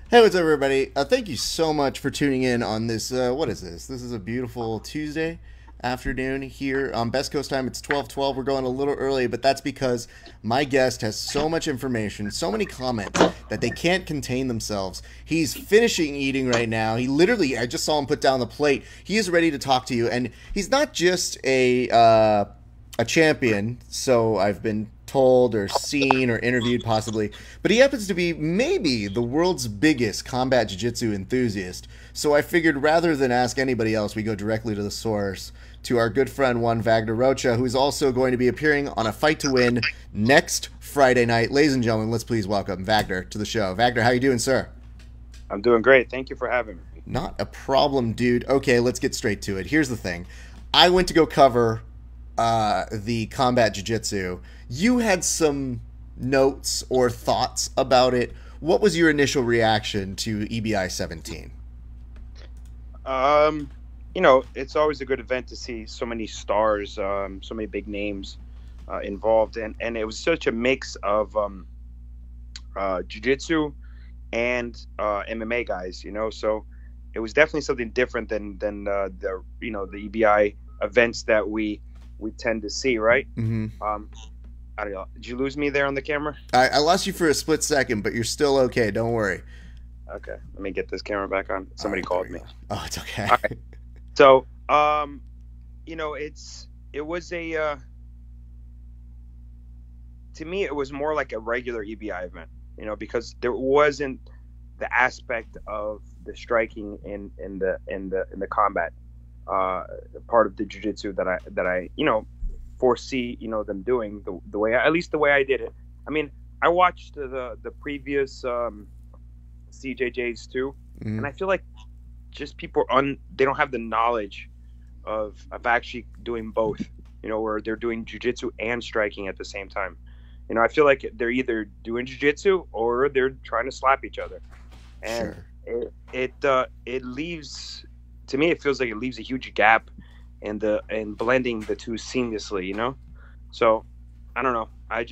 Hey, what's up, everybody? Thank you so much for tuning in on this. What is this? This is a beautiful Tuesday afternoon here on Best Coast time. It's 12:12. We're going a little early, but that's because my guest has so much information, so many comments that they can't contain themselves. He's finishing eating right now. I just saw him put down the plate. He is ready to talk to you, and he's not just a champion, so I've been told or seen or interviewed possibly, but he happens to be maybe the world's biggest combat jiu-jitsu enthusiast. So I figured rather than ask anybody else, we go directly to the source, to our good friend one Vagner Rocha, who's also going to be appearing on a Fight to Win next Friday night. Ladies and gentlemen, let's please welcome Vagner to the show. Vagner, how you doing, sir? I'm doing great. Thank you for having me. Not a problem, dude. Okay, let's get straight to it. Here's the thing. I went to go cover the combat jiu-jitsu. You had some notes or thoughts about it. What was your initial reaction to EBI 17? Um, it's always a good event to see so many stars, so many big names involved, and it was such a mix of jiu-jitsu and MMA guys. So it was definitely something different than the EBI events that we tend to see, right? Mm-hmm. I don't know. Did you lose me there on the camera? I lost you for a split second, but you're still okay. Don't worry. Okay, let me get this camera back on. Somebody Right, called me. Oh, it's okay. All right. So, it was to me it was more like a regular EBI event, because there wasn't the aspect of the striking in the combat part of the jiu-jitsu that I foresee them doing the way at least the way I did it. I mean, I watched the previous CJJs too, Mm-hmm. and I feel like just people they don't have the knowledge of actually doing both, where they're doing jiu-jitsu and striking at the same time. I feel like they're either doing jiu-jitsu or they're trying to slap each other, and Sure. it leaves, to me it feels like it leaves a huge gap in blending the two seamlessly. So I don't know, I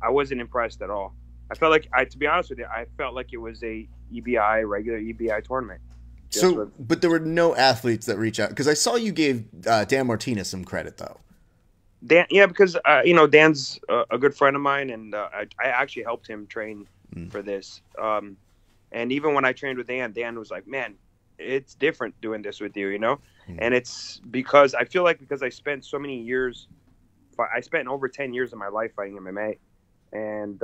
wasn't impressed at all. I felt like, to be honest with you, I felt like it was a regular EBI tournament, just So, with but there were no athletes that reach out because I saw you gave Dan Martinez some credit though. Dan. Yeah, because Dan's a good friend of mine, and I actually helped him train Mm. for this. And even when I trained with Dan was like, "Man, it's different doing this with you." Mm. And it's because I feel like, because I spent so many years, I spent over 10 years of my life fighting MMA, and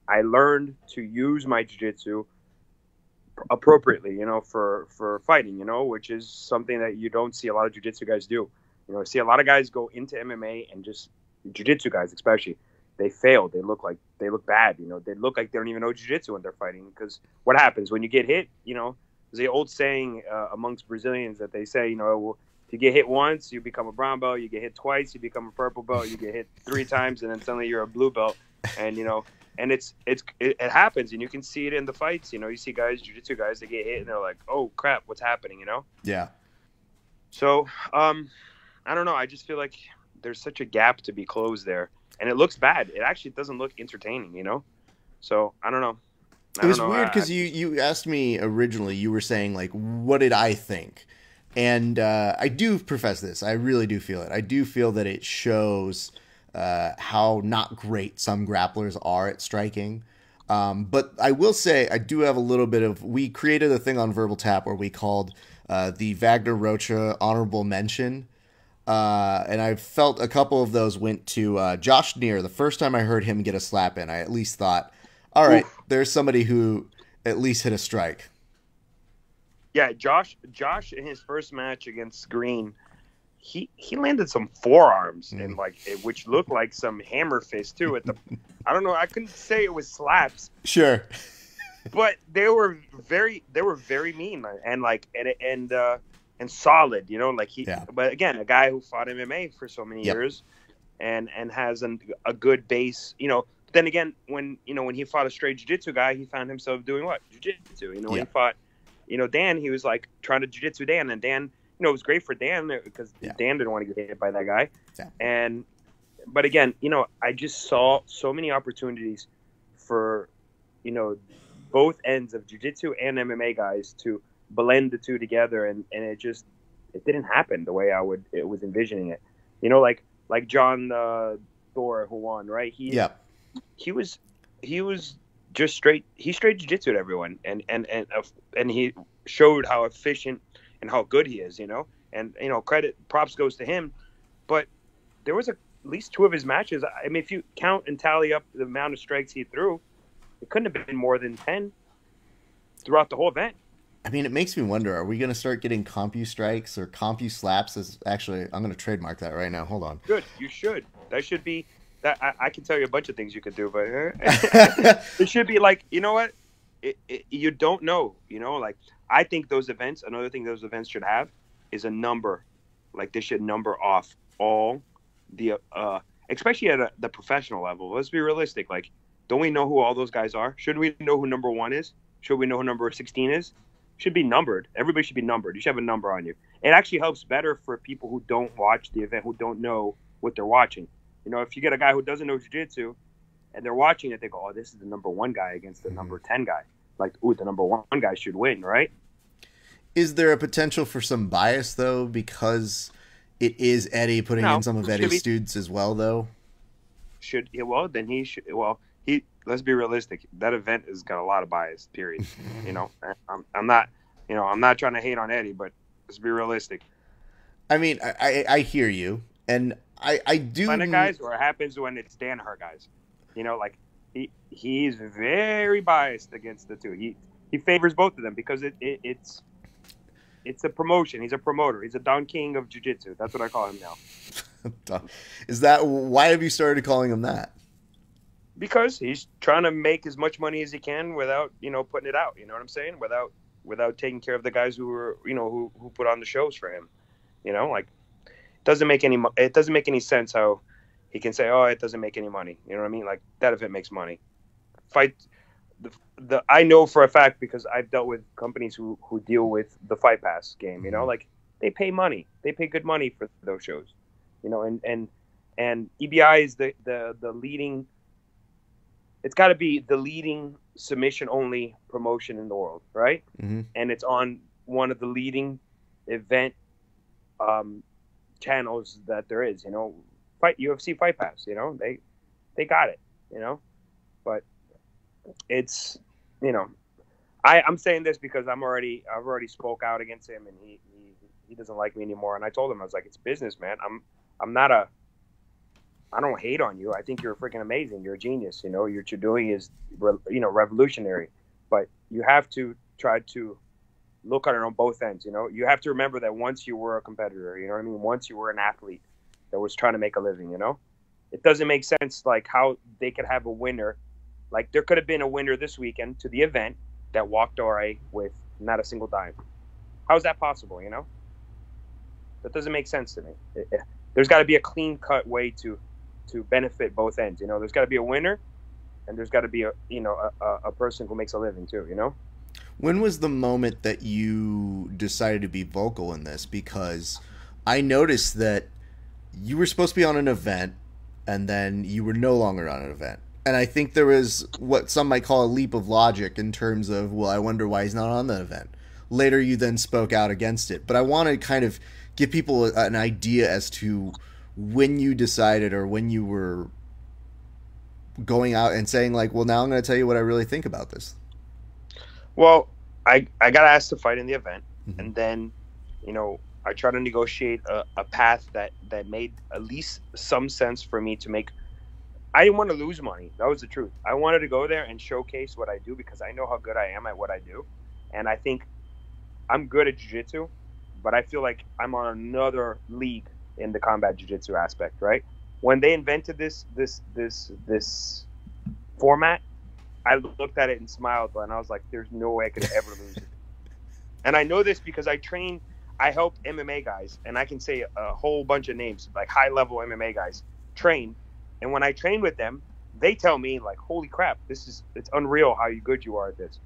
I learned to use my jiu-jitsu appropriately, for fighting, which is something that you don't see a lot of jiu-jitsu guys do. I see a lot of guys go into MMA, and just jiu-jitsu guys especially, they fail. They look bad. They look like they don't even know jiu-jitsu when they're fighting, because what happens when you get hit? There's the old saying amongst Brazilians that they say, well, if you get hit once, you become a brown belt. You get hit twice, you become a purple belt. You get hit 3 times, and then suddenly you're a blue belt. And it happens, and you can see it in the fights. You see guys, jiu-jitsu guys, they get hit, and they're like, "Oh crap, what's happening?" Yeah. So I don't know. I just feel like there's such a gap to be closed there, and it looks bad. It actually doesn't look entertaining. So I don't know. I It don't was know. weird because you asked me originally. You were saying like, what did I think? And I do profess this. I really do feel it. I do feel that it shows how not great some grapplers are at striking. But I will say I do have a little bit of. We created a thing on Verbal Tap where we called the Vagner Rocha honorable mention. And I felt a couple of those went to Josh Neer. The first time I heard him get a slap in, I at least thought, all right, Oof. there's somebody who at least hit a strike. Yeah, Josh in his first match against Green, he landed some forearms, and Mm. which looked like some hammer fist too. I don't know. I couldn't say it was slaps, Sure. but they were very mean, and and solid. Like Yeah. but again, a guy who fought MMA for so many Yep. years, and has a good base. Then again, when he fought a straight jiu-jitsu guy, he found himself doing what? Jiu-jitsu. When Yeah. he fought, Dan, he was like trying to jiu-jitsu Dan, and Dan, it was great for Dan because Yeah. Dan didn't want to get hit by that guy. Yeah. But again, I just saw so many opportunities for, both ends of jiu-jitsu and MMA guys to blend the two together, and it didn't happen the way it was envisioning it. You know, like John Thor, who won, right? He was just straight jiu-jitsu to everyone, and he showed how efficient and how good he is, you know. And props goes to him, but there was at least 2 of his matches. I mean, if you count and tally up the amount of strikes he threw, it couldn't have been more than 10 throughout the whole event. I mean, it makes me wonder, are we going to start getting compu strikes or compu slaps? Actually, I'm going to trademark that right now. Hold on. Good. You should. That should be that. I can tell you a bunch of things you could do, but it should be like, you know what? You don't know, you know, like I think another thing those events should have is a number. Like they should number off all the, especially at the professional level. Let's be realistic. Like, don't we know who all those guys are? Should we know who number 1 is? Should we know who number 16 is? Should be numbered. Everybody should be numbered. You should have a number on you. It actually helps better for people who don't watch the event, who don't know what they're watching. You know, if you get a guy who doesn't know jiu-jitsu and they're watching it, they go, oh, this is the number 1 guy against the number 10 guy. Like, ooh, the number 1 guy should win, right? Is there a potential for some bias, though, because it is Eddie putting in some of Eddie's students as well, though? Let's be realistic. That event has got a lot of bias, period. You know, I'm not trying to hate on Eddie, but let's be realistic. I mean, I hear you, and I do. Planet guys, or it happens when it's Danaher guys. You know, like he's very biased against the two. He favors both of them because it's a promotion. He's a promoter. He's a Don King of jiu-jitsu. That's what I call him now. Is that why have you started calling him that? Because he's trying to make as much money as he can without, putting it out. You know what I'm saying? Without taking care of the guys who are, who put on the shows for him. You know, like it doesn't make any sense how he can say, oh, it doesn't make any money. You know what I mean? Like that event makes money. I know for a fact because I've dealt with companies who deal with the Fight Pass game. You know, like they pay money. They pay good money for those shows. You know, and EBI is the leading. It's got to be the leading submission-only promotion in the world, right? Mm-hmm. And it's on one of the leading event channels that there is. You know, UFC Fight Pass. You know, they got it. You know, but it's I'm saying this because I've already spoke out against him, and he doesn't like me anymore. And I told him, I was like, it's business, man. I don't hate on you. I think you're freaking amazing. You're a genius. You know, what you're doing is, revolutionary. But you have to try to look at it on both ends. You know, you have to remember that once you were a competitor, you know what I mean? Once you were an athlete that was trying to make a living, you know? It doesn't make sense, like, how they could have a winner. Like, there could have been a winner this weekend to the event that walked away with not a single dime. How is that possible, you know? That doesn't make sense to me. There's got to be a clean-cut way to benefit both ends. You know, there's got to be a winner, and there's got to be a person who makes a living too. You know. When was the moment that you decided to be vocal in this? Because I noticed that you were supposed to be on an event, and then you were no longer on an event. And I think there was what some might call a leap of logic in terms of, well, I wonder why he's not on the event. Later, you then spoke out against it. But I want to kind of give people an idea as to when you decided, or when you were going out and saying, like, well, now I'm going to tell you what I really think about this. Well, I got asked to fight in the event, mm-hmm. and then, I tried to negotiate a path that made at least some sense for me to make. I didn't want to lose money. That was the truth. I wanted to go there and showcase what I do because I know how good I am at what I do. And I think I'm good at jiu-jitsu, but I feel like I'm on another league in the combat jiu-jitsu aspect, right? When they invented this format, I looked at it and smiled, and I was like, there's no way I could ever lose it. And I know this because I helped MMA guys, and I can say a whole bunch of names, like high-level MMA guys, train. And when I train with them, they tell me, like, holy crap, it's unreal how good you are at this.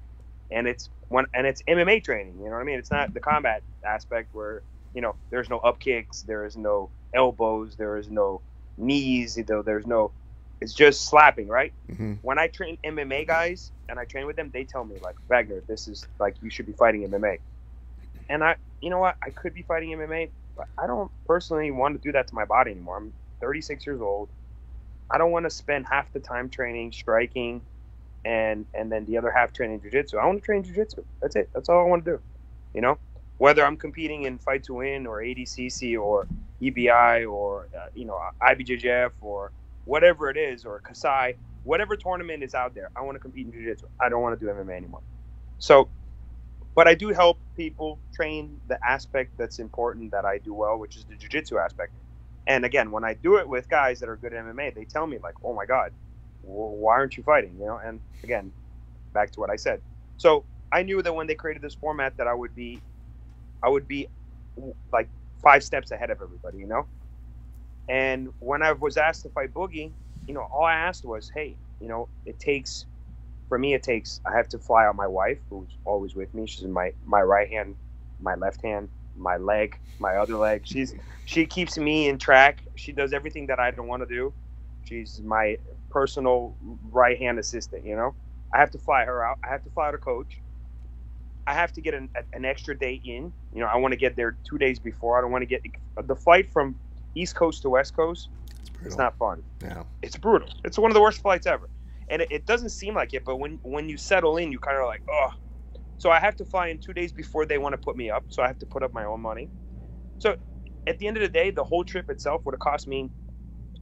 And it's MMA training, you know what I mean? It's not the combat aspect where, there's no up kicks, there is no elbows, there is no knees, It's just slapping, right? Mm-hmm. When I train MMA guys and I train with them, they tell me like, Vagner, this is like, you should be fighting MMA. And you know what? I could be fighting MMA, but I don't personally want to do that to my body anymore. I'm 36 years old. I don't want to spend half the time training striking and then the other half training jiu-jitsu. I want to train jiu-jitsu. That's it. That's all I want to do. You know, whether I'm competing in Fight to Win or ADCC or EBI or, IBJJF or whatever it is, or Kasai, whatever tournament is out there, I want to compete in jiu-jitsu. I don't want to do MMA anymore. So, but I do help people train the aspect that's important that I do well, which is the jiu-jitsu aspect. And again, when I do it with guys that are good at MMA, they tell me like, oh my God, why aren't you fighting? You know, and again, back to what I said. So I knew that when they created this format that I would be like 5 steps ahead of everybody, you know? And when I was asked to fight Boogie, you know, all I asked was, hey, you know, I have to fly out my wife, who's always with me. She's in my right hand, my left hand, my leg, my other leg. She keeps me in track. She does everything that I don't want to do. She's my personal right hand assistant, you know? I have to fly her out. I have to fly out a coach. I have to get an extra day in. You know, I want to get there 2 days before. I don't want to get the flight from East Coast to West Coast. It's not fun. No. It's brutal. It's one of the worst flights ever. And it doesn't seem like it, but when you settle in, you kind of like, oh. So I have to fly in 2 days before they want to put me up. So I have to put up my own money. So at the end of the day, the whole trip itself would have cost me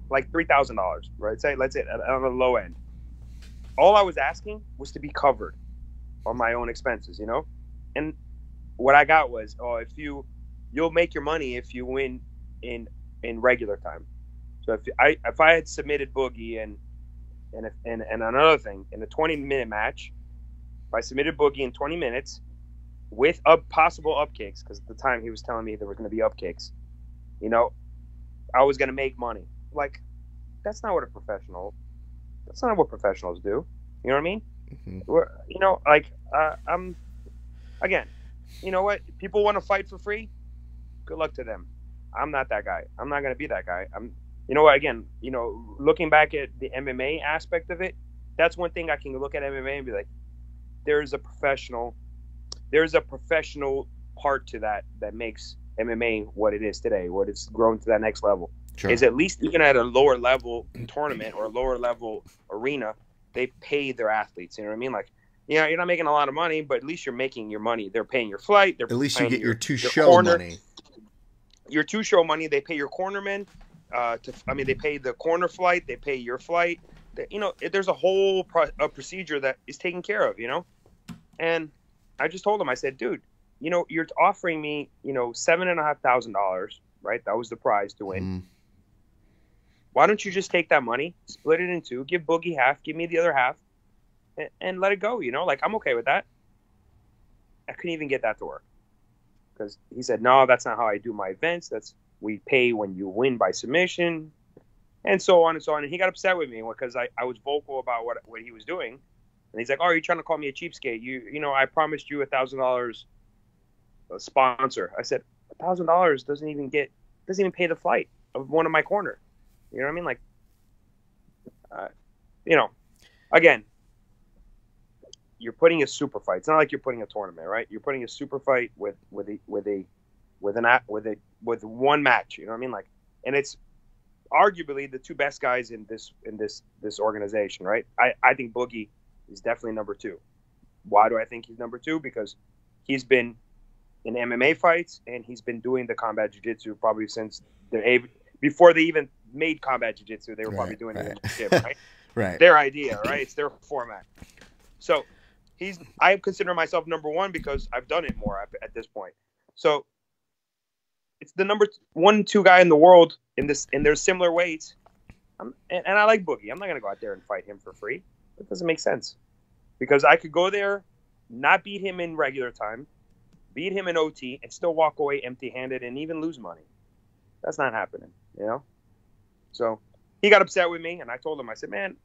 like $3,000, right? Let's say on the low end. All I was asking was to be covered on my own expenses, you know? And what I got was, you'll make your money if you win in regular time. So if I had submitted Boogie and another thing in a 20-minute match, if I submitted Boogie in 20 minutes with possible up kicks, because at the time he was telling me there were going to be up kicks, you know, I was going to make money. Like, that's not what professionals do. You know what I mean? Mm-hmm. I'm, again, you know what? People want to fight for free. Good luck to them. I'm not that guy. I'm not going to be that guy. You know what? Again, you know, looking back at the MMA aspect of it, that's one thing I can look at MMA and be like, there's a professional part to that makes MMA what it is today, what it's grown to that next level. Sure. Is at least even at a lower level tournament or a lower level arena, they pay their athletes. You know what I mean? Like, you know, you're not making a lot of money, but at least you're making your money. They're paying your flight. At least you get your two-show money. Your two-show money. They pay your cornerman. They pay the corner flight. They pay your flight. You know, there's a whole procedure that is taken care of, you know? And I just told him, I said, dude, you know, you're offering me, you know, $7,500, right? That was the prize to win. Mm. Why don't you just take that money, split it in two, give Boogie half, give me the other half, and let it go, you know? Like, I'm okay with that. I couldn't even get that to work. Because he said, no, that's not how I do my events. We pay when you win by submission, and so on and so on. And he got upset with me because I was vocal about what he was doing. And he's like, oh, are you trying to call me a cheapskate? You know, I promised you $1,000 a sponsor. I said, $1,000 doesn't even pay the flight of one of my corner. You know what I mean? Like, you know, again, you're putting a super fight. It's not like you're putting a tournament, right? You're putting a super fight with one match. You know what I mean? Like, and it's arguably the two best guys in this organization, right? I think Boogie is definitely number 2. Why do I think he's number 2? Because he's been in MMA fights and he's been doing the combat jiu-jitsu probably since before they even made combat jiu-jitsu. They were probably doing it in the gym, right? Right. Their idea, right? It's their format. So I consider myself number 1 because I've done it more at this point. So it's the number 1, 2 guy in the world in their similar weights. And I like Boogie. I'm not going to go out there and fight him for free. That doesn't make sense. Because I could go there, not beat him in regular time, beat him in OT, and still walk away empty-handed and even lose money. That's not happening, you know? So he got upset with me, and I told him, I said, man,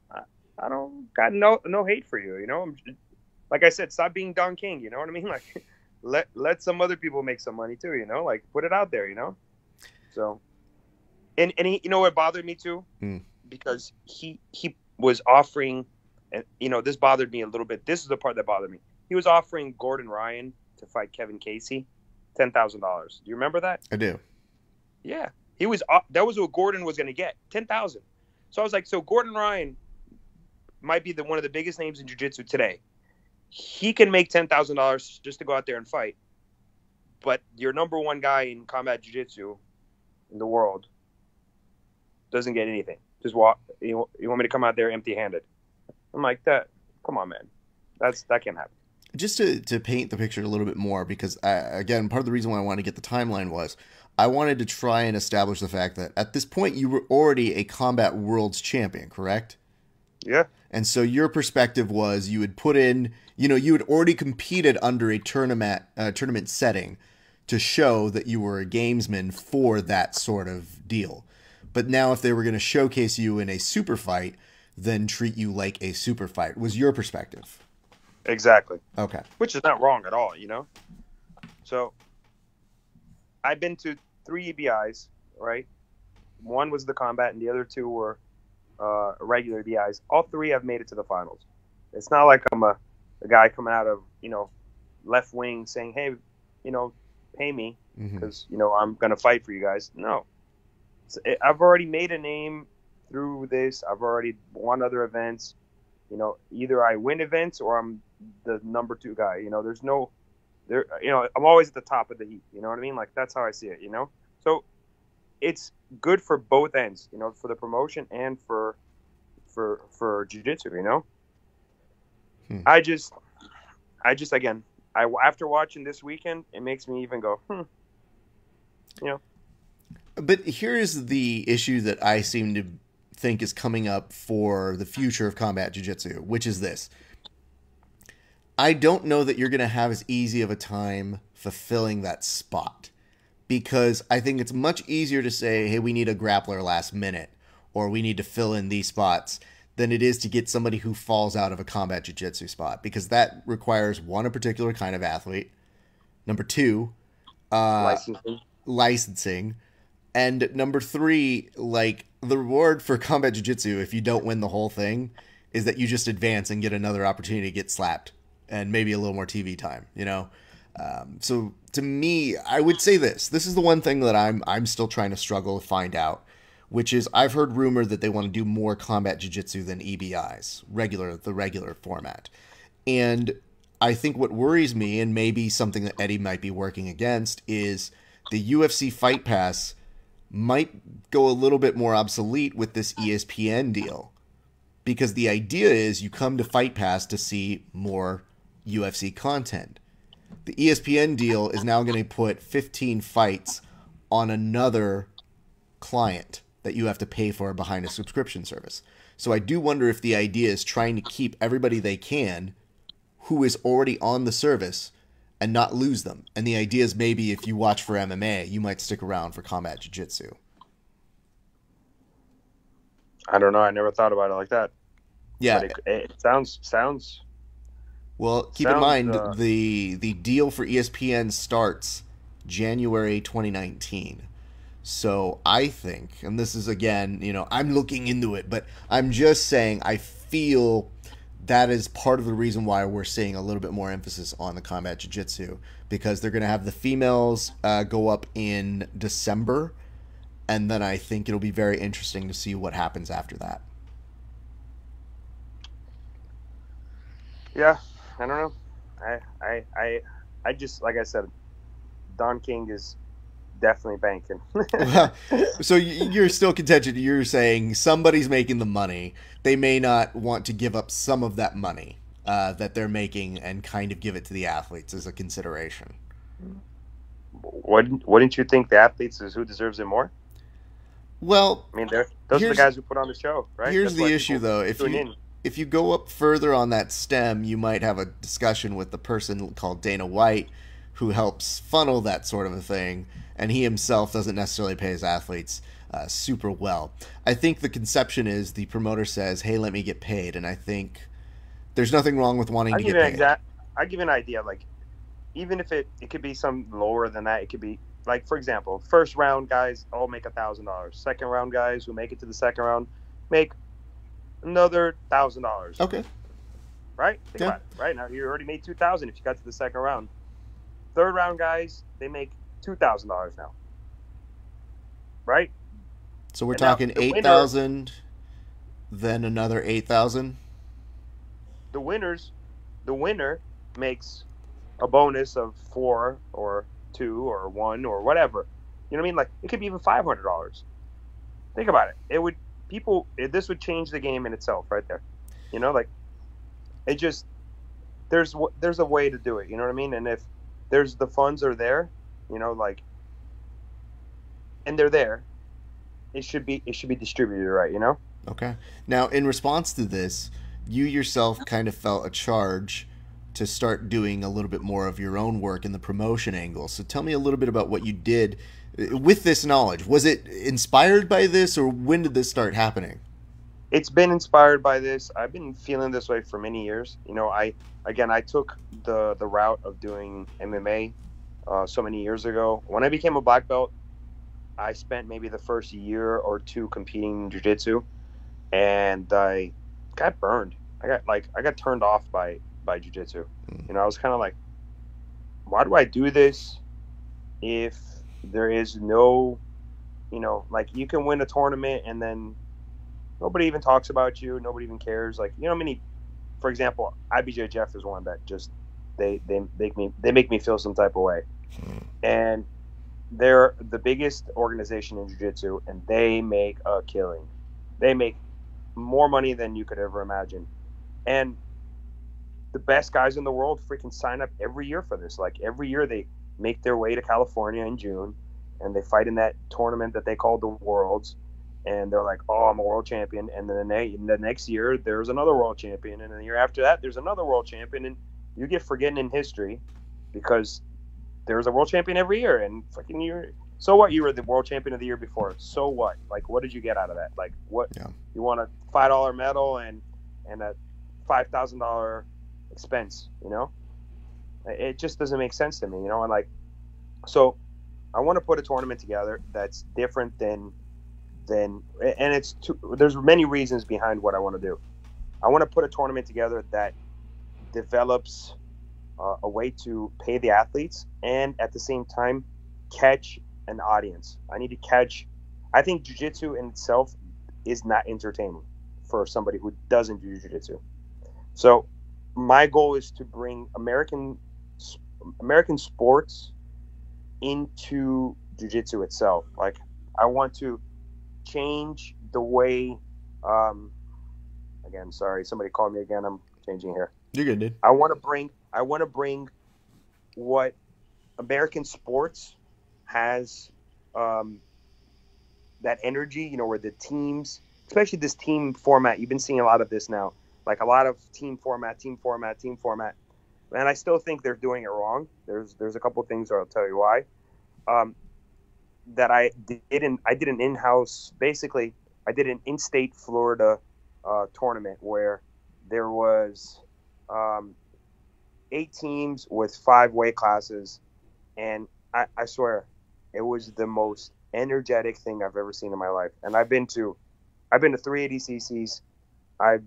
I don't got no hate for you, you know? Like I said, stop being Don King, you know what I mean? Like, let some other people make some money too, you know? Like, put it out there, you know? So, and he, you know what bothered me too? because he was offering, and this bothered me a little bit. This is the part that bothered me. He was offering Gordon Ryan to fight Kevin Casey, $10,000. Do you remember that? I do. Yeah, that was what Gordon was going to get, 10,000. So I was like, so Gordon Ryan might be one of the biggest names in jiu-jitsu today. He can make $10,000 just to go out there and fight. But your number one guy in combat jiu-jitsu in the world doesn't get anything. Just walk. You want me to come out there empty-handed? I'm like, that. Come on, man. That can't happen. Just to paint the picture a little bit more, because again, part of the reason why I wanted to get the timeline was I wanted to try and establish the fact that at this point you were already a combat world's champion, correct? Yeah. And so your perspective was you had put in, you had already competed under a tournament setting to show that you were a gamesman for that sort of deal. But now if they were going to showcase you in a super fight, then treat you like a super fight, was your perspective. Exactly. Okay. Which is not wrong at all, So I've been to 3 EBIs, right? One was the combat and the other 2 were regular EBIs. All 3 have made it to the finals. It's not like I'm a guy coming out of, left wing saying, hey, pay me because, I'm going to fight for you guys. No. I've already made a name through this. I've already won other events. Either I win events or I'm the number 2 guy. There's no, I'm always at the top of the heap. You know what I mean? Like, that's how I see it, So it's good for both ends, for the promotion and for jiu-jitsu, I just, again, after watching this weekend, it makes me even go, But here is the issue that I seem to think is coming up for the future of combat jiu-jitsu, which is this. I don't know that you're going to have as easy of a time fulfilling that spot, because I think it's much easier to say, hey, we need a grappler last minute, or we need to fill in these spots, than it is to get somebody who falls out of a combat jiu-jitsu spot, because that requires, 1, a particular kind of athlete, number 2, licensing, and number 3, like, the reward for combat jiu-jitsu, if you don't win the whole thing, is that you just advance and get another opportunity to get slapped and maybe a little more TV time, So to me, I would say this is the one thing that I'm still trying to struggle to find out, which is I've heard rumor that they want to do more combat jiu-jitsu than EBIs, the regular format. And I think what worries me, and maybe something that Eddie might be working against, is the UFC Fight Pass might go a little bit more obsolete with this ESPN deal. Because the idea is you come to Fight Pass to see more UFC content. The ESPN deal is now going to put 15 fights on another client that you have to pay for behind a subscription service. So I do wonder if the idea is trying to keep everybody they can who is already on the service and not lose them. And the idea is maybe if you watch for MMA, you might stick around for combat jiu-jitsu. I don't know. I never thought about it like that. Yeah. But it sounds. Well, keep in mind, the deal for ESPN starts January 2019. So I think, and this is again, I'm looking into it, but I'm just saying I feel that is part of the reason why we're seeing a little bit more emphasis on the combat jiu-jitsu, because they're going to have the females go up in December, and then I think it'll be very interesting to see what happens after that. Yeah, I don't know. I just, like I said, Don King is definitely banking. So you're still contention. You're saying somebody's making the money. They may not want to give up some of that money that they're making and kind of give it to the athletes as a consideration. Wouldn't you think the athletes is who deserves it more? Well, I mean, those are the guys who put on the show, right? Here's the issue, though. If you go up further on that stem, you might have a discussion with the person called Dana White, who helps funnel that sort of a thing, and he himself doesn't necessarily pay his athletes super well. I think the conception is the promoter says, hey, let me get paid, and I think there's nothing wrong with wanting to get paid. I'll give you an idea. Like, even if it could be some lower than that, it could be, like, for example, first round guys all make $1,000. Second round guys who make it to the second round make another $1,000. Okay. Right? Think Yeah. about it. Right now, you already made $2,000 if you got to the second round. Third round guys, they make $2,000 now. Right? So we're And now talking the 8,000, then another 8,000. the winner makes a bonus of 4 or 2 or 1 or whatever. You know what I mean? Like it could be even $500. Think about it. This would change the game in itself right there. You know, like it just there's a way to do it. You know what I mean? And if there's the funds are there, you know, like, and they're there, it should be distributed right. You know? Okay. Now, in response to this, you yourself kind of felt a charge to start doing a little bit more of your own work in the promotion angle. So tell me a little bit about what you did with this knowledge. Was it inspired by this, or when did this start happening? It's been inspired by this. I've been feeling this way for many years. You know, I took the route of doing MMA so many years ago. When I became a black belt, I spent maybe the first year or two competing in jiu-jitsu, and I got burned. I got turned off by jiu-jitsu. You know, I was kind of like, why do I do this if there is no, you know, like you can win a tournament and then nobody even talks about you. Nobody even cares. Like, you know, for example, IBJJF is one that just they make me feel some type of way, and they're the biggest organization in jiu-jitsu, and they make a killing. They make more money than you could ever imagine, and the best guys in the world freaking sign up every year for this. Like every year they make their way to California in June, and they fight in that tournament that they call the Worlds. And they're like, oh, I'm a world champion. And then the next year, there's another world champion. And then the year after that, there's another world champion. And you get forgotten in history because there's a world champion every year. And fucking so what? You were the world champion of the year before. So what? Like, what did you get out of that? Like, what? Yeah. You want a $5 medal and a $5,000 expense, you know? It just doesn't make sense to me, you know? And like, so I want to put a tournament together that's different than and there's many reasons behind what I want to do. I want to put a tournament together that develops a way to pay the athletes and at the same time catch an audience. I think jiu-jitsu in itself is not entertainment for somebody who doesn't do jiu-jitsu. So my goal is to bring American sports into jiu-jitsu itself. Like I want to change the way again, sorry, somebody called me again. I'm changing here. You're good, dude. I want to bring what American sports has, that energy, you know, where the teams, especially this team format, you've been seeing a lot of this now, like a lot of team format. And I still think they're doing it wrong. There's a couple of things I'll tell you why. That I did an in-house, basically I did an in-state Florida tournament where there was 8 teams with 5 weight classes, and I swear it was the most energetic thing I've ever seen in my life. And I've been to 3 ADCCs. I've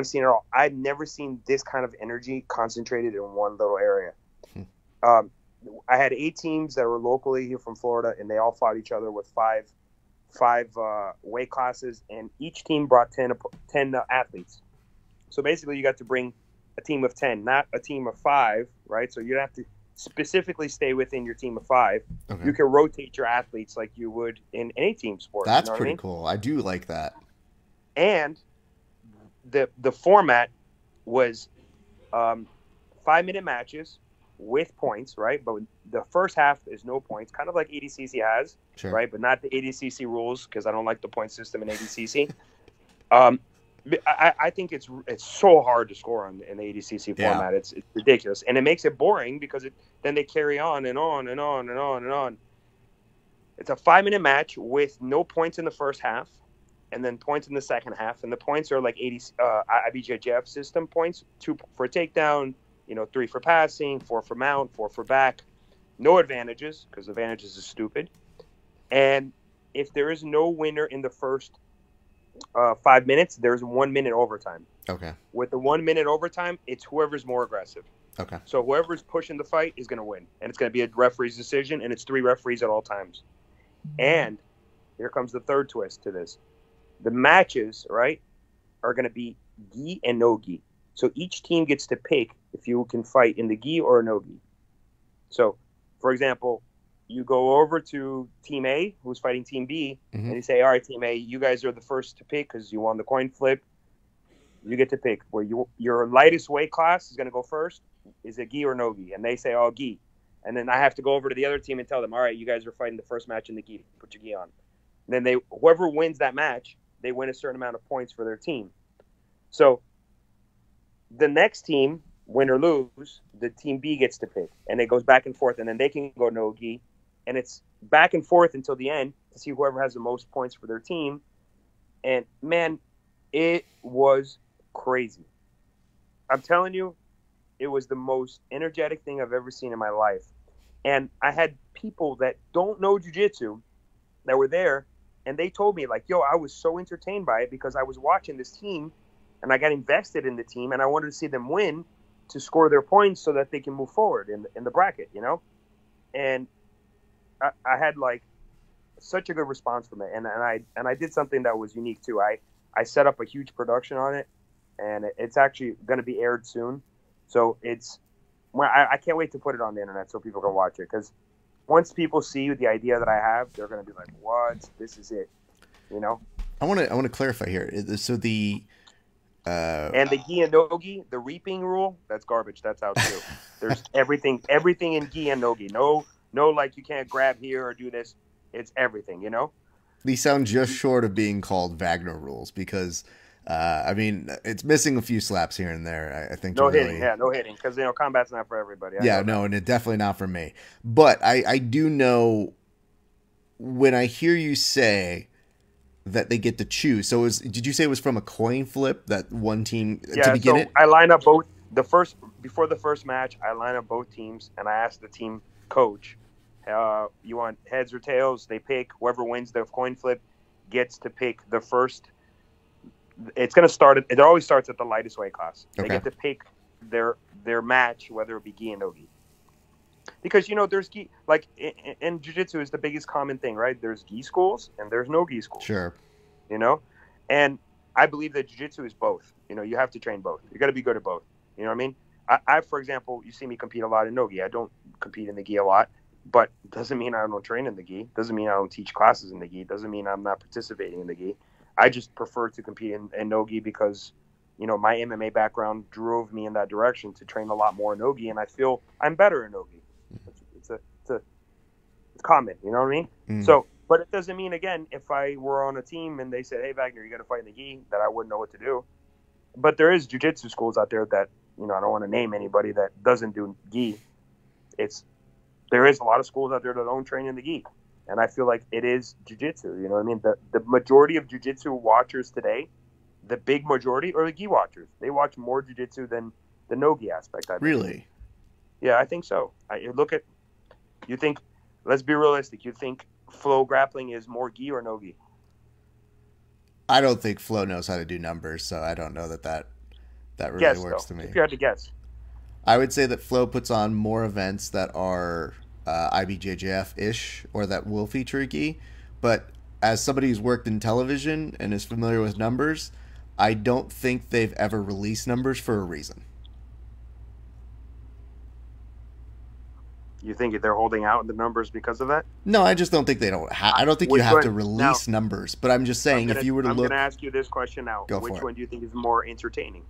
seen it all. I've never seen this kind of energy concentrated in one little area. I had 8 teams that were locally here from Florida, and they all fought each other with five weight classes, and each team brought 10 athletes. So basically, you got to bring a team of 10, not a team of 5, right? So you don't have to specifically stay within your team of 5. Okay. You can rotate your athletes like you would in any team sport. That's pretty cool. I do like that. And the format was 5-minute matches with points, right? But the first half is no points, kind of like ADCC has, sure, right? But not the ADCC rules, because I don't like the point system in ADCC. I think it's so hard to score in the ADCC format. Yeah. It's ridiculous, and it makes it boring because then they carry on and on and on and on and on. It's a 5-minute match with no points in the first half, and then points in the second half, and the points are like IBJJF system points: 2 for takedown, 3 for passing, 4 for mount, 4 for back. No advantages, because advantages is stupid. And if there is no winner in the first 5 minutes, there's 1 minute overtime. Okay. With the 1 minute overtime, it's whoever's more aggressive. Okay. So whoever's pushing the fight is going to win, and it's going to be a referee's decision, and it's 3 referees at all times. And here comes the third twist to this: the matches, right, are going to be gi and no gi. So each team gets to pick if you can fight in the gi or no gi. So, for example, you go over to Team A, who's fighting Team B, and you say, all right, Team A, you guys are the first to pick because you won the coin flip. You get to pick where your lightest weight class is going to go first. Is it gi or no gi? And they say, oh, gi. And then I have to go over to the other team and tell them, all right, you guys are fighting the first match in the gi. Put your gi on. And then whoever wins that match, they win a certain amount of points for their team. So the next team, win or lose, the Team B gets to pick. And it goes back and forth. And then they can go no gi. And it's back and forth until the end to see whoever has the most points for their team. And, man, it was crazy. I'm telling you, it was the most energetic thing I've ever seen in my life. And I had people that don't know jiu-jitsu that were there, and they told me, like, yo, I was so entertained by it because I was watching this team, and I got invested in the team, and I wanted to see them win to score their points so that they can move forward in the bracket, you know? And I had, like, such a good response from it. And I did something that was unique, too. I set up a huge production on it, and it's actually going to be aired soon. So I can't wait to put it on the internet so people can watch it. Because once people see the idea that I have, they're going to be like, what? This is it. You know? I want to clarify here. So the... and the gi and no-gi, the reaping rule, that's garbage. That's out too. There's everything in gi and no-gi. No, like you can't grab here or do this. It's everything, you know? These sound just short of being called Vagner rules because... I mean, it's missing a few slaps here and there. I think no hitting, no hitting, because combat's not for everybody. And it's definitely not for me. But I do know when I hear you say that they get to choose. So did you say it was from a coin flip that one team to begin it? I line up both before the first match. I line up both teams and I ask the team coach, "You want heads or tails?" They pick. Whoever wins the coin flip gets to pick the first. It's going to start. It always starts at the lightest weight class. They get to pick their match, whether it be gi and no gi. Because there's gi, like in jiu-jitsu is the biggest common thing, right? There's gi schools and there's no gi schools. Sure. And I believe that jiu-jitsu is both. You have to train both. You got to be good at both. You know what I mean? I, for example, you see me compete a lot in no gi. I don't compete in the gi a lot, but doesn't mean I don't train in the gi. Doesn't mean I don't teach classes in the gi. Doesn't mean I'm not participating in the gi. I just prefer to compete in no-gi because, my MMA background drove me in that direction to train a lot more in no-gi, and I feel I'm better in no-gi. It's common, you know what I mean? Mm. So, but it doesn't mean, again, if I were on a team and they said, hey, Vagner, you got to fight in the gi, that I wouldn't know what to do. But there is jiu-jitsu schools out there that, I don't want to name anybody that doesn't do gi. There is a lot of schools out there that don't train in the gi. And I feel like it is jiu-jitsu, you know what I mean? The majority of jiu-jitsu watchers today, the big majority, are the gi watchers. They watch more jiu-jitsu than the no-gi aspect. Really? Yeah, I think so. You think, let's be realistic, you think flow grappling is more gi or no-gi? I don't think Flo knows how to do numbers, so I don't know that really works to me. If you had to guess. I would say that Flo puts on more events that are... IBJJF-ish or that will feature a gi, but as somebody who's worked in television and is familiar with numbers, I don't think they've ever released numbers for a reason. You think they're holding out the numbers because of that? No, I just don't think they don't. I don't think you have to release numbers, but I'm just saying if you were to look... I'm going to ask you this question now. Which one do you think is more entertaining?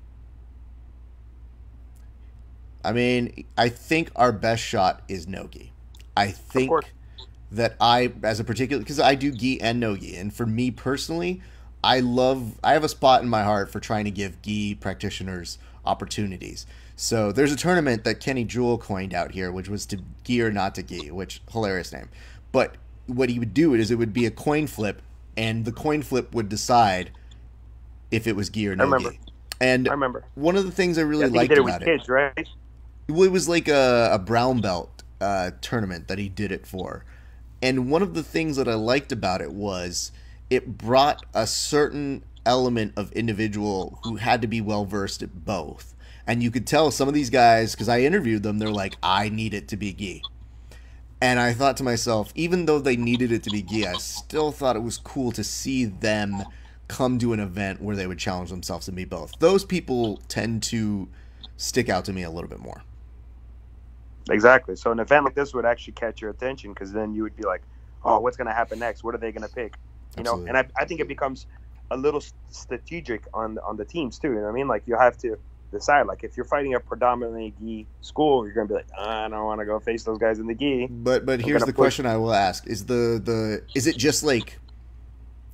I mean, I think our best shot is no-gi. I think that as a particular, because I do gi and no gi, and for me personally, I have a spot in my heart for trying to give gi practitioners opportunities. So there's a tournament that Kenny Jewell coined out here, which was to gi or not to gi, which hilarious name. But what he would do is it would be a coin flip, and the coin flip would decide if it was gi or no gi. And I remember one of the things I really liked about it. Kids, right? It was like a brown belt tournament that he did it for. And one of the things that I liked about it was it brought a certain element of individual who had to be well versed at both. And you could tell some of these guys, because I interviewed them, they're like, I need it to be gi. And I thought to myself, even though they needed it to be gi, I still thought it was cool to see them come to an event where they would challenge themselves and be both. Those people tend to stick out to me a little bit more. Exactly. So an event like this would actually catch your attention, because then you would be like, oh, what's going to happen next? What are they going to pick? You Absolutely. know, and I think it becomes a little strategic on the teams too. You know what I mean? Like, you have to decide, like, if you're fighting a predominantly gi school, you're going to be like, I don't want to go face those guys in the gi. But here's the question I will ask: is is it just like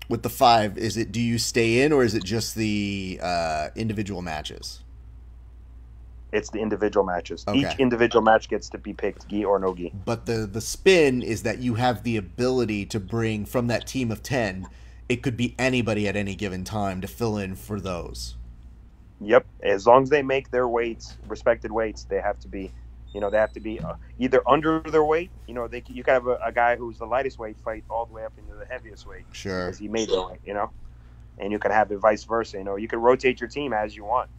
with the 5? Is it, do you stay in, or is it just the individual matches? It's the individual matches. Okay. Each individual match gets to be picked, gi or no gi. But the spin is that you have the ability to bring from that team of 10. It could be anybody at any given time to fill in for those. Yep. As long as they make their weights, respected weights, they have to be, they have to be either under their weight. You can have a guy who's the lightest weight fight all the way up into the heaviest weight. Sure. Because he made their weight, and you can have it vice versa. You can rotate your team as you want.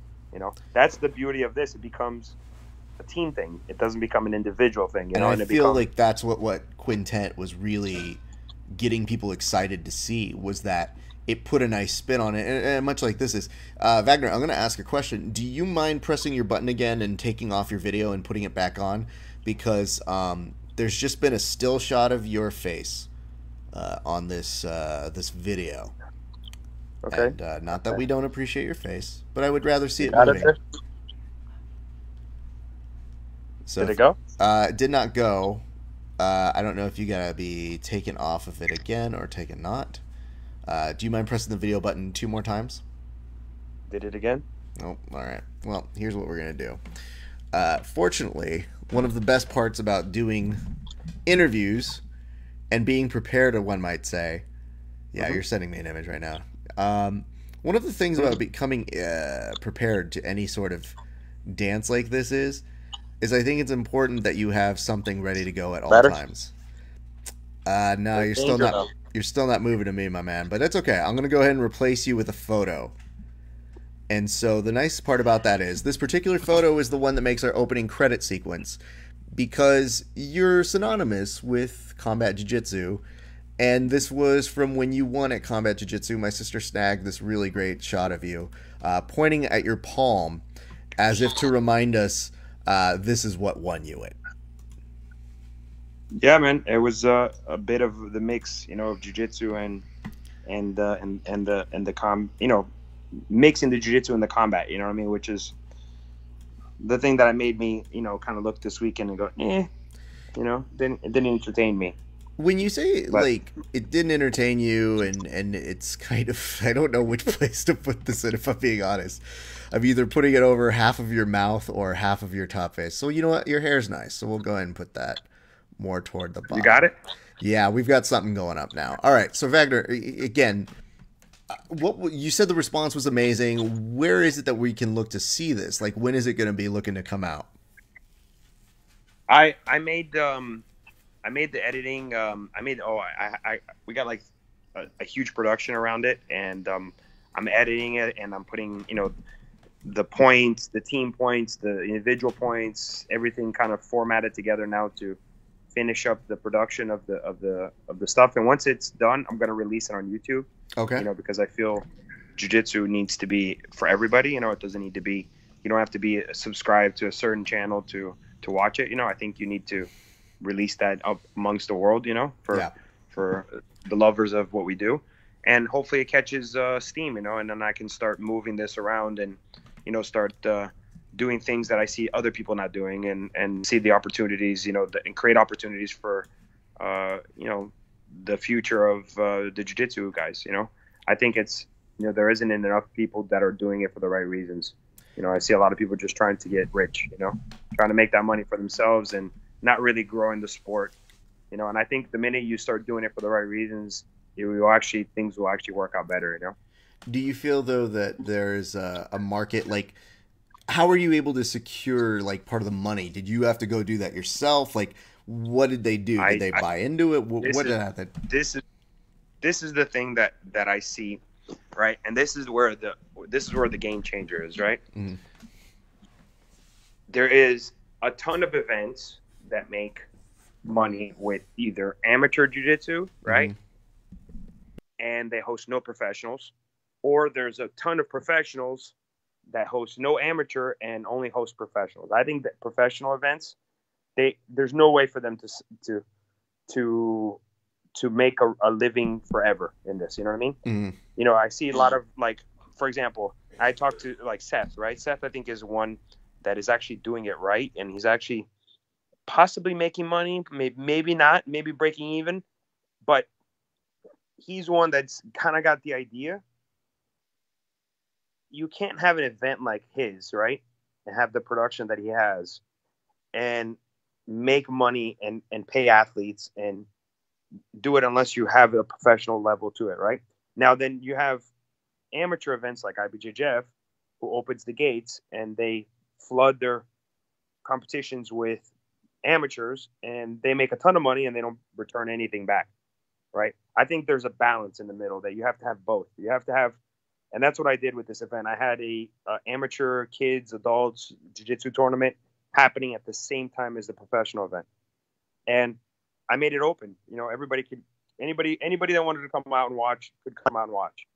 That's the beauty of this. It becomes a team thing. It doesn't become an individual thing. And I feel like that's what Quintet was really getting people excited to see, was that it put a nice spin on it. And much like this is, Vagner, I'm going to ask a question. Do you mind pressing your button again and taking off your video and putting it back on? Because there's just been a still shot of your face on this video. Okay. And not that we don't appreciate your face, but I would rather see it moving. So did it go? It did not go. I don't know if you gotta be taken off of it again or taken not. Do you mind pressing the video button 2 more times? Did it again? Oh, all right. Well, here's what we're gonna do. Fortunately, one of the best parts about doing interviews and being prepared, one might say, yeah, you're sending me an image right now. One of the things about becoming prepared to any sort of dance like this is I think it's important that you have something ready to go at all times. No, you're still not moving to me, my man, but that's okay. I'm gonna go ahead and replace you with a photo. And so the nice part about that is this particular photo is the one that makes our opening credit sequence, because you're synonymous with combat jiu-jitsu. And this was from when you won at Combat Jiu-Jitsu. My sister snagged this really great shot of you pointing at your palm as if to remind us this is what won you it. Yeah, man. It was a bit of the mix, of jiu-jitsu and mixing the jiu-jitsu and the combat, you know what I mean? Which is the thing that made me, kind of look this weekend and go, it didn't entertain me. When you say, like, it didn't entertain you, and it's kind of, I don't know which place to put this in, if I'm being honest. I'm either putting it over half of your mouth or half of your top face. So, you know what? Your hair's nice, so we'll go ahead and put that more toward the bottom. You got it? Yeah, we've got something going up now. All right, so Vagner, again, what you said the response was amazing. Where is it that we can look to see this? Like, when is it going to be looking to come out? I made the editing. We got like a huge production around it, and I'm editing it, and I'm putting the points, the team points, the individual points, everything kind of formatted together now to finish up the production of the stuff. And once it's done, I'm gonna release it on YouTube. Okay. Because I feel jiu-jitsu needs to be for everybody. It doesn't need to be. You don't have to be subscribed to a certain channel to watch it. I think you need to release that up amongst the world, for the lovers of what we do, and hopefully it catches steam, and then I can start moving this around and start doing things that I see other people not doing, and see the opportunities, and create opportunities for the future of the jiu-jitsu guys. I think it's there isn't enough people that are doing it for the right reasons. I see a lot of people just trying to get rich, trying to make that money for themselves and not really growing the sport, and I think the minute you start doing it for the right reasons, things will actually work out better, Do you feel though that there's a market? Like, how are you able to secure like part of the money? Did you have to go do that yourself? Like, what did they do? Did they buy into it? What did happen? This is the thing that I see. right? And this is where the game changer is, right? Mm-hmm. There is a ton of events that make money with either amateur jiu-jitsu, right? And they host no professionals, or there's a ton of professionals that host no amateur and only host professionals. I think that professional events, there's no way for them to make a living forever in this. You know what I mean? Mm-hmm. You know, I see a lot of, like, for example, I talked to like Seth, right? Seth, I think, is one that is actually doing it right, and he's actually possibly making money, maybe not, maybe breaking even, but he's one that's kind of got the idea. You can't have an event like his, right, and have the production that he has and make money and pay athletes and do it unless you have a professional level to it, right? Now, then you have amateur events like IBJJF, who opens the gates and they flood their competitions with amateurs, and they make a ton of money and they don't return anything back, right? I think there's a balance in the middle that you have to have both. You have to have, and that's what I did with this event. I had a amateur, kids, adults jiu-jitsu tournament happening at the same time as the professional event, and I made it open. You know, anybody that wanted to come out and watch could come out and watch.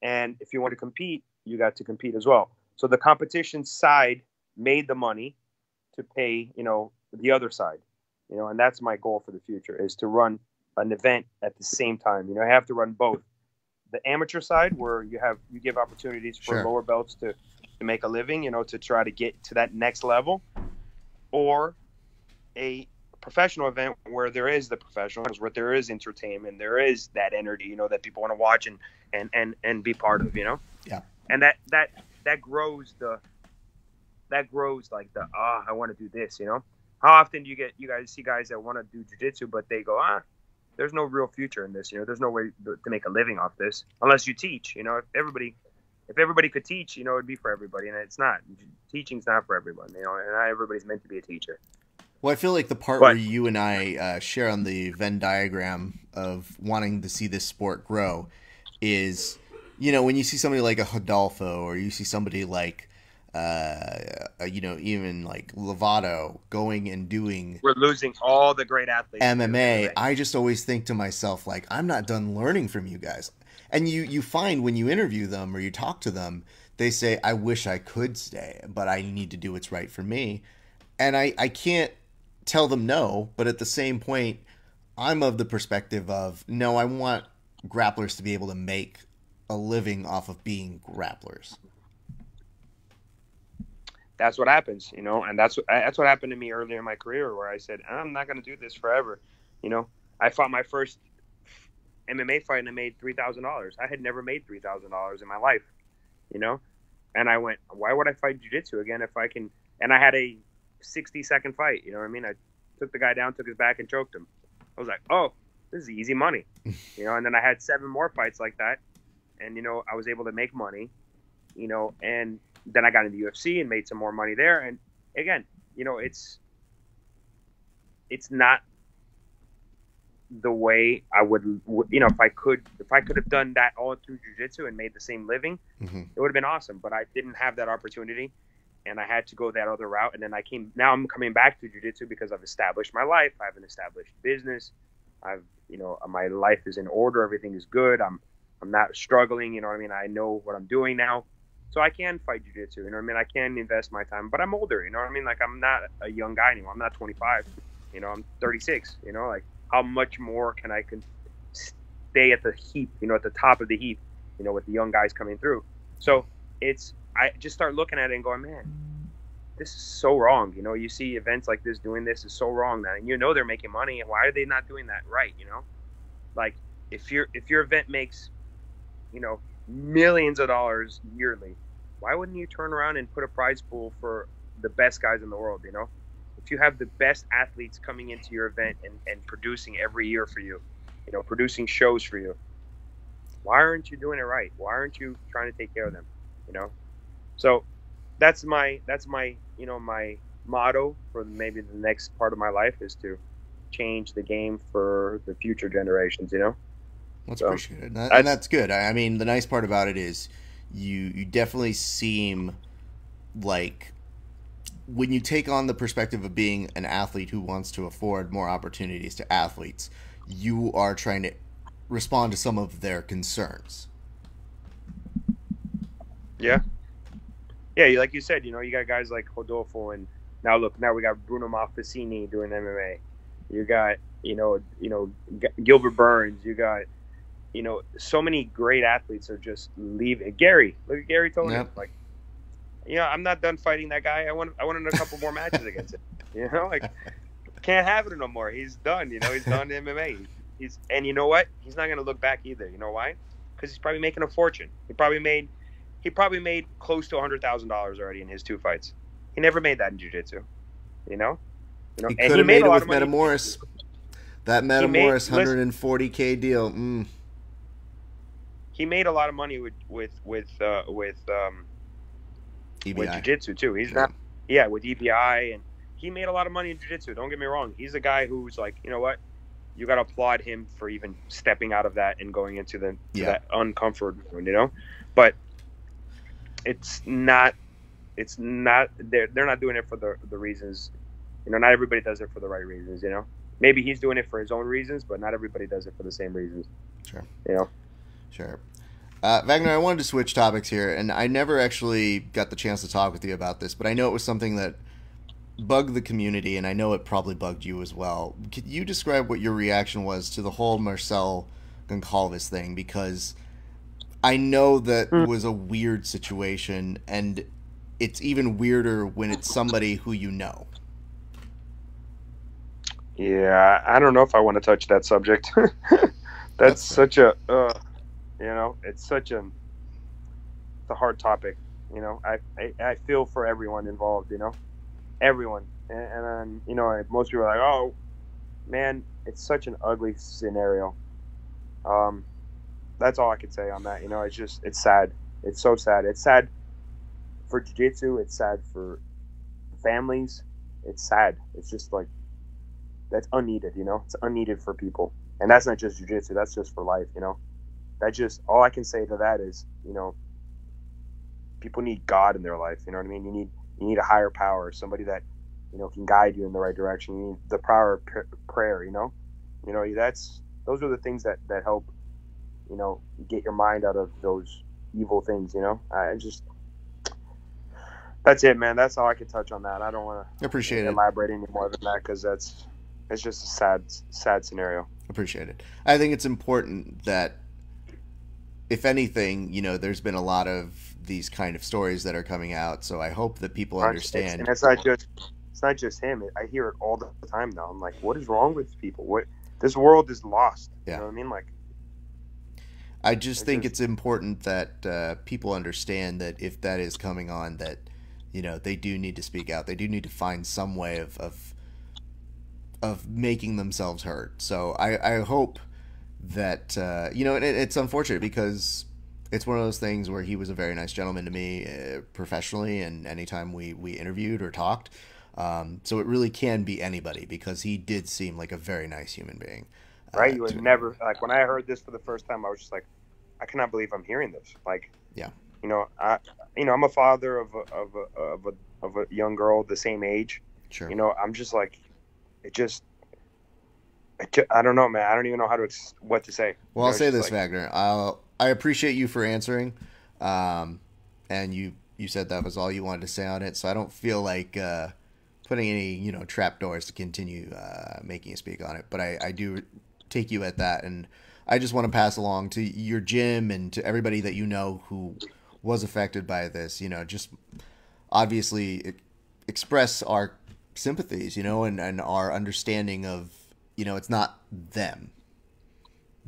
And if you want to compete, you got to compete as well. So the competition side made the money to pay, you know, the other side, you know, and that's my goal for the future, is to run an event at the same time. You know, I have to run both. The amateur side, where you give opportunities for Sure. lower belts to make a living, you know, to try to get to that next level, or a professional event where there is the professionals, where there is entertainment, there is that energy, you know, that people want to watch and be part of, you know. Yeah. And that grows like the I want to do this, you know. How often do you guys see guys that want to do jiu-jitsu, but they go, there's no real future in this, you know, there's no way to make a living off this unless you teach, you know. If everybody could teach, you know, it'd be for everybody, and it's not. Teaching's not for everyone, you know, and not everybody's meant to be a teacher. Well, I feel like the part where you and I share on the Venn diagram of wanting to see this sport grow is, you know, when you see somebody like a Hodolfo, or you see somebody like, you know, even like Lovato going and doing. We're losing all the great athletes. MMA. I just always think to myself, like, I'm not done learning from you guys. And you find when you interview them or you talk to them, they say, I wish I could stay, but I need to do what's right for me. And I can't tell them no, but at the same point, I'm of the perspective of, no, I want grapplers to be able to make a living off of being grapplers. That's what happens, you know, and that's what happened to me earlier in my career, where I said, I'm not going to do this forever. You know, I fought my first MMA fight and I made $3,000. I had never made $3,000 in my life, you know, and I went, why would I fight jiu-jitsu again if I can? And I had a 60-second fight, you know what I mean? I took the guy down, took his back, and choked him. I was like, oh, this is easy money, you know. And then I had 7 more fights like that, and, you know, I was able to make money, you know, and then I got into UFC and made some more money there. And again, you know, it's not the way I would, you know, if I could have done that all through jiu-jitsu and made the same living, it would have been awesome. But I didn't have that opportunity, and I had to go that other route. And then now I'm coming back to jiu-jitsu because I've established my life. I have an established business. You know, my life is in order. Everything is good. I'm not struggling. You know what I mean? I know what I'm doing now. So I can fight jiu-jitsu, you know what I mean? I can invest my time, but I'm older, you know what I mean? Like, I'm not a young guy anymore. I'm not 25, you know, I'm 36, you know, like, how much more can I stay at the heap, you know, at the top of the heap, you know, with the young guys coming through. So I just start looking at it and going, man, this is so wrong. You know, you see events like this doing this is so wrong now, and you know they're making money, and why are they not doing that right, you know? Like, if your event makes, you know, millions of dollars yearly, why wouldn't you turn around and put a prize pool for the best guys in the world, you know? If you have the best athletes coming into your event and producing every year for you, you know, producing shows for you, why aren't you doing it right? Why aren't you trying to take care of them, you know? So that's my you know, my motto for maybe the next part of my life is to change the game for the future generations, you know? That's So appreciated, and that's good. I mean, the nice part about it is you definitely seem like when you take on the perspective of being an athlete who wants to afford more opportunities to athletes, you are trying to respond to some of their concerns. yeah, yeah. Like you said, you got guys like Rodolfo, and now we got Bruno Malfacini doing MMA. You got Gilbert Burns. You got so many great athletes are just leaving. Gary, look at Gary Tonin. Yep. Like, I'm not done fighting that guy. I wanted a couple more matches against him. Like, can't have it no more. He's done. He's done MMA. And you know what? He's not gonna look back either. You know why? Because he's probably making a fortune. He probably made close to $100,000 already in his 2 fights. He never made that in jiu-jitsu. He could have made it with Metamoris. That Metamoris 140K deal. He made a lot of money with jiu-jitsu too. He's not with EBI, and he made a lot of money in jiu-jitsu. Don't get me wrong. He's a guy who's like, you know what? You got to applaud him for even stepping out of that and going into that uncomfort zone, But it's not they're not doing it for the reasons. Not everybody does it for the right reasons, Maybe he's doing it for his own reasons, but not everybody does it for the same reasons. Sure. Sure. Vagner, I wanted to switch topics here, and I never actually got the chance to talk with you about this, but I know it was something that bugged the community, and I know it probably bugged you as well. Could you describe what your reaction was to the whole Marcel Goncalves thing? Because I know that was a weird situation, and it's even weirder when it's somebody who you know. Yeah, I don't know if I want to touch that subject. That's such a, it's such a hard topic. I feel for everyone involved. Everyone, and most people are like, oh, man, it's such an ugly scenario. That's all I could say on that. It's sad. It's so sad. It's sad for jiu-jitsu. It's sad for families. It's sad. It's just like, that's unneeded, It's unneeded for people. And that's not just jiu-jitsu. That's just for life, all I can say to that is, people need God in their life. You know what I mean? You need a higher power, somebody that, can guide you in the right direction. You need the power of prayer, those are the things that help, get your mind out of those evil things, that's it, man. That's all I can touch on that. I don't want to elaborate any more than that, because it's just a sad scenario. Appreciate it. I think it's important that, if anything, there's been a lot of these kind of stories that are coming out. So I hope that people understand. And it's not just him. I hear it all the time now. I'm like, what is wrong with people? This world is lost. Yeah. You know what I mean? Like, I just think it's important that people understand that if that is coming on, that they do need to speak out. They do need to find some way of making themselves heard. So I hope that, and it's unfortunate because it's one of those things where he was a very nice gentleman to me professionally, and anytime we interviewed or talked. So it really can be anybody, because he did seem like a very nice human being. Right? You would never, like, when I heard this for the first time, I was just like, I cannot believe I'm hearing this. Like, yeah. I'm a father of a young girl the same age. Sure. I'm just like, I don't know, man. I don't even know what to say. Well, I'll say this, Vagner. I appreciate you for answering, and you said that was all you wanted to say on it. So I don't feel like putting any trap doors to continue making you speak on it. But I do take you at that, and I just want to pass along to your gym and to everybody that who was affected by this. Just obviously express our sympathies, and our understanding of, it's not them.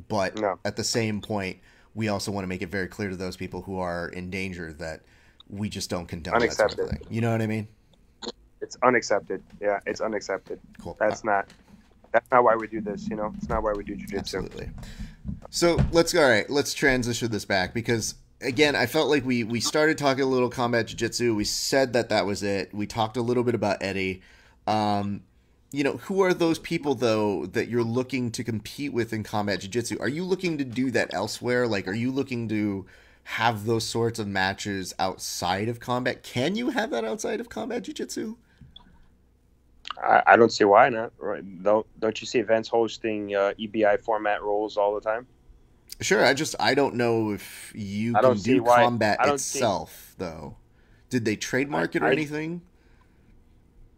But at the same point, we also want to make it very clear to those people who are in danger that we just don't condone that sort of thing. You know what I mean? It's unaccepted. Yeah, it's unaccepted. Cool. That's not why we do this, It's not why we do jiu-jitsu. Absolutely. So let's transition this back, because again, I felt like we started talking a little combat jiu-jitsu. We said that was it. We talked a little bit about Eddie. who are those people though that you're looking to compete with in combat jiu-jitsu? Are you looking to do that elsewhere? Like, are you looking to have those sorts of matches outside of combat? Can you have that outside of combat jiu-jitsu? I don't see why not. Right? Don't you see events hosting EBI format roles all the time? Sure. I don't know if you I don't can see do why. combat I don't think. itself though. Did they trademark it or I anything?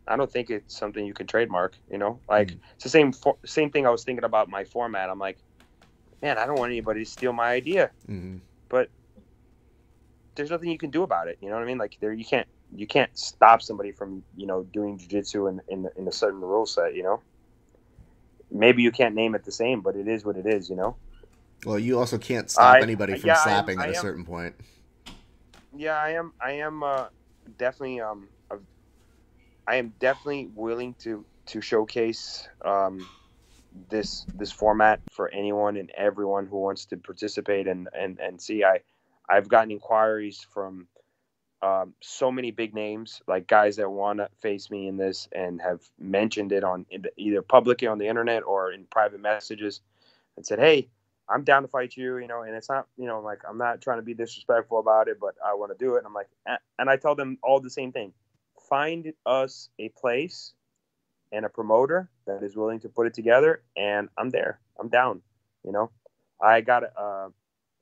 I don't think it's something you can trademark. Like Mm. it's the same thing I was thinking about my format. I'm like, man, I don't want anybody to steal my idea, Mm. but there's nothing you can do about it. You know what I mean? Like you can't stop somebody from doing jiu-jitsu in a certain rule set. Maybe you can't name it the same, but it is what it is. Well, you also can't stop anybody from Yeah, slapping at a certain point. Yeah, I am definitely I am definitely willing to showcase this format for anyone and everyone who wants to participate and see. I've gotten inquiries from so many big names, like guys that want to face me in this and have mentioned it either publicly on the internet or in private messages and said, "Hey, I'm down to fight you," and it's not, like I'm not trying to be disrespectful about it, but I want to do it. And I'm like, and I tell them all the same thing: find us a place and a promoter that is willing to put it together, and I'm there. I'm down. I got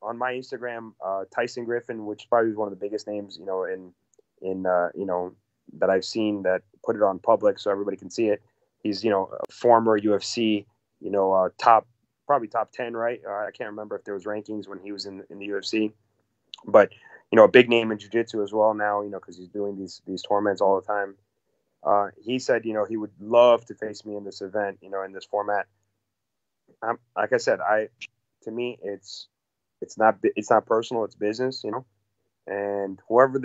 on my Instagram Tyson Griffin, which probably is one of the biggest names, in that I've seen that put it on public so everybody can see it. He's a former UFC, probably top 10, right? I can't remember if there was rankings when he was in the UFC, but a big name in jiu-jitsu as well now, because he's doing these tournaments all the time. He said, he would love to face me in this event, in this format. Like I said, to me, it's not personal, it's business, and whoever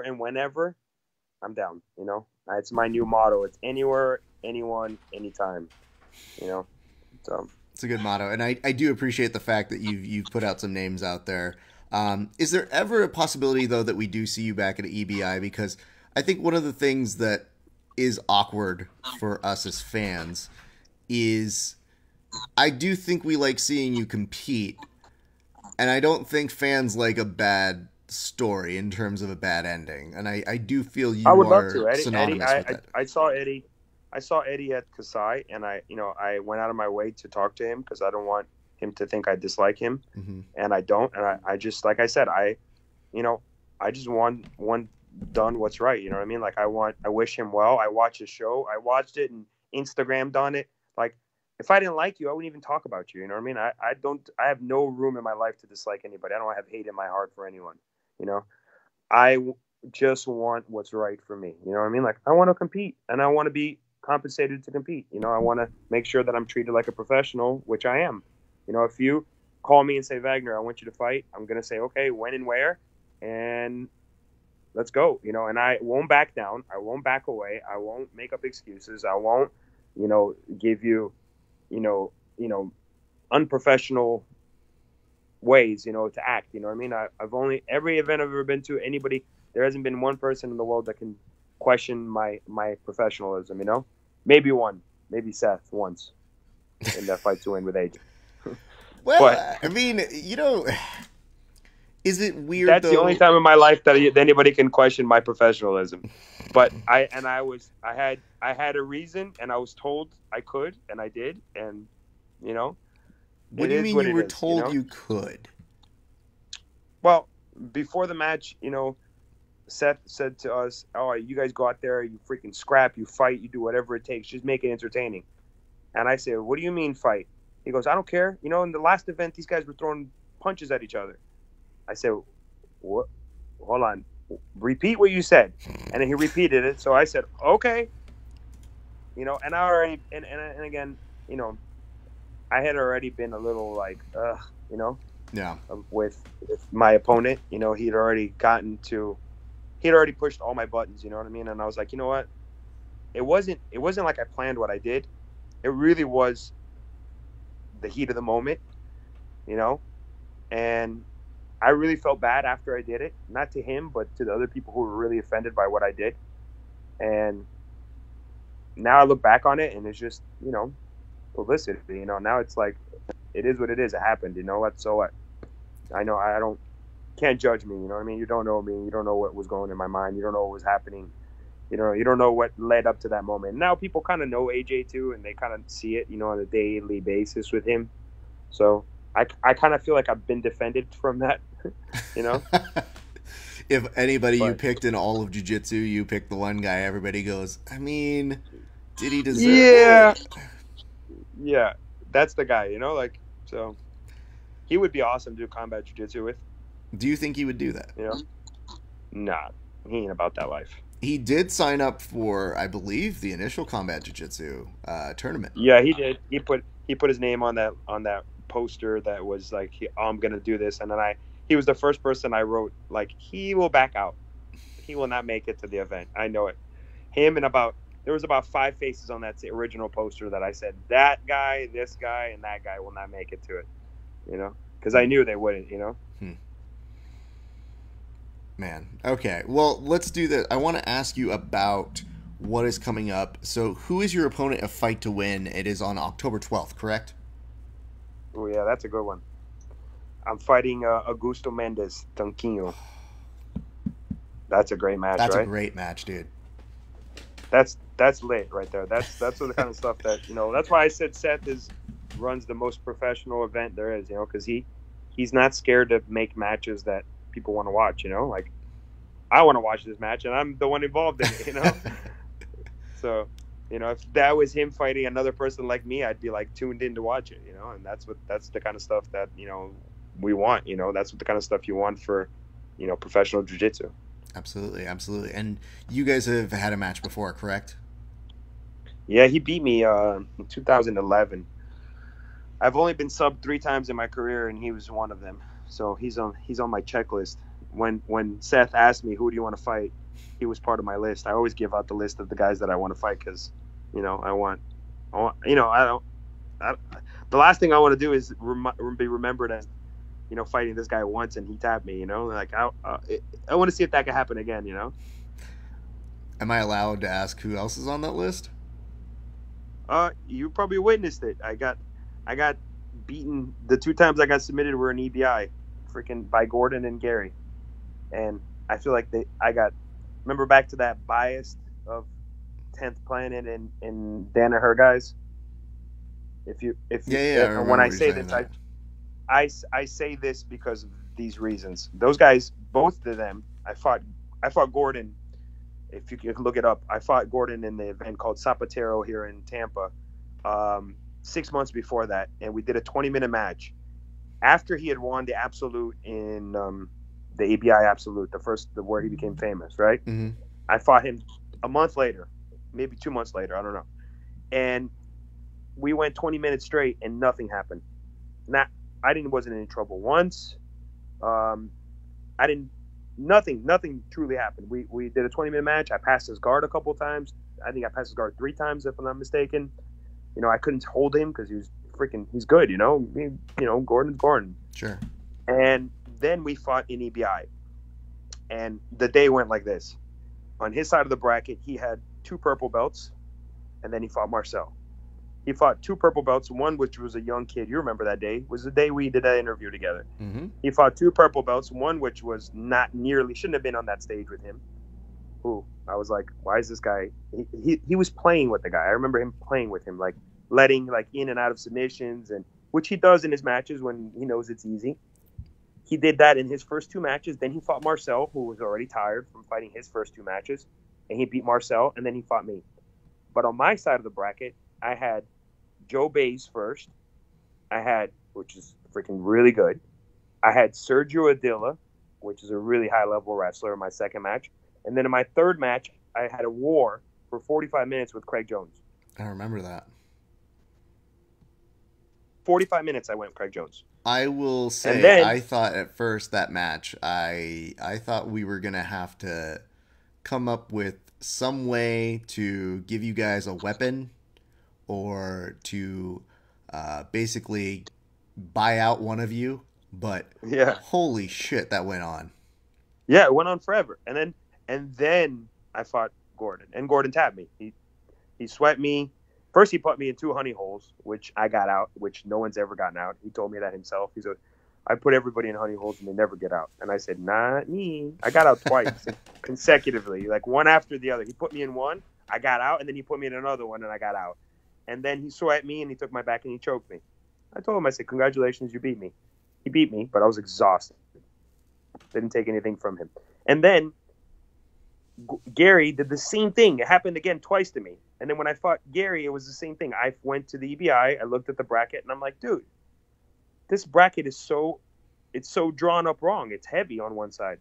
and whenever, I'm down. It's my new motto. It's anywhere, anyone, anytime. So It's a good motto, and I do appreciate the fact that you've put out some names out there. Is there ever a possibility though that we do see you back at EBI? Because I think one of the things that is awkward for us as fans is I do think we like seeing you compete, and I don't think fans like a bad story in terms of a bad ending. And I do feel you I would love are to. synonymous with that. I saw Eddie at Kasai, and I went out of my way to talk to him because I don't want him to think I dislike him, Mm-hmm. and I don't. And I just, like I said, I just want done what's right. You know what I mean? Like I wish him well. I watched his show. I watched it and Instagrammed on it. Like if I didn't like you, I wouldn't even talk about you. You know what I mean? I have no room in my life to dislike anybody. I don't have hate in my heart for anyone. I just want what's right for me. You know what I mean? Like I want to compete and I want to be compensated to compete. I want to make sure that I'm treated like a professional, which I am. If you call me and say, Vagner, I want you to fight, I'm going to say, okay, when and where, and let's go. And I won't back down. I won't back away. I won't make up excuses. I won't, give you, unprofessional ways, to act. You know what I mean? I've only, every event I've ever been to, there hasn't been one person in the world that can question my professionalism, maybe Seth once in that fight to win with AJ. Well, But I mean, is it weird that's though? the only time in my life that anybody can question my professionalism. But I had a reason, and I was told I could, and I did, and What do you mean you were told you could? Well, before the match, Seth said to us, "Oh, you guys go out there, you freaking scrap, you fight, you do whatever it takes, just make it entertaining." And I said, "What do you mean fight?" He goes, "I don't care. In the last event, these guys were throwing punches at each other." I said, "What? Hold on. Repeat what you said." And then he repeated it. So I said, "Okay." And I already, and again, I had already been a little like, Yeah. with my opponent. He'd already pushed all my buttons. You know what I mean? And I was like, you know what? It wasn't like I planned what I did. It really was the heat of the moment, and I really felt bad after I did it, not to him, but to the other people who were really offended by what I did. And now I look back on it and it's just, publicity. Now it's like, it is what it is. It happened. What? So what? I know I don't can't judge me. You know what I mean? You don't know me. You don't know what was going in my mind. You don't know what was happening. You don't know what led up to that moment. Now people kind of know AJ too, and they kind of see it, on a daily basis with him. So I kind of feel like I've been defended from that, If anybody you picked in all of jiu-jitsu, you picked the one guy everybody goes, I mean, did he deserve it? Yeah, that's the guy, so he would be awesome to do combat jiu-jitsu with. Do you think he would do that? Nah, he ain't about that life. He did sign up for, I believe, the initial combat jiu-jitsu tournament. Yeah, he did. He put his name on that poster that was like, I'm gonna do this, and then he was the first person I wrote, like, he will back out. He will not make it to the event. I know it. Him and there was about 5 faces on that original poster that I said, that guy, this guy, and that guy will not make it to it. Because I knew they wouldn't. Man. Okay. Well, let's do this. I want to ask you about what is coming up. So, who is your opponent of Fight to Win? It is on October 12th, correct? Oh, yeah, that's a good one. I'm fighting Augusto Mendes, Tanquinho. That's a great match, That's right? a great match, dude. That's lit right there. That's the kind of stuff that, that's why I said Seth runs the most professional event there is, because he's not scared to make matches that people want to watch, like, I want to watch this match and I'm the one involved in it, So, if that was him fighting another person like me, I'd be like tuned in to watch it, and that's the kind of stuff that, we want, that's what the kind of stuff you want for, professional jiu-jitsu. Absolutely. Absolutely. And you guys have had a match before, correct? Yeah, he beat me in 2011. I've only been subbed 3 times in my career, and he was one of them. So he's on my checklist. When Seth asked me, who do you want to fight, he was part of my list. I always give out the list of the guys that I want to fight because, I want, the last thing I want to do is be remembered as, fighting this guy once and he tapped me, like I want to see if that can happen again, Am I allowed to ask who else is on that list? You probably witnessed it. I got beaten. The 2 times I got submitted were an EBI, freaking by Gordon and Gary, and I feel like remember back to that bias of 10th Planet and Danaher guys. When I say this, I say this because of these reasons. Those guys, both of them, I fought Gordon. If you can look it up, I fought Gordon in the event called Zapatero here in Tampa 6 months before that, and we did a 20-minute match. After he had won the Absolute in the ABI Absolute, where he became famous, right? Mm-hmm. I fought him a month later, maybe 2 months later, I don't know. And we went 20 minutes straight, and nothing happened. Wasn't in trouble once. Nothing truly happened. We did a 20-minute match. I passed his guard a couple times. I think I passed his guard 3 times, if I'm not mistaken. I couldn't hold him because he's good, Gordon's Gordon. Sure. And then we fought in EBI. And the day went like this. On his side of the bracket, he had 2 purple belts, and then he fought Marcel. He fought 2 purple belts, one which was a young kid. You remember that day. It was the day we did that interview together. Mm-hmm. He fought 2 purple belts, one which was shouldn't have been on that stage with him. Ooh, I was like, why is this guy? He was playing with the guy. I remember him playing with him, like letting like in and out of submissions, and which he does in his matches when he knows it's easy. He did that in his first 2 matches. Then he fought Marcel, who was already tired from fighting his first 2 matches, and he beat Marcel, and then he fought me. But on my side of the bracket, I had Joe Bays first. Which is freaking really good. I had Sergio Adilla, which is a really high-level wrestler in my second match. And then in my third match, I had a war for 45 minutes with Craig Jones. I remember that. 45 minutes I went with Craig Jones. I will say, I thought at first that match, I thought we were going to have to come up with some way to give you guys a weapon or to basically buy out one of you. But yeah, holy shit, that went on. Yeah, it went on forever. And then I fought Gordon, and Gordon tapped me. He He sweat me. First, he put me in 2 honey holes, which I got out, which no one's ever gotten out. He told me that himself. He said, I put everybody in honey holes and they never get out. And I said, not me. I got out twice consecutively, like one after the other. He put me in one, I got out, and then he put me in another one, and I got out. And then he sweat me, and he took my back, and he choked me. I told him, I said, congratulations, you beat me. He beat me, but I was exhausted. Didn't take anything from him. And then Gary did the same thing. It happened again twice to me. And then when I fought Gary, it was the same thing. I went to the EBI, I looked at the bracket, and I'm like, dude, this bracket is so drawn up wrong. It's heavy on one side.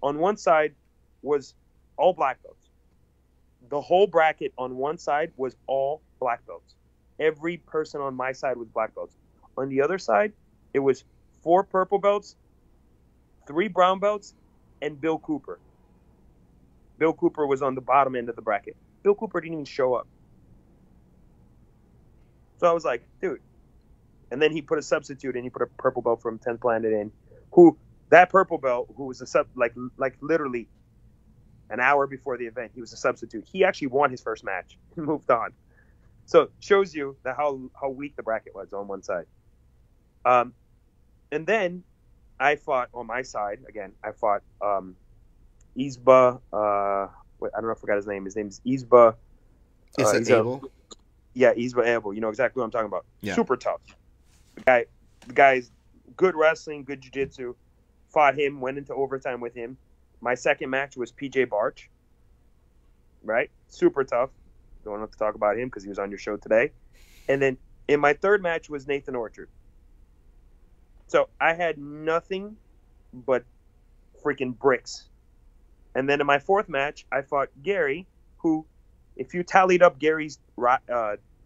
On one side was all black belts. The whole bracket on one side was all black belts. Every person on my side was black belts. On the other side, it was 4 purple belts, 3 brown belts, and Bill Cooper. Bill Cooper was on the bottom end of the bracket. Bill Cooper didn't even show up. So I was like, dude. And then he put a substitute in. He put a purple belt from 10th Planet in. That purple belt, who was a like literally an hour before the event, he was a substitute. He actually won his first match and moved on. So it shows you that how weak the bracket was on one side. And then I fought on my side again. I fought Isba. I don't know if I forgot his name. His name's Isba. Is it Abel? Yeah, Isba Abel. You know exactly what I'm talking about. Yeah. Super tough. The guy's good wrestling, good jiu-jitsu. Fought him, went into overtime with him. My second match was PJ Barch. Right? Super tough. Don't have to talk about him because he was on your show today. And then in my third match was Nathan Orchard. So I had nothing but freaking bricks. And then in my fourth match, I fought Gary, who, if you tallied up Gary's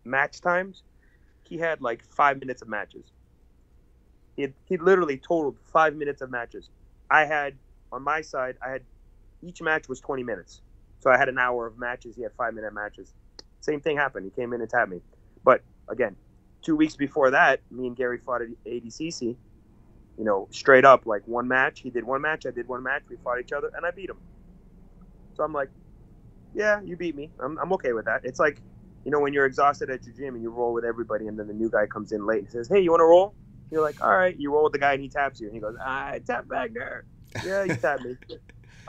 match times, he had like 5 minutes of matches. He literally totaled 5 minutes of matches. I had, on my side, each match was 20 minutes. So I had an hour of matches. He had 5-minute matches. Same thing happened. He came in and tapped me. But again, 2 weeks before that, me and Gary fought at ADCC. You know, straight up, like one match. He did one match. I did one match. We fought each other, and I beat him. So I'm like, yeah, you beat me. I'm okay with that. It's like, you know, when you're exhausted at your gym and you roll with everybody, and then the new guy comes in late and says, hey, you want to roll? You're like, all right. You roll with the guy, and he taps you. And he goes, I tap Vagner. Yeah, you tapped me.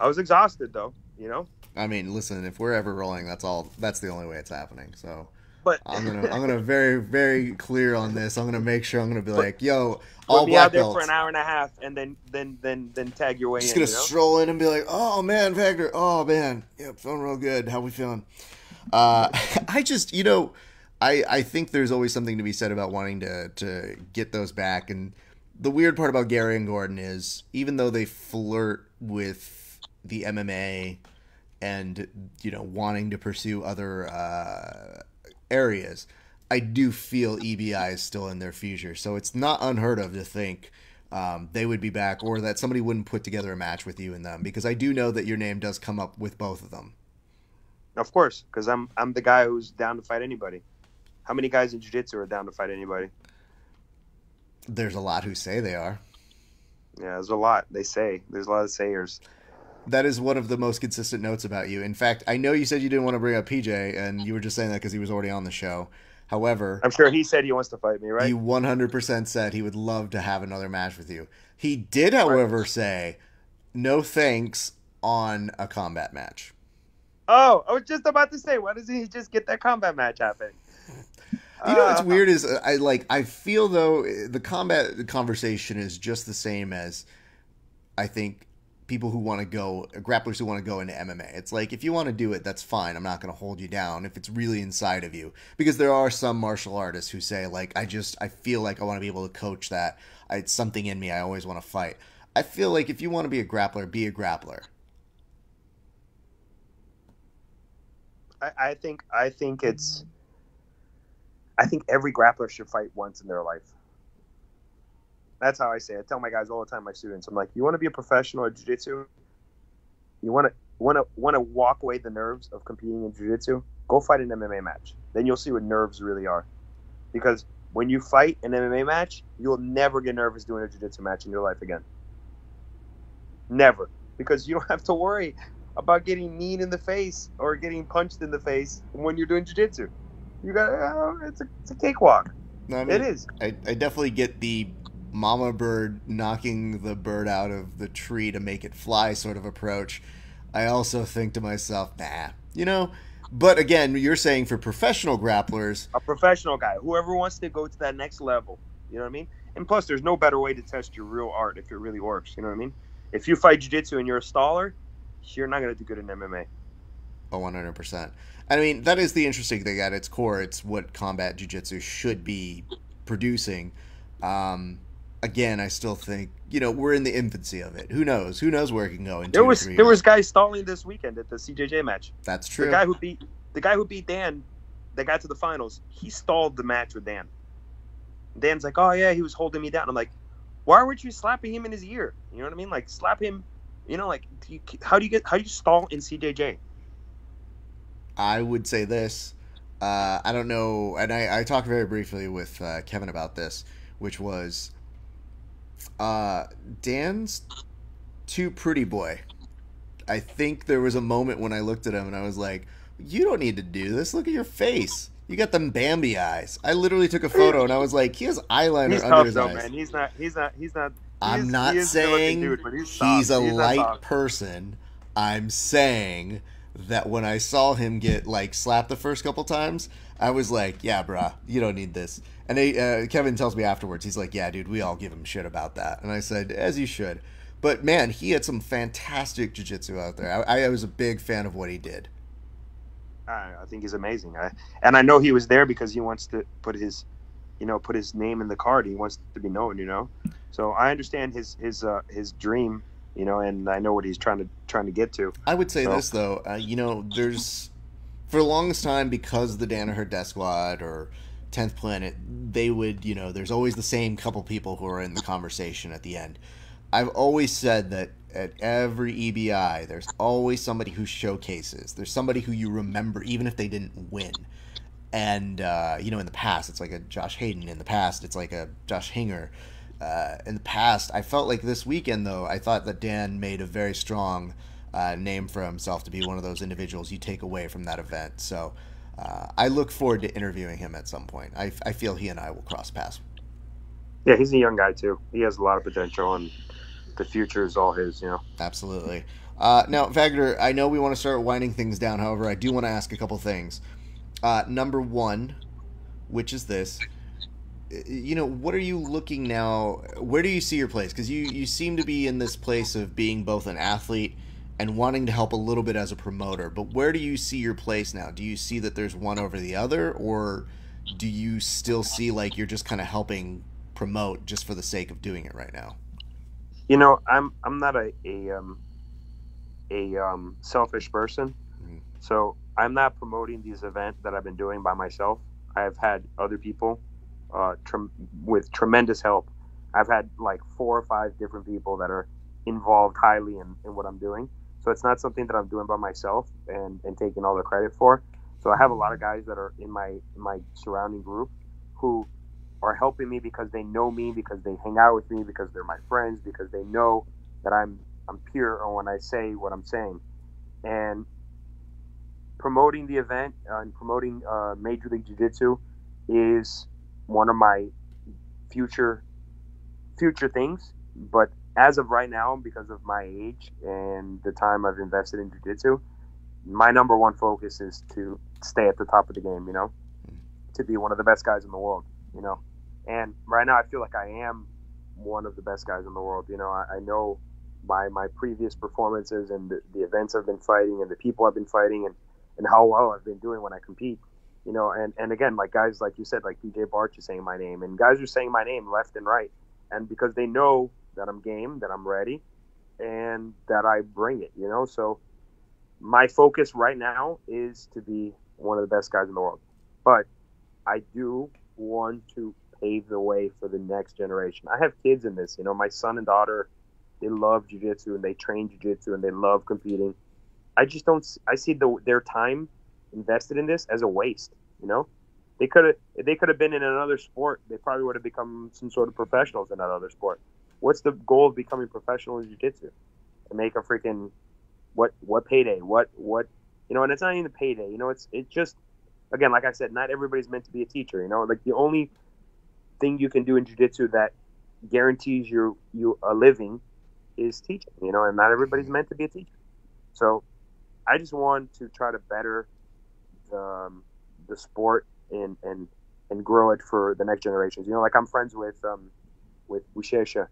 I was exhausted, though, you know? I mean, listen, if we're ever rolling, that's the only way it's happening. So but I'm gonna very, very clear on this. I'm gonna make sure I'm gonna be like, yo, all all be black out there belts. for an hour and a half, and then tag your way Just in. gonna stroll in and be like, oh man, Vagner, oh man, yeah, feeling real good. How we feeling? I just, you know, I think there's always something to be said about wanting to get those back. And the weird part about Gary and Gordon is, even though they flirt with the MMA and, you know, wanting to pursue other areas, I do feel EBI is still in their future. So it's not unheard of to think they would be back, or that somebody wouldn't put together a match with you and them, because I do know that your name does come up with both of them. Of course, because I'm the guy who's down to fight anybody. How many guys in jiu-jitsu are down to fight anybody? There's a lot who say they are. Yeah, there's a lot. They say. There's a lot of sayers. That is one of the most consistent notes about you. In fact, I know you said you didn't want to bring up PJ, and you were just saying that because he was already on the show. However, I'm sure he said he wants to fight me, right? He 100% said he would love to have another match with you. He did, however, say no thanks on a combat match. Oh, I was just about to say, why doesn't he just get that combat match happening? You know what's weird is I feel though the combat conversation is just the same as I think people who want to go, grapplers who want to go into MMA. It's like, if you want to do it, that's fine. I'm not going to hold you down if it's really inside of you, because there are some martial artists who say like, I feel like I want to be able to coach that. It's something in me. I always want to fight. I feel like if you want to be a grappler, be a grappler. I think every grappler should fight once in their life. That's how I say it. I tell my guys all the time, my students, I'm like, you want to be a professional at jiu-jitsu? You want to walk away the nerves of competing in jiu-jitsu? Go fight an MMA match. Then you'll see what nerves really are. Because when you fight an MMA match, you'll never get nervous doing a jiu-jitsu match in your life again. Never. Because you don't have to worry about getting kneed in the face or getting punched in the face when you're doing jiu-jitsu. You got it's a cakewalk. No, I It mean, is. I definitely get the mama bird knocking the bird out of the tree to make it fly sort of approach. I also think to myself, nah, you know. But again, you're saying for professional grapplers, A professional guy, whoever wants to go to that next level. You know what I mean? And plus, there's no better way to test your real art if it really works. You know what I mean? If you fight jiu-jitsu and you're a staller, you're not going to do good in MMA. oh, 100%. I mean, that is the interesting thing at its core. It's what combat jiu-jitsu should be producing. Um, Again, I still think, we're in the infancy of it. Who knows? Who knows where it can go in There 2 to was 3 there years? was guys stalling this weekend at the CJJ match. That's The true. guy who beat Dan, that got to the finals, he stalled the match with Dan. Dan's like, oh yeah, he was holding me down. I'm like, why weren't you slapping him in his ear? You know what I mean? Like slap him. Like how do you stall in CJJ? I would say this. I don't know, and I talked very briefly with Kevin about this, which was Dan's too pretty boy. I think there was a moment when I looked at him and I was like, you don't need to do this. Look at your face. You got them Bambi eyes. I literally took a photo and I was like, he has eyeliner He's under tough his though, eyes. man. He's not. I'm not he is a good-looking saying dude, but he's he's soft. a He's not light soft. person. I'm saying that when I saw him get slapped the first couple times, I was like, yeah, bruh, you don't need this. And Kevin tells me afterwards, he's like, yeah, dude, we all give him shit about that. And I said, as you should. But man, he had some fantastic jiu-jitsu out there. I was a big fan of what he did. I think he's amazing. And I know he was there because he wants to put his name in the card. He wants to be known. So I understand his dream. And I know what he's trying to get to. I would say this though, there's for the longest time, because the Danaher Death Squad or 10th Planet, they would, there's always the same couple people who are in the conversation at the end. I've always said that at every EBI, there's always somebody who showcases. There's somebody who you remember, even if they didn't win. And, in the past, it's like a Josh Hayden. In the past, it's like a Josh Hinger. In the past, I felt like this weekend, though, I thought that Dan made a very strong name for himself to be one of those individuals you take away from that event. So I look forward to interviewing him at some point. I feel he and I will cross paths. Yeah, he's a young guy, too. He has a lot of potential, and the future is all his, Absolutely. Now, Vagner, I know we want to start winding things down. However, I do want to ask a couple things. Number one, which is this. What are you looking now? Where do you see your place? Because you seem to be in this place of being both an athlete and wanting to help a little bit as a promoter. But where do you see your place now? Do you see that there's one over the other, or do you still see like you're just kind of helping promote just for the sake of doing it right now? I'm not a selfish person, so I'm not promoting these events that I've been doing by myself. I've had other people with tremendous help. I've had like 4 or 5 different people that are involved highly in what I'm doing. So it's not something that I'm doing by myself and taking all the credit for. So I have a lot of guys that are in my surrounding group who are helping me because they know me, because they hang out with me, because they're my friends, because they know that I'm pure when I say what I'm saying. And promoting the event and promoting Major League Jiu-Jitsu is one of my future things. But as of right now, because of my age and the time I've invested in Jiu-Jitsu, my number one focus is to stay at the top of the game, to be one of the best guys in the world, And right now I feel like I am one of the best guys in the world. I know by my previous performances and the events I've been fighting and the people I've been fighting and how well I've been doing when I compete. And again, like guys like you said, like DJ Barch is saying my name, and guys are saying my name left and right, and because they know that I'm game, that I'm ready, and that I bring it. So my focus right now is to be one of the best guys in the world, but I do want to pave the way for the next generation. I have kids in this. My son and daughter, they love jiu-jitsu and they train jiu-jitsu and they love competing. I see their time invested in this as a waste. If they could have been in another sport, they probably would have become some sort of professionals in that other sport. What's the goal of becoming professional in jiu-jitsu? To make a freaking what payday, what and it's not even the payday. It's just, again, like I said, not everybody's meant to be a teacher. Like the only thing you can do in jiu-jitsu that guarantees you a living is teaching. And not everybody's meant to be a teacher. So I just want to try to better the sport and grow it for the next generations. Like I'm friends with Buchecha,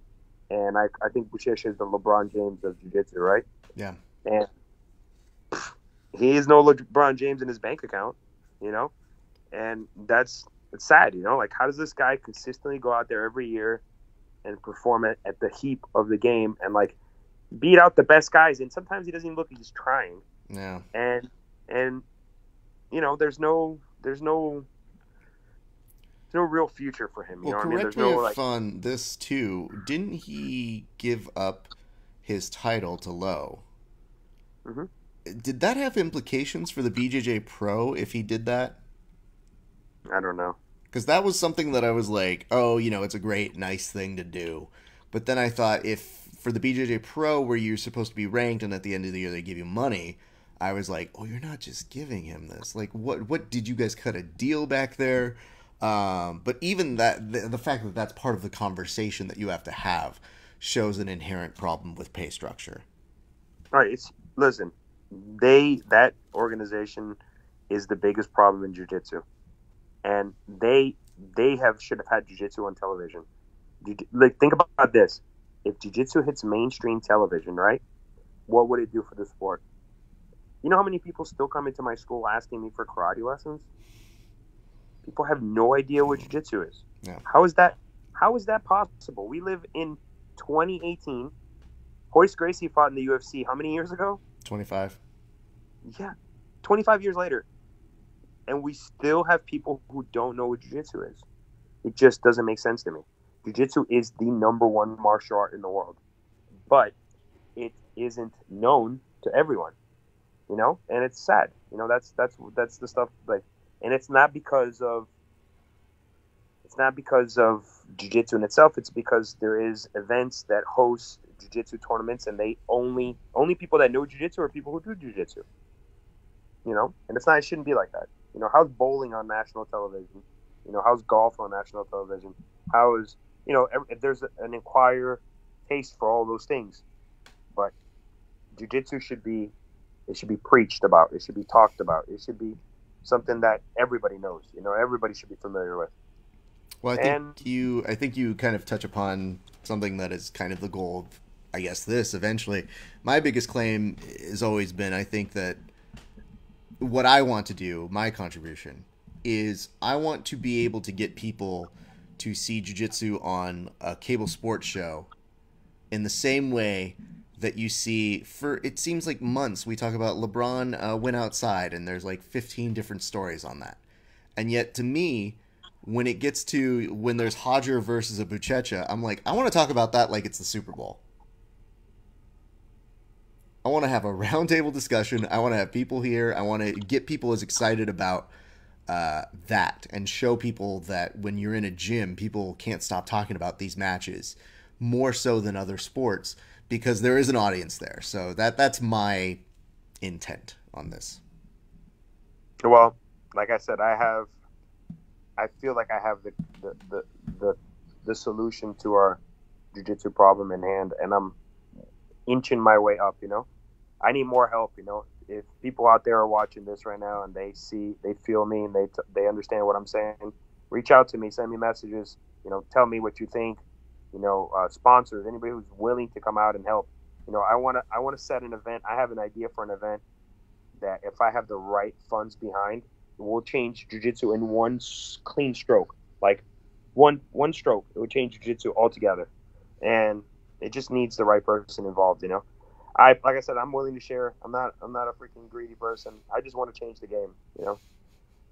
and I think Buchecha is the LeBron James of jiu-jitsu, right? Yeah. And he is no LeBron James in his bank account, and it's sad, like how does this guy consistently go out there every year and perform at the heap of the game and like beat out the best guys, and sometimes he doesn't even look like he's trying. Yeah. And there's no real future for him. Well, correct me if on this too. Didn't he give up his title to Lowe? Mm-hmm. Did that have implications for the BJJ Pro if he did that? I don't know. Because that was something that I was like, oh, it's a great, nice thing to do. But then I thought if for the BJJ Pro where you're supposed to be ranked and at the end of the year they give you money, I was like, oh, you're not just giving him this. Like, what did you guys cut a deal back there? But even that, the fact that that's part of the conversation that you have to have shows an inherent problem with pay structure. All right, listen, that organization is the biggest problem in jiu-jitsu, and they should have had jiu-jitsu on television. Like, think about this: if jiu-jitsu hits mainstream television, right, what would it do for the sport? You know how many people still come into my school asking me for karate lessons? People have no idea what jiu-jitsu is. Yeah. How is that possible? We live in 2018. Hoist Gracie fought in the UFC how many years ago? 25. Yeah, 25 years later. And we still have people who don't know what jiu-jitsu is. It just doesn't make sense to me. Jiu-jitsu is the #1 martial art in the world. But it isn't known to everyone. And it's sad. That's the stuff, like, and it's not because of jiu-jitsu in itself. It's because there is events that host jiu-jitsu tournaments, and they only people that know jiu-jitsu are people who do jiu-jitsu. And it shouldn't be like that. How's bowling on national television? How's golf on national television? How is, if there's an acquired taste for all those things. But jiu-jitsu should be preached about. It should be talked about. It should be something that everybody knows. Everybody should be familiar with. Well, I think you kind of touch upon something that is kind of the goal of, I guess, this eventually. My biggest claim has always been, I think that what I want to do, my contribution, is I want to be able to get people to see jiu-jitsu on a cable sports show in the same way that you see for, it seems like months, we talk about LeBron went outside and there's like 15 different stories on that. And yet to me, when it gets to when there's Hodger versus a Buchecha, I'm like, I want to talk about that like it's the Super Bowl. I want to have a roundtable discussion. I want to have people here. I want to get people as excited about that and show people that when you're in a gym, people can't stop talking about these matches more so than other sports because there is an audience there. So that's my intent on this. Well, like I said, I feel like I have the solution to our jiu-jitsu problem in hand, and I'm inching my way up. I need more help. If people out there are watching this right now and they feel me, and they understand what I'm saying, reach out to me, send me messages. Tell me what you think. Sponsors, anybody who's willing to come out and help. I want to set an event. I have an idea for an event that if I have the right funds behind, it will change jiu-jitsu in one clean stroke. Like one stroke, it would change jiu-jitsu altogether. And it just needs the right person involved, like I said, I'm willing to share. I'm not a freaking greedy person. I just want to change the game,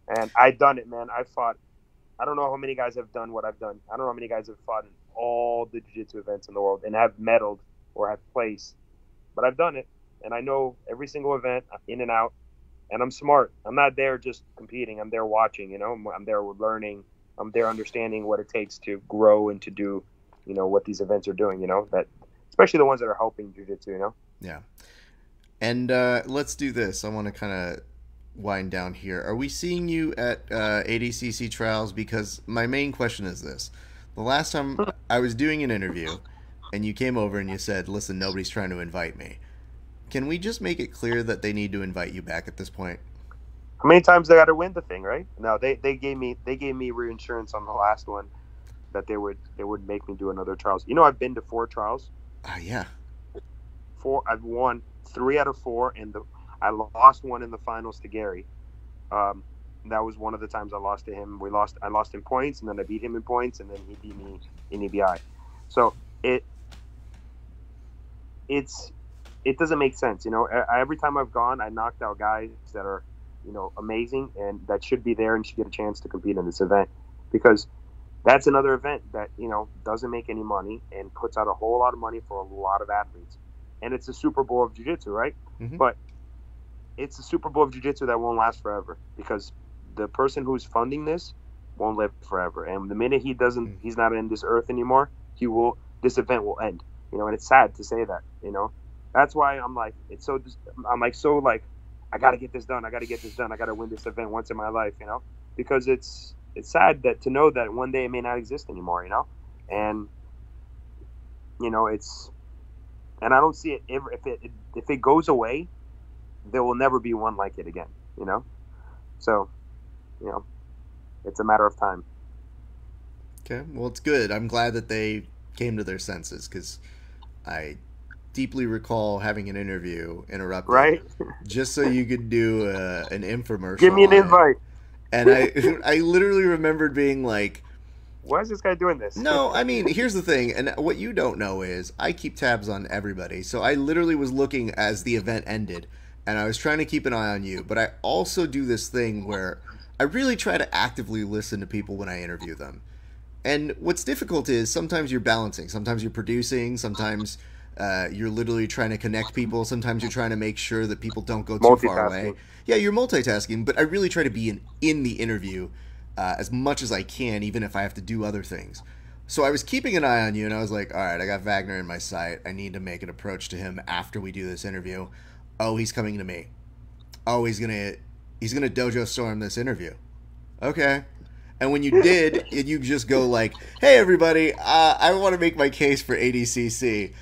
And I've done it, man. I've fought. I don't know how many guys have done what I've done. I don't know how many guys have fought in all the jiu-jitsu events in the world and have medaled or have placed. But I've done it, and I know every single event in and out. And I'm smart. I'm not there just competing. I'm there watching, I'm there learning. I'm there understanding what it takes to grow and to do, what these events are doing, that especially the ones that are helping jiu-jitsu, Yeah. And let's do this. I want to kind of wind down here. Are we seeing you at ADCC trials? Because my main question is this. The last time I was doing an interview and you came over and you said, listen, nobody's trying to invite me. Can we just make it clear that they need to invite you back at this point? How many times they got to win the thing, right? No, they gave me reinsurance on the last one that they would make me do another trials. You know, I've been to 4 trials. Yeah. 4. I've won 3 out of 4, and I lost one in the finals to Gary. That was one of the times I lost to him. I lost in points, and then I beat him in points, and then he beat me in EBI. So it doesn't make sense, you know. Every time I've gone, I knocked out guys that are, you know, amazing and that should be there and should get a chance to compete in this event, because that's another event that, you know, doesn't make any money and puts out a whole lot of money for a lot of athletes. And it's the Super Bowl of Jiu-Jitsu, right? Mm-hmm. But it's the Super Bowl of Jiu-Jitsu that won't last forever, because the person who's funding this won't live forever. And the minute he's not in this earth anymore, this event will end, you know. And it's sad to say that, you know. That's why I'm like, I got to get this done. I got to win this event once in my life, you know, because it's sad to know that one day it may not exist anymore, you know. And, you know, and I don't see it ever. If it goes away, there will never be one like it again, you know. So, you know, it's a matter of time. Okay, well, it's good. I'm glad that they came to their senses, because I deeply recall having an interview interrupted, right? Just so you could do an infomercial. Give me an invite. And I literally remembered being like, why is this guy doing this? No, I mean, here's the thing, and what you don't know is I keep tabs on everybody. So I literally was looking as the event ended, and I was trying to keep an eye on you. But I also do this thing where I really try to actively listen to people when I interview them. And what's difficult is sometimes you're balancing. Sometimes you're producing. Sometimes you're literally trying to connect people. Sometimes you're trying to make sure that people don't go too far away. Yeah, you're multitasking, but I really try to be in the interview as much as I can, even if I have to do other things. So I was keeping an eye on you, and I was like, all right, I got Vagner in my sight. I need to make an approach to him after we do this interview. Oh, he's coming to me. Oh, he's gonna dojo storm this interview. Okay. And when you did, you just go like, hey, everybody, I want to make my case for ADCC.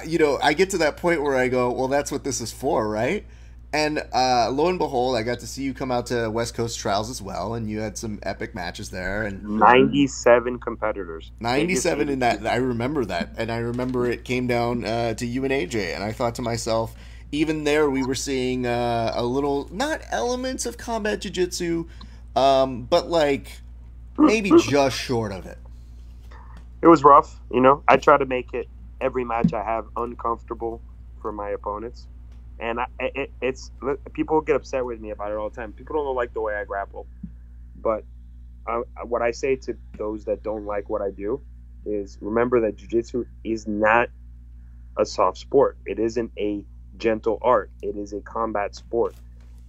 You know, I get to that point where I go, well, that's what this is for, right? And lo and behold, I got to see you come out to West Coast Trials as well, and you had some epic matches there. And 97 competittle 97 in that. I remember that. And I remember it came down to you and AJ, and I thought to myself, even there we were seeing a little, not elements of combat jiu-jitsu, but like maybe just short of it. It was rough, you know. I try to make it every match I have uncomfortable for my opponents. And it's people get upset with me about it all the time. People don't like the way I grapple. But what I say to those that don't like what I do is remember that jiu-jitsu is not a soft sport. It isn't a gentle art. It is a combat sport.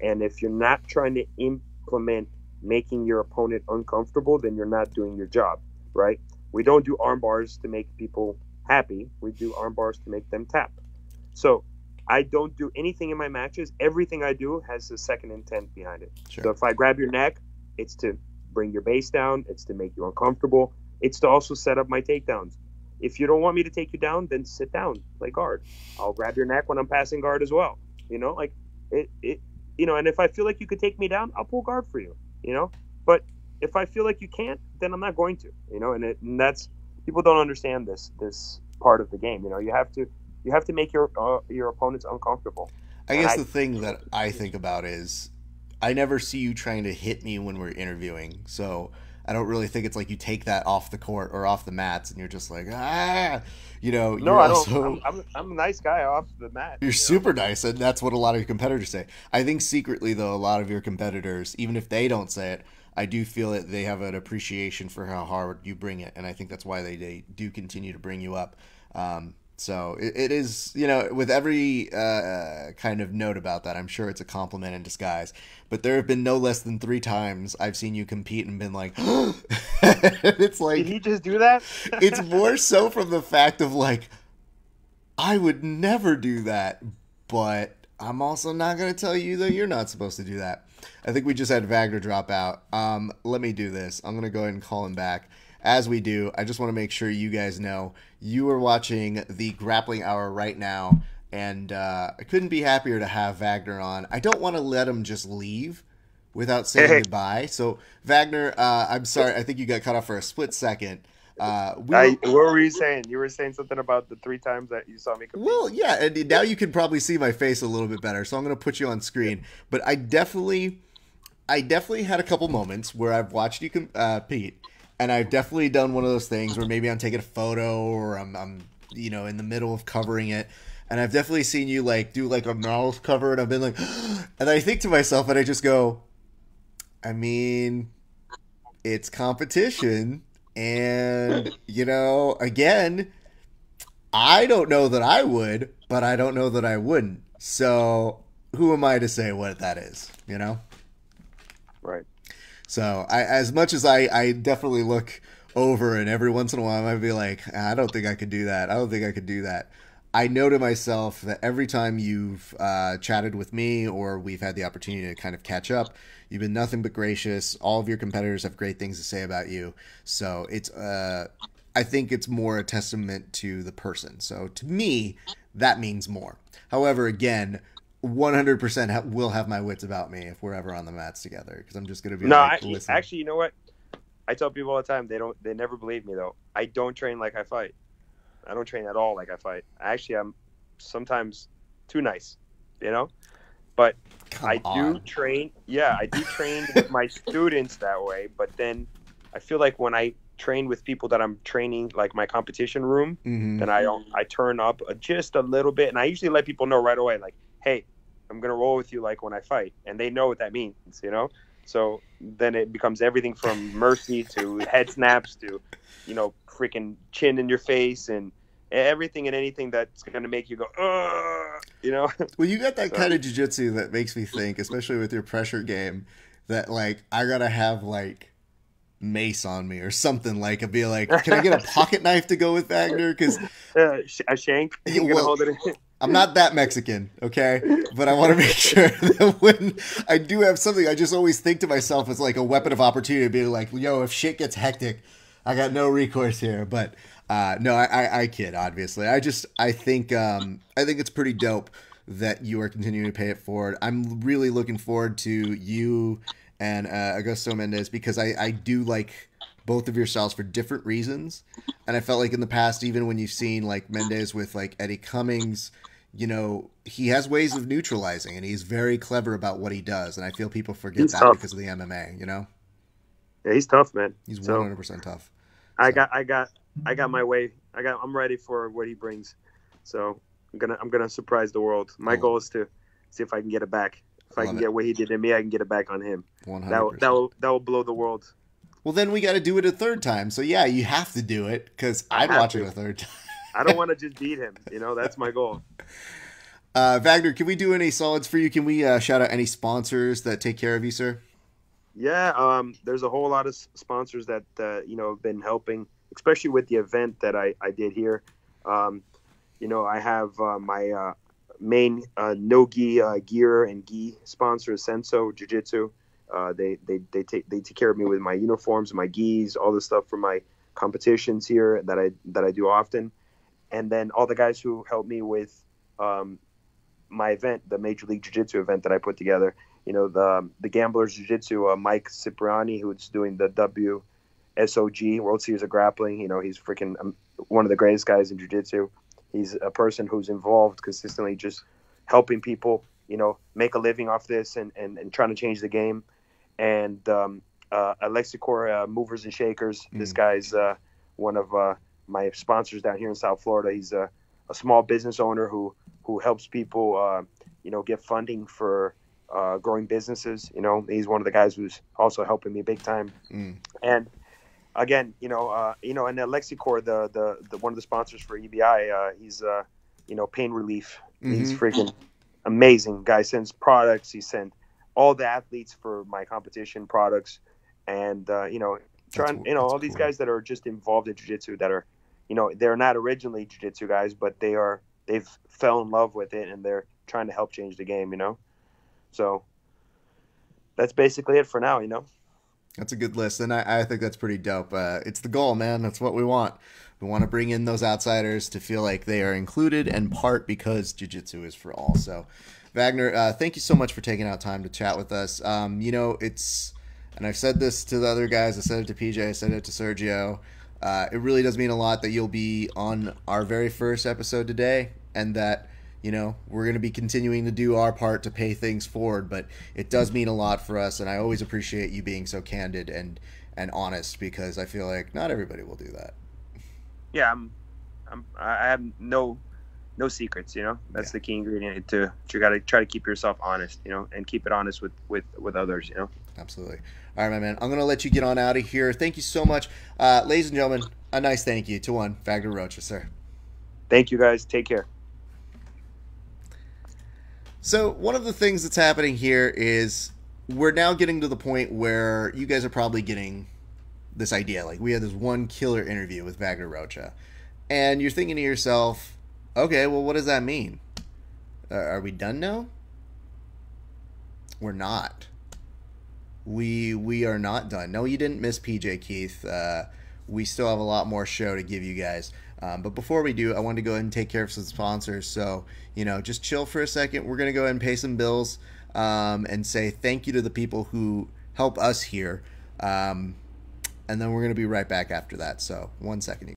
And if you're not trying to implement making your opponent uncomfortable, then you're not doing your job, right? We don't do arm bars to make people happy. We do arm bars to make them tap. So I don't do anything in my matches. Everything I do has a second intent behind it. Sure. So if I grab your neck, it's to bring your base down. It's to make you uncomfortable. It's to also set up my takedowns. If you don't want me to take you down, then sit down, play guard. I'll grab your neck when I'm passing guard as well. You know, like it you know, and if I feel like you could take me down, I'll pull guard for you, you know? But if I feel like you can't, then I'm not going to, you know, and that's, people don't understand this part of the game. You know, you have to make your opponents uncomfortable. I guess the thing that I think about is I never see you trying to hit me when we're interviewing. So I don't really think it's like you take that off the court or off the mats and you're just like, you know. No, I don't. I'm a nice guy off the mat. You're super nice, and that's what a lot of your competitors say. I think secretly, though, a lot of your competitors, even if they don't say it, I do feel that they have an appreciation for how hard you bring it, and I think that's why they do continue to bring you up. So it is, you know, with every kind of note about that, I'm sure it's a compliment in disguise. But there have been no less than 3 times I've seen you compete and been like, it's like, did he just do that? It's more so from the fact of like, I would never do that, but I'm also not going to tell you that you're not supposed to do that. I think we just had Vagner drop out. Let me do this. I'm going to go ahead and call him back. As we do, I just want to make sure you guys know you are watching the Grappling Hour right now, and I couldn't be happier to have Vagner on. I don't want to let him just leave without saying goodbye. So, Vagner, I'm sorry. I think you got cut off for a split second. What were you saying? You were saying something about the 3 times that you saw me compete. Well, yeah, and now you can probably see my face a little bit better, so I'm going to put you on screen. But I definitely had a couple moments where I've watched you compete, and I've definitely done one of those things where maybe I'm taking a photo or I'm in the middle of covering it, and I've definitely seen you like do like a mouth cover, and I've been like, and I think to myself, and I just go, I mean, it's competition. And, again, I don't know that I would, but I don't know that I wouldn't. So who am I to say what that is, Right. So as much as I definitely look over and every once in a while I might be like, I don't think I could do that. I don't think I could do that. I know to myself that every time you've chatted with me or we've had the opportunity to kind of catch up, you've been nothing but gracious. All of your competitors have great things to say about you. So it's, I think it's more a testament to the person. So to me, that means more. However, again, 100% will have my wits about me if we're ever on the mats together, because I'm just going to be actually, you know what? I tell people all the time, they never believe me though. I don't train like I fight. I don't train at all like I fight. Actually, I'm sometimes too nice, But I do train. Yeah, I do train with my students that way. But then I feel like when I train with people that I'm training, like my competition room, then I turn up just a little bit. And I usually let people know right away, like, hey, I'm going to roll with you like when I fight. And they know what that means, So then it becomes everything from mercy to head snaps to, freaking chin in your face and everything and anything that's going to make you go, Well, you got that kind of jiu-jitsu that makes me think, especially with your pressure game, that like I got to have like mace on me or something. Like I'd be like, can I get a pocket knife to go with Vagner? Because a shank. You're gonna hold it in. I'm not that Mexican, okay? But I want to make sure that when I do have something, I just always think to myself as like a weapon of opportunity, being like, yo, if shit gets hectic, I got no recourse here. But no, I kid, obviously. I think it's pretty dope that you are continuing to pay it forward. I'm really looking forward to you and Augusto Mendez, because I do like both of your styles for different reasons. And I felt like in the past, even when you've seen like Mendez with like Eddie Cummings, he has ways of neutralizing, and he's very clever about what he does. And I feel people forget that tough because of the MMA, Yeah, he's tough, man. He's 100% tough. I got my way. I'm ready for what he brings. So I'm gonna surprise the world. My goal is to see if I can get it back. If I can get what he did to me, I can get it back on him. 100%. That will blow the world. Well, then we got to do it a third time. So yeah, you have to do it, because I'd watch it a third time. I don't want to just beat him. That's my goal. Vagner, can we do any solids for you? Can we shout out any sponsors that take care of you, sir? Yeah, there's a whole lot of sponsors that have been helping, especially with the event that I did here. I have my main no-gi gear and gi sponsor, Senso Jiu-Jitsu. They take care of me with my uniforms, my gis, all the stuff for my competitions here that I do often. And then all the guys who help me with my event, the Major League Jiu-Jitsu event that I put together. The Gamblers Jiu-Jitsu, Mike Cipriani, who's doing the WSOG, World Series of Grappling. He's freaking one of the greatest guys in Jiu-Jitsu. He's a person who's involved consistently, just helping people, make a living off this and trying to change the game. And Alexicor Movers and Shakers. This guy's one of my sponsors down here in South Florida. He's a small business owner who helps people, get funding for growing businesses. He's one of the guys who's also helping me big time. And again, and Alexicor, the one of the sponsors for EBI, he's pain relief. He's freaking amazing guy. Sends products. He sent all the athletes for my competition products, and all these guys that are just involved in jiu-jitsu that are, they're not originally jiu-jitsu guys, but they've fell in love with it, and they're trying to help change the game, So that's basically it for now, That's a good list, and I think that's pretty dope. It's the goal, man. That's what we want. We want to bring in those outsiders to feel like they are included and part, because jiu-jitsu is for all. So, Vagner, thank you so much for taking out time to chat with us. It's, and I've said this to the other guys. I said it to PJ. I said it to Sergio. It really does mean a lot that you'll be on our very first episode today, and that we're going to be continuing to do our part to pay things forward, but it does mean a lot for us, and I always appreciate you being so candid and honest, because I feel like not everybody will do that. Yeah, I have no secrets, That's the key ingredient to you got to try to keep yourself honest, and keep it honest with others, Absolutely. All right, my man. I'm going to let you get on out of here. Thank you so much. Ladies and gentlemen, a nice thank you to one Vagner Rocha, sir. Thank you, guys. Take care. So one of the things that's happening here is we're now getting to the point where you guys are probably getting this idea. Like, we had this one killer interview with Vagner Rocha, and you're thinking to yourself, okay, well, what does that mean? Are we done now? We're not. We are not done. No, you didn't miss PJ Keith. We still have a lot more show to give you guys. But before we do, I wanted to go ahead and take care of some sponsors. So, just chill for a second. We're going to go ahead and pay some bills and say thank you to the people who help us here. And then we're going to be right back after that. So, 1 second.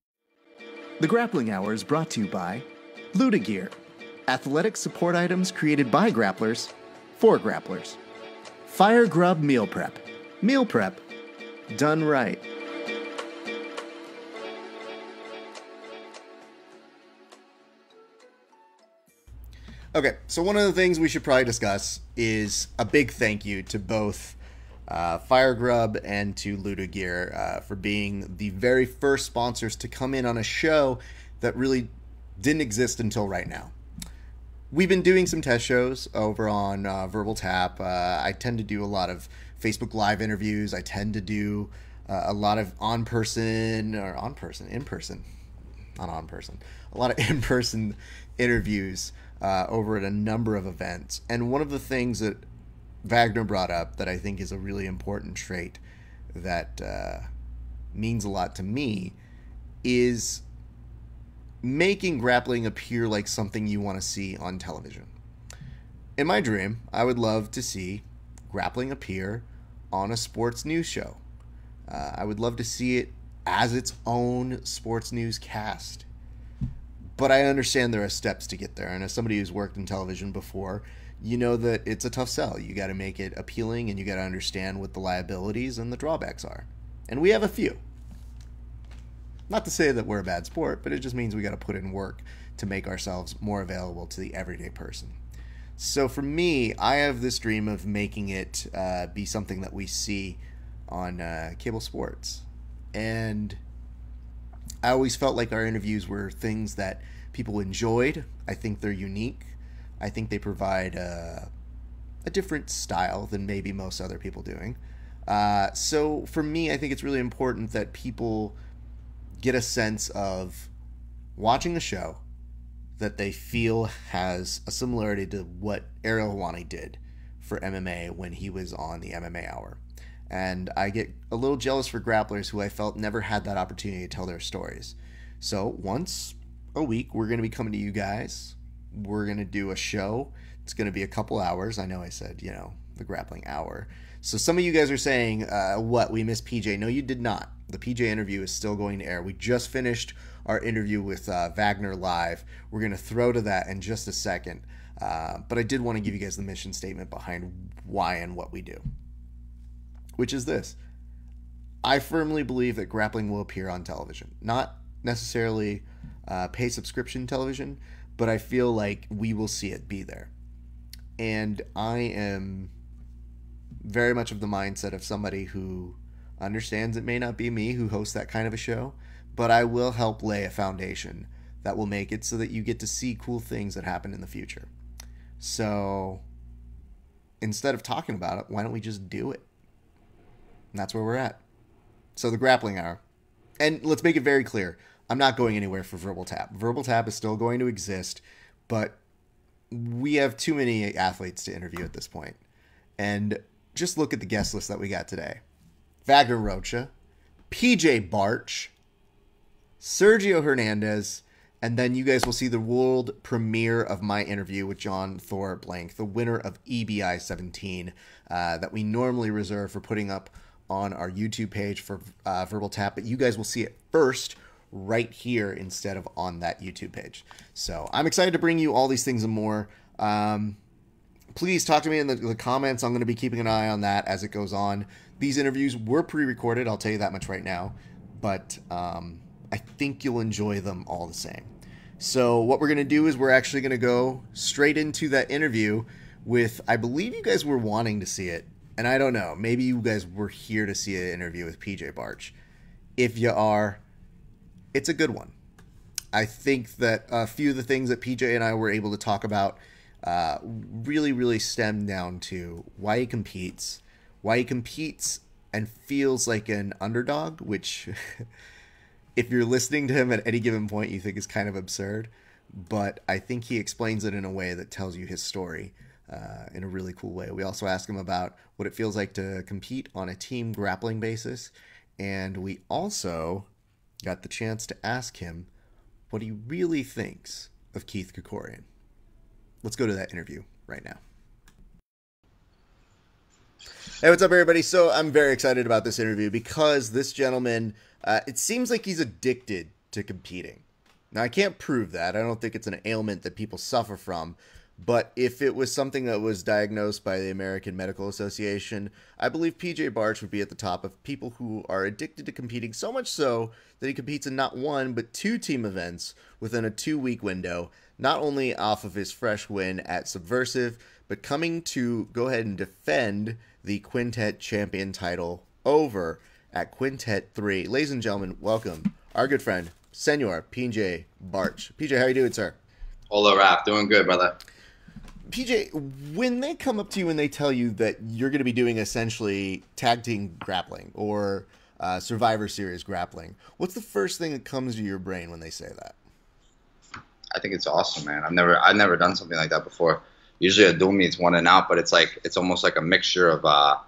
The Grappling Hour is brought to you by Luda Gear, athletic support items created by grapplers for grapplers. Fire Grub Meal Prep. Meal prep done right. Okay, so one of the things we should probably discuss is a big thank you to both Fire Grub and to Luda Gear for being the very first sponsors to come in on a show that really didn't exist until right now. We've been doing some test shows over on Verbal Tap. I tend to do a lot of Facebook Live interviews. I tend to do a lot of in-person, a lot of in-person interviews over at a number of events. And one of the things that Vagner brought up that I think is a really important trait that means a lot to me is making grappling appear like something you want to see on television. In my dream, I would love to see grappling appear on a sports news show. I would love to see it as its own sports news cast. But I understand there are steps to get there, and as somebody who's worked in television before, you know that it's a tough sell. You got to make it appealing, and you got to understand what the liabilities and the drawbacks are. And we have a few. Not to say that we're a bad sport, but it just means we got to put in work to make ourselves more available to the everyday person. So for me, I have this dream of making it be something that we see on cable sports. And I always felt like our interviews were things that people enjoyed. I think they're unique. I think they provide a different style than maybe most other people doing. So for me, I think it's really important that people get a sense of watching a show that they feel has a similarity to what Ariel Helwani did for MMA when he was on the MMA Hour. And I get a little jealous for grapplers who I felt never had that opportunity to tell their stories. So once a week, we're going to be coming to you guys. We're going to do a show. It's going to be a couple hours. I know I said, the Grappling Hour. So some of you guys are saying, what, we missed PJ? No, you did not. The PJ interview is still going to air. We just finished our interview with Vagner live. We're going to throw to that in just a second. But I did want to give you guys the mission statement behind why and what we do, which is this. I firmly believe that grappling will appear on television. Not necessarily pay subscription television, but I feel like we will see it be there. And I am very much of the mindset of somebody who understands it may not be me who hosts that kind of a show, but I will help lay a foundation that will make it so that you get to see cool things that happen in the future. So instead of talking about it, why don't we just do it? And that's where we're at. So the Grappling Hour. And let's make it very clear. I'm not going anywhere for Verbal Tap. Verbal Tap is still going to exist, but we have too many athletes to interview at this point. And just look at the guest list that we got today. Vagner Rocha, PJ Barch, Sergio Hernandez, and then you guys will see the world premiere of my interview with John Thor Blank, the winner of EBI 17, that we normally reserve for putting up on our YouTube page for Verbal Tap, but you guys will see it first right here instead of on that YouTube page. So I'm excited to bring you all these things and more. Please talk to me in the comments. I'm going to be keeping an eye on that as it goes on. These interviews were pre-recorded, I'll tell you that much right now, but I think you'll enjoy them all the same. So what we're going to do is we're actually going to go straight into that interview with, I believe you guys were wanting to see it, and I don't know, maybe you guys were here to see an interview with PJ Barch. If you are, it's a good one. I think that a few of the things that PJ and I were able to talk about really stem down to why he competes and feels like an underdog, which if you're listening to him at any given point, you think is kind of absurd. But I think he explains it in a way that tells you his story in a really cool way. We also ask him about what it feels like to compete on a team grappling basis. And we also got the chance to ask him what he really thinks of Keith Krikorian. Let's go to that interview right now. Hey, what's up, everybody? So I'm very excited about this interview because this gentleman, it seems like he's addicted to competing. Now, I can't prove that. I don't think it's an ailment that people suffer from. But if it was something that was diagnosed by the American Medical Association, I believe PJ Barch would be at the top of people who are addicted to competing, so much so that he competes in not one, but 2 team events within a 2-week window, not only off of his fresh win at Subversive, but coming to go ahead and defend the Quintet champion title over at Quintet 3. Ladies and gentlemen, welcome our good friend, Senor PJ Barch. PJ, how are you doing, sir? Hola, Rap. Doing good, brother. PJ, when they come up to you and they tell you that you're going to be doing essentially tag team grappling or Survivor Series grappling, what's the first thing that comes to your brain when they say that? I think it's awesome, man. I've never done something like that before. Usually a dual meet's 1 and out, but it's almost like a mixture of a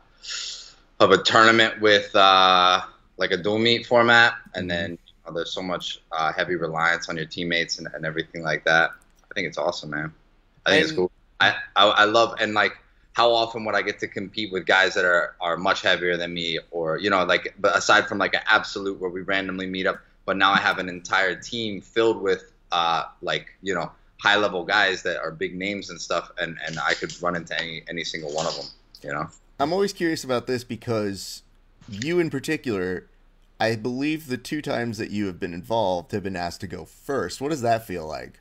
tournament with like a dual meet format, and then there's so much heavy reliance on your teammates and everything like that. I think it's awesome, man. I think it's cool. I love, and like, how often would I get to compete with guys that are much heavier than me, or like, but aside from like an absolute where we randomly meet up, but now I have an entire team filled with like, high level guys that are big names and stuff, and I could run into any single one of them. I'm always curious about this because you in particular, I believe the 2 times that you have been involved have been asked to go first. What does that feel like?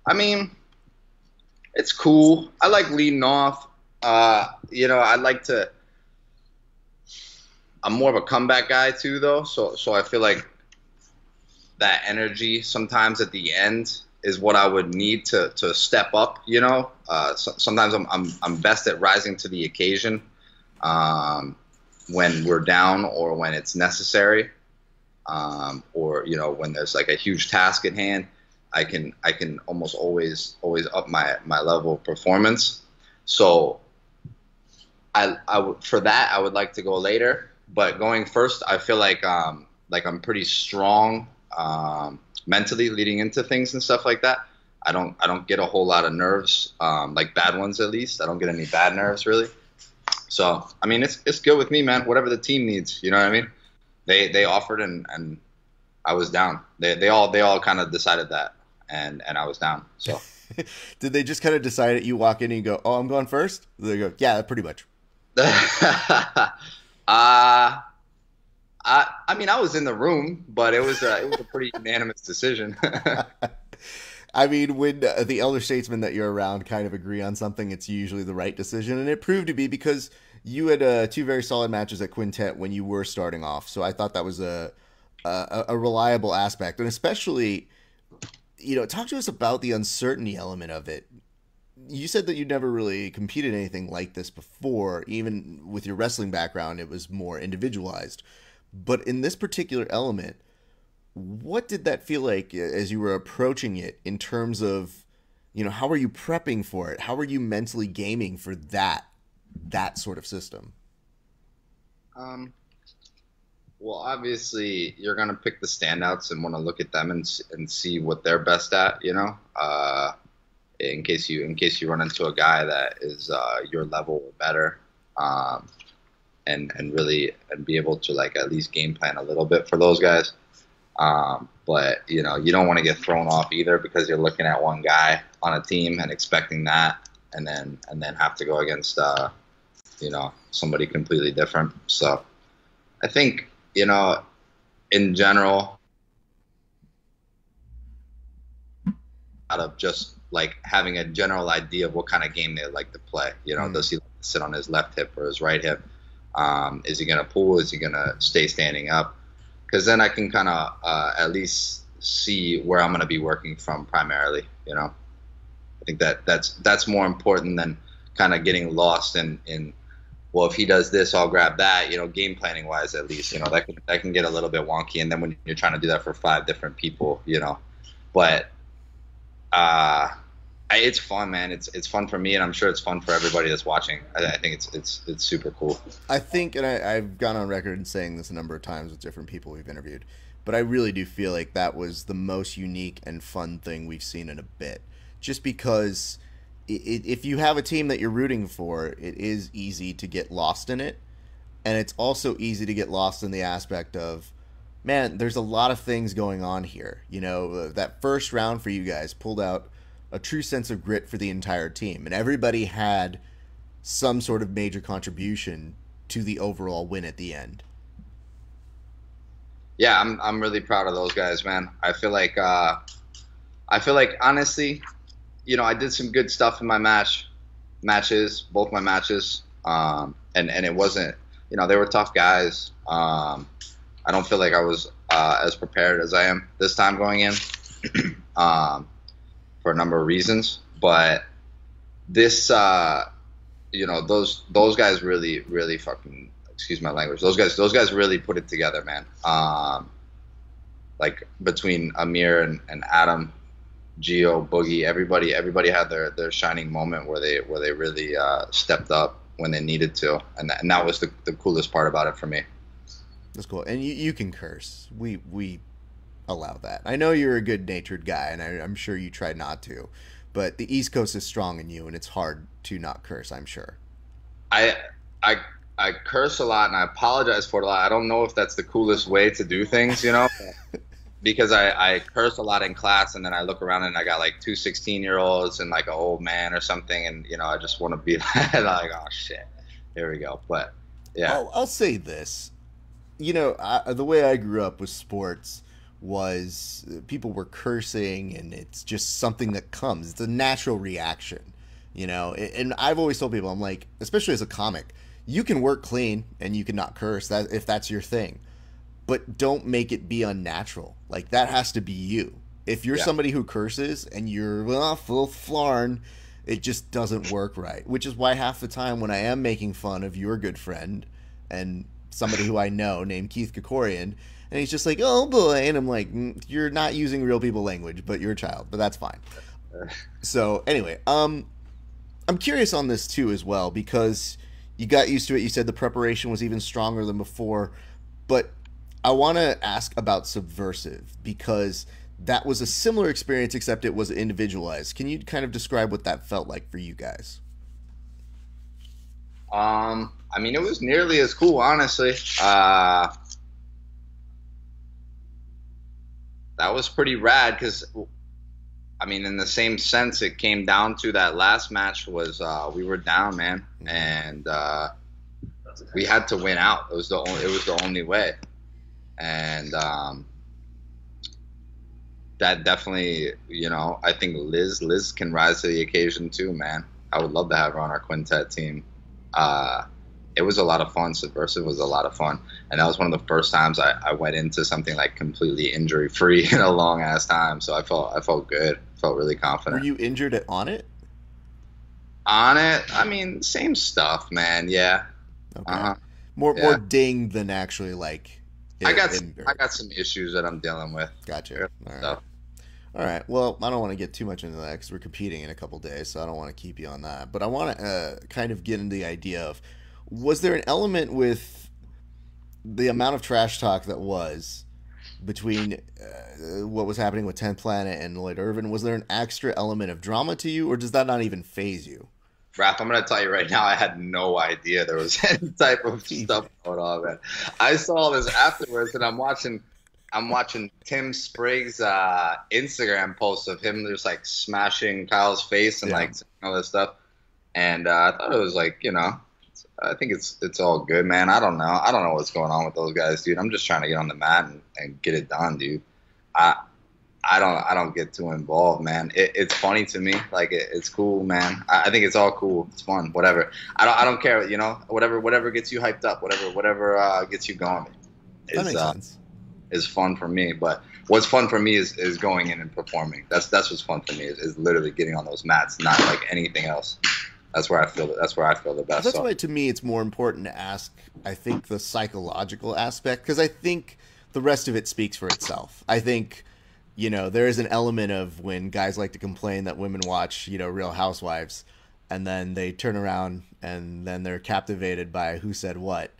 I mean, it's cool. I like leading off. I like to. I'm more of a comeback guy too, though. So I feel like that energy sometimes at the end is what I would need to step up. Sometimes I'm best at rising to the occasion when we're down or when it's necessary, or when there's like a huge task at hand. I can almost always up my level of performance. So for that I would like to go later, but going first, I feel like I'm pretty strong mentally leading into things and stuff like that. I don't get a whole lot of nerves, like bad ones at least. I don't get any bad nerves really. So I mean, it's good with me, man. Whatever the team needs, you know what I mean? They offered and I was down. They all kind of decided that. And I was down. So, did they just kind of decide that you walk in and you go, "Oh, I'm going first"? They go, "Yeah, pretty much." I mean, I was in the room, but it was a pretty unanimous decision. I mean, when the elder statesmen that you're around kind of agree on something, it's usually the right decision, and it proved to be because you had 2 very solid matches at Quintet when you were starting off. So I thought that was a reliable aspect, and especially. Talk to us about the uncertainty element of it. You said that you'd never really competed anything like this before. Even with your wrestling background, it was more individualized. But in this particular element, What did that feel like as you were approaching it in terms of, how are you prepping for it? How are you mentally gaming for that sort of system? Well, obviously, you're gonna pick the standouts and want to look at them and see what they're best at. In case you run into a guy that is your level or better, and be able to like at least game plan a little bit for those guys. But you don't want to get thrown off either because you're looking at one guy on a team and expecting that, and then have to go against somebody completely different. So I think in general, out of just like having a general idea of what kind of game they like to play. Does he like to sit on his left hip or his right hip? Is he gonna pull? Is he gonna stay standing up? Because then I can kind of at least see where I'm going to be working from primarily. I think that's more important than kind of getting lost in well, if he does this, I'll grab that. Game planning wise, at least, that can get a little bit wonky. And then when you're trying to do that for 5 different people, but it's fun, man. It's fun for me, and I'm sure it's fun for everybody that's watching. I think it's super cool. I think, and I've gone on record in saying this a number of times with different people we've interviewed, but I really do feel like that was the most unique and fun thing we've seen in a bit. Just because if you have a team that you're rooting for, it is easy to get lost in it, and it's also easy to get lost in the aspect of, man, there's a lot of things going on here. That first round for you guys pulled out a true sense of grit for the entire team, and everybody had some sort of major contribution to the overall win at the end. Yeah, I'm really proud of those guys, man. I feel like honestly, I did some good stuff in my both my matches, and it wasn't, they were tough guys. I don't feel like I was as prepared as I am this time going in. For a number of reasons, but this, those guys really fucking, excuse my language. Those guys really put it together, man. Like between Amir and Adam, Gio, Boogie, everybody had their shining moment where they really stepped up when they needed to, and that was the coolest part about it for me. That's cool, and you can curse. We allow that. I know you're a good-natured guy, and I'm sure you try not to, but the East Coast is strong in you, and it's hard to not curse, I'm sure. I curse a lot, and I apologize for it a lot. I don't know if that's the coolest way to do things, because I curse a lot in class, and then I look around and I got like 2 16-year-olds and like an old man or something, and I just want to be like, oh shit, here we go. But yeah, I'll say this, the way I grew up with sports was people were cursing, and it's just something that comes. It's a natural reaction, and I've always told people, I'm like, especially as a comic, you can work clean and you can not curse, that if that's your thing, but don't make it be unnatural. Like, that has to be you. If you're somebody who curses and you're full flarn, it just doesn't work right, which is why half the time when I am making fun of your good friend and somebody who I know named Keith Kokorian, and he's just like, oh boy, and I'm like, you're not using real people language, but you're a child, but that's fine. So anyway, I'm curious on this too as well, because you got used to it. You said the preparation was even stronger than before, but I want to ask about Subversive, because that was a similar experience, except it was individualized. Can you kind of describe what that felt like for you guys? I mean, it was nearly as cool, honestly. That was pretty rad because, I mean, in the same sense, it came down to that last match was we were down, man, and we had to win out. It was the only way, and that definitely, I think Liz can rise to the occasion too, man. I would love to have her on our quintet team. It was a lot of fun. Subversive was a lot of fun, and that was one of the first times I went into something like completely injury free in a long ass time. So I felt good, felt really confident. Were you injured on it? On it, I mean, same stuff, man. Yeah. Okay. More ding than actually like I got some issues that I'm dealing with. Gotcha. All right. All right. Well, I don't want to get too much into that because we're competing in a couple days, so I don't want to keep you on that. But I want to kind of get into the idea of, was there an element with the amount of trash talk that was between what was happening with 10th Planet and Lloyd Irvin? Was there an extra element of drama to you, or does that not even faze you? Rap, I'm going to tell you right now, I had no idea there was any type of stuff going on, man. I saw this afterwards, and I'm watching Tim Sprague's Instagram post of him just like smashing Kyle's face and like all this stuff. And I thought it was like, I think it's all good, man. I don't know what's going on with those guys, dude. I'm just trying to get on the mat and get it done, dude. I don't get too involved, man. It's funny to me. Like it's cool, man. I think it's all cool. It's fun, whatever. I don't care, whatever gets you hyped up, whatever gets you going. That makes sense. Is fun for me. But what's fun for me is going in and performing. That's what's fun for me is literally getting on those mats, not like anything else. That's where I feel the best. That's why to me it's more important to ask, I think, the psychological aspect, because I think the rest of it speaks for itself. I think, there is an element of when guys like to complain that women watch, Real Housewives, and then they turn around and then they're captivated by who said what.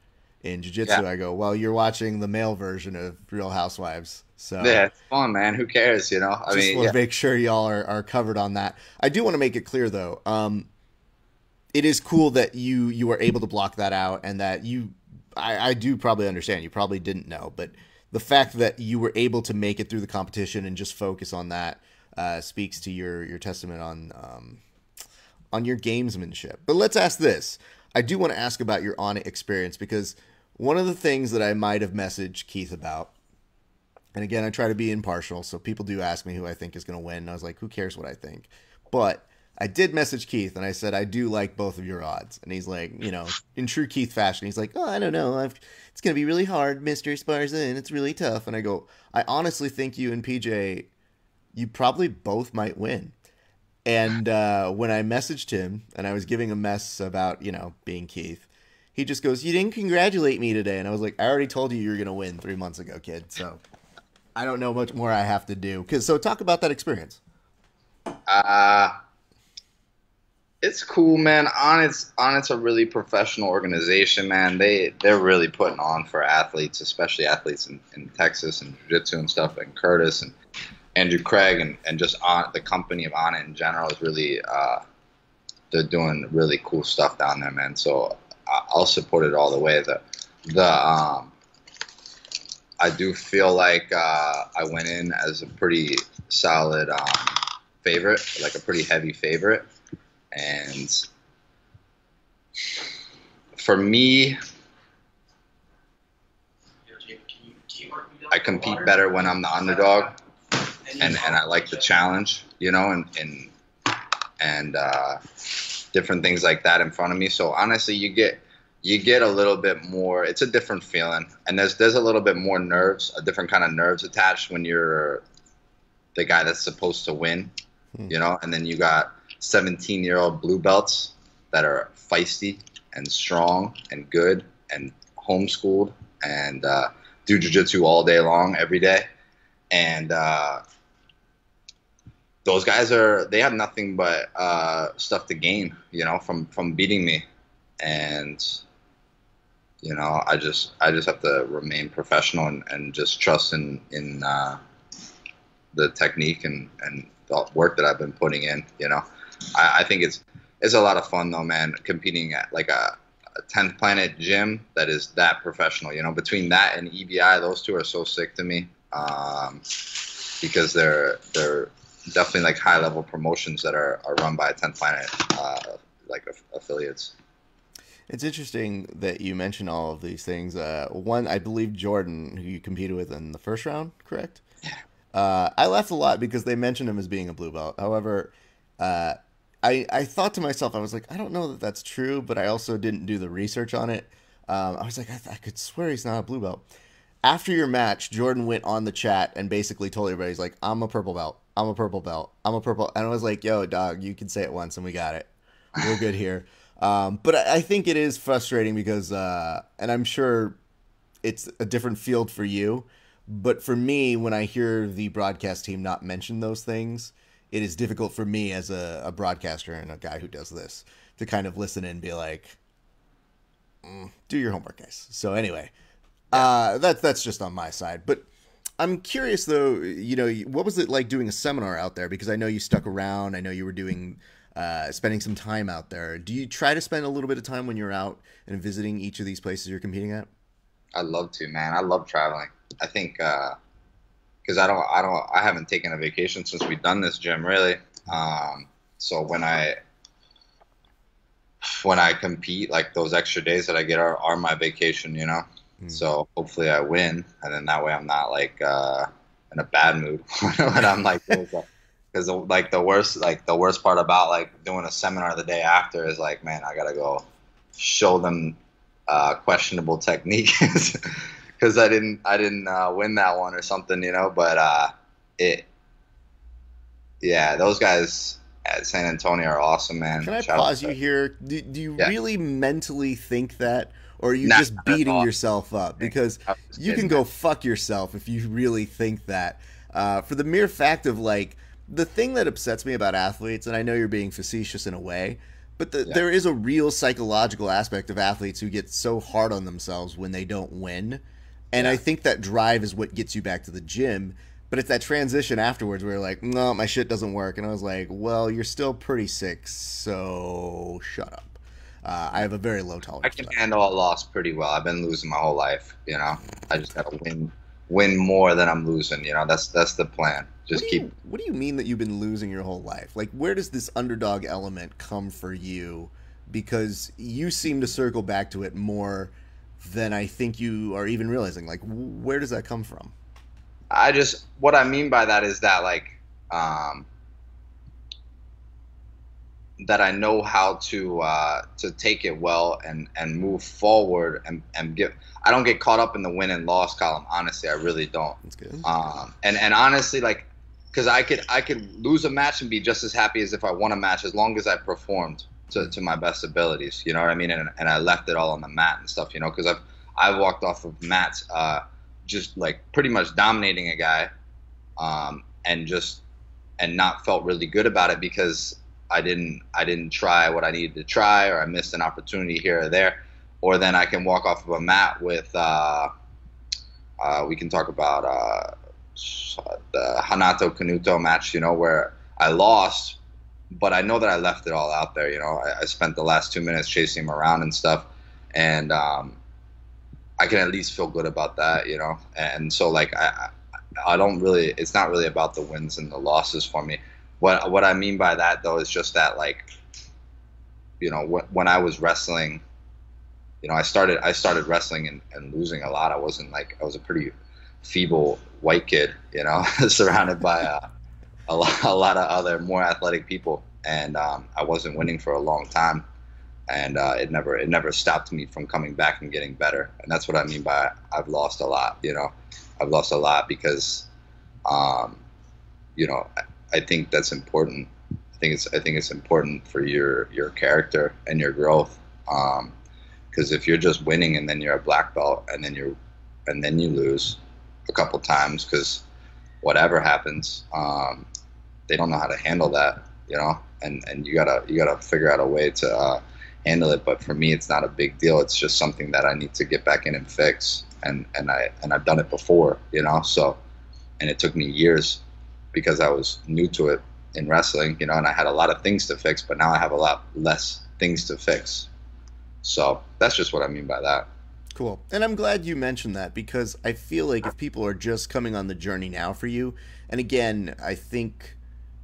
In jiu-jitsu, I go, well, you're watching the male version of Real Housewives. So yeah, it's fun, man. Who cares, I just want to make sure y'all are covered on that. I do want to make it clear, though. It is cool that you were able to block that out, and that I do probably understand. You probably didn't know, but the fact that you were able to make it through the competition and just focus on that speaks to your testament on your gamesmanship. But let's ask this. I do want to ask about your on-it experience, because one of the things that I might have messaged Keith about, and again, I try to be impartial, so people do ask me who I think is going to win, and I was like, who cares what I think? But I did message Keith, and I said, I do like both of your odds. And he's like, in true Keith fashion, he's like, oh, I don't know. It's going to be really hard, Mr. Sparza, it's really tough. And I go, I honestly think you and PJ, you probably both might win. And when I messaged him, and I was giving a mess about, being Keith, he just goes, you didn't congratulate me today. And I was like, I already told you were going to win 3 months ago, kid. So I don't know much more I have to do. So talk about that experience. It's cool, man. Onnit's a really professional organization, man. They're really putting on for athletes, especially athletes in Texas and jiu-jitsu and stuff, and Curtis and Andrew Craig and just the company of Onnit in general is really they're doing really cool stuff down there, man. So I'll support it all the way. I do feel like I went in as a pretty solid favorite, like a pretty heavy favorite. And for me, I compete better when I'm the underdog, and I like the challenge, and different things like that in front of me. So honestly, you get a little bit more. It's a different feeling, and there's a little bit more nerves, a different kind of nerves attached when you're the guy that's supposed to win, and then you got 17-year-old blue belts that are feisty and strong and good and homeschooled and do jiu-jitsu all day long, every day. And those guys they have nothing but stuff to gain, from beating me. And, I just have to remain professional and just trust in the technique and the work that I've been putting in, I think it's a lot of fun though, man, competing at like a 10th Planet gym that is that professional. Between that and EBI, those two are so sick to me, because they're definitely like high level promotions that are run by 10th Planet affiliates. It's interesting that you mention all of these things. One, I believe Jordan, who you competed with in the first round, correct? Yeah. I laughed a lot because they mentioned him as being a blue belt. However, I thought to myself, I was like, I don't know that that's true, but I also didn't do the research on it. I was like, I could swear he's not a blue belt. After your match, Jordan went on the chat and basically told everybody, he's like, I'm a purple belt. I'm a purple belt. I'm a purple. And I was like, yo, dog, you can say it once and we got it. We're good here. But I think it is frustrating because, and I'm sure it's a different field for you. But for me, when I hear the broadcast team not mention those things, it is difficult for me as a broadcaster and a guy who does this to kind of listen and be like, do your homework, guys. So anyway, that's just on my side. But I'm curious, though, you know, what was it like doing a seminar out there? Because I know you stuck around. I know you were doing spending some time out there. Do you try to spend a little bit of time when you're out and visiting each of these places you're competing at? I'd love to, man. I love traveling. I think because I haven't taken a vacation since we've done this gym, really. So when I compete, like those extra days that I get are my vacation, you know. So hopefully I win, and then that way I'm not like in a bad mood when I'm like, because like the worst part about like doing a seminar the day after is like, man, I gotta go show them questionable technique because I didn't win that one or something, you know. But those guys at San Antonio are awesome, man. Can I pause you here? Do you really mentally think that? Or are you just beating yourself up? Because you can go fuck yourself if you really think that. For the mere fact of, like, the thing that upsets me about athletes, and I know you're being facetious in a way, but there is a real psychological aspect of athletes who get so hard on themselves when they don't win. And I think that drive is what gets you back to the gym. But it's that transition afterwards where you're like, no, my shit doesn't work. And I was like, well, you're still pretty sick, so shut up. I have a very low tolerance. I can handle a loss pretty well. I've been losing my whole life, you know. I just gotta win more than I'm losing, you know. That's the plan. What do you mean that you've been losing your whole life? Like, where does this underdog element come for you? Because you seem to circle back to it more than I think you are even realizing. Like, where does that come from? What I mean by that is that, like, that I know how to take it well and move forward and I don't get caught up in the win and loss column. Honestly, I really don't. That's good. And honestly, like, because I could lose a match and be just as happy as if I won a match as long as I performed to my best abilities. You know what I mean? And I left it all on the mat and stuff. You know, because I've walked off of mats just like pretty much dominating a guy, and not felt really good about it because I didn't try what I needed to try, or I missed an opportunity here or there. Or then I can walk off of a mat with we can talk about the Hanato Canuto match, you know, where I lost, but I know that I left it all out there. You know, I spent the last 2 minutes chasing him around and stuff, and I can at least feel good about that, you know. And so, like, I don't really, it's not really about the wins and the losses for me. What I mean by that, though, is just that, like, you know, when I was wrestling, you know, I started wrestling and losing a lot. I was a pretty feeble white kid, you know, surrounded by a lot of other more athletic people, and I wasn't winning for a long time, and it never stopped me from coming back and getting better. And that's what I mean by I've lost a lot. You know, I've lost a lot because, you know, I think that's important. I think it's important for your character and your growth. Because if you're just winning and then you're a black belt and then you lose a couple times because whatever happens, they don't know how to handle that, you know. And you gotta figure out a way to handle it. But for me, it's not a big deal. It's just something that I need to get back in and fix. And I've done it before, you know. So, and it took me years because I was new to it in wrestling, you know, and I had a lot of things to fix, but now I have a lot less things to fix. So that's just what I mean by that. Cool. And I'm glad you mentioned that, because I feel like if people are just coming on the journey now for you, and again, I think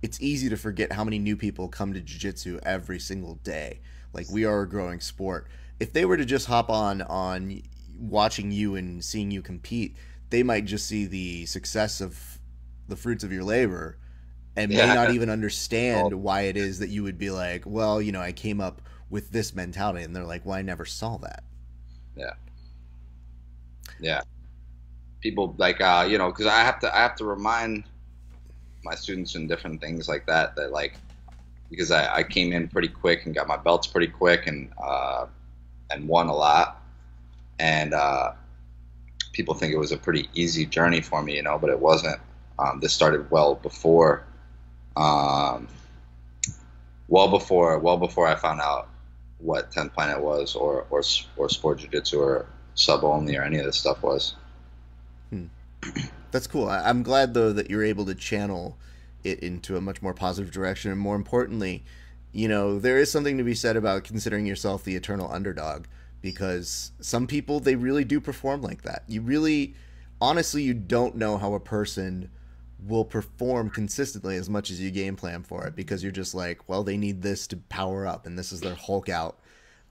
it's easy to forget how many new people come to jiu-jitsu every single day. Like, we are a growing sport. If they were to just hop on watching you and seeing you compete, they might just see the success of the fruits of your labor and may not even understand why it is that you would be like, well, you know, I came up with this mentality, and they're like, well, I never saw that. Yeah. People like, you know, because I have to remind my students and different things like that like, because I came in pretty quick and got my belts pretty quick and won a lot. And people think it was a pretty easy journey for me, you know, but it wasn't. This started um, well before I found out what 10th Planet was, or Sport Jiu-Jitsu, or sub only, or any of this stuff was. That's cool. I'm glad though that you're able to channel it into a much more positive direction, and more importantly, you know, there is something to be said about considering yourself the eternal underdog, because some people, they really do perform like that. You really, honestly, you don't know how a person will perform consistently as much as you game plan for it, because you're just like, well, they need this to power up, and this is their Hulk out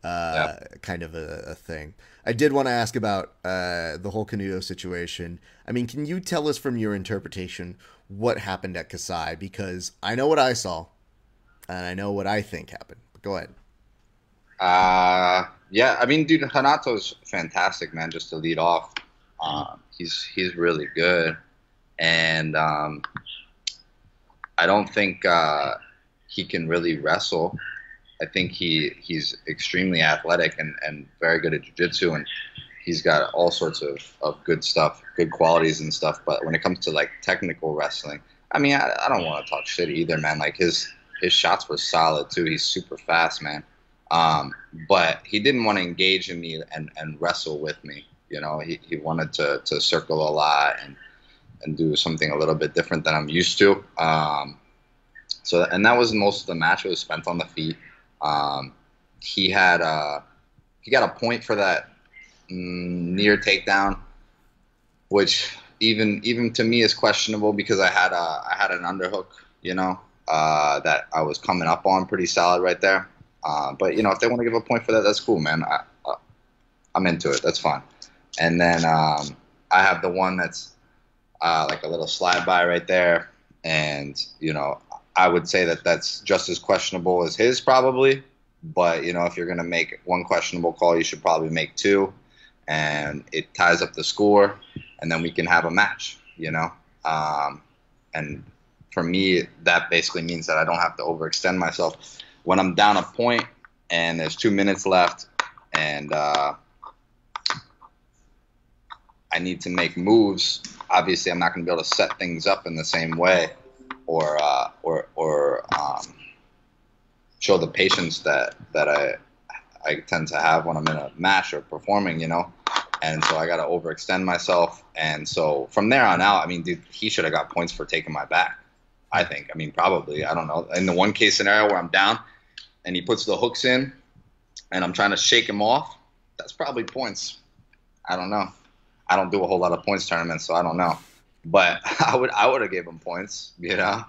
kind of a thing. I did want to ask about the whole Canuto situation. I mean, can you tell us from your interpretation what happened at Kasai? Because I know what I saw, and I know what I think happened. But go ahead. Yeah, I mean, dude, Hanato's fantastic, man. Just to lead off, he's really good, and I don't think he can really wrestle. I think he's extremely athletic and very good at jiu-jitsu, and he's got all sorts of good stuff, good qualities and stuff. But when it comes to like technical wrestling, I mean, I don't want to talk shit either, man. Like his shots were solid too. He's super fast, man. But he didn't want to engage in me and wrestle with me. You know, he wanted to circle a lot and do something a little bit different than I'm used to. So, and that was most of the match. It was spent on the feet. He got a point for that near takedown, which even to me is questionable, because I had an underhook, you know, that I was coming up on pretty solid right there. But you know, if they want to give a point for that, that's cool, man. I'm into it. That's fine. And then I have the one that's like a little slide by right there, and you know, I would say that that's just as questionable as his, probably. But you know, if you're gonna make one questionable call, you should probably make two, and it ties up the score, and then we can have a match. You know, and for me, that basically means that I don't have to overextend myself. When I'm down a point and there's 2 minutes left, and I need to make moves, obviously I'm not going to be able to set things up in the same way, or show the patience that I tend to have when I'm in a match or performing, you know. And so I got to overextend myself. And so from there on out, I mean, dude, he should have got points for taking my back, I think. I mean, probably. I don't know. In the one case scenario where I'm down and he puts the hooks in and I'm trying to shake him off, that's probably points. I don't know. I don't do a whole lot of points tournaments, so I don't know. But I would have gave him points, you know.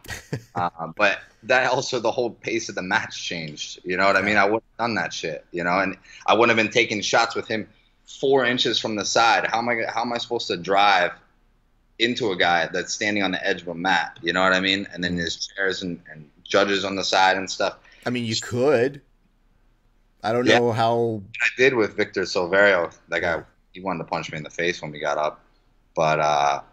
But that also, the whole pace of the match changed. You know what I mean? I wouldn't have done that shit, you know, and I wouldn't have been taking shots with him 4 inches from the side. How am I supposed to drive into a guy that's standing on the edge of a mat? You know what I mean? And then there's chairs and judges on the side and stuff. I mean, you could. I don't know how. I did with Victor Silverio. That guy, he wanted to punch me in the face when we got up, but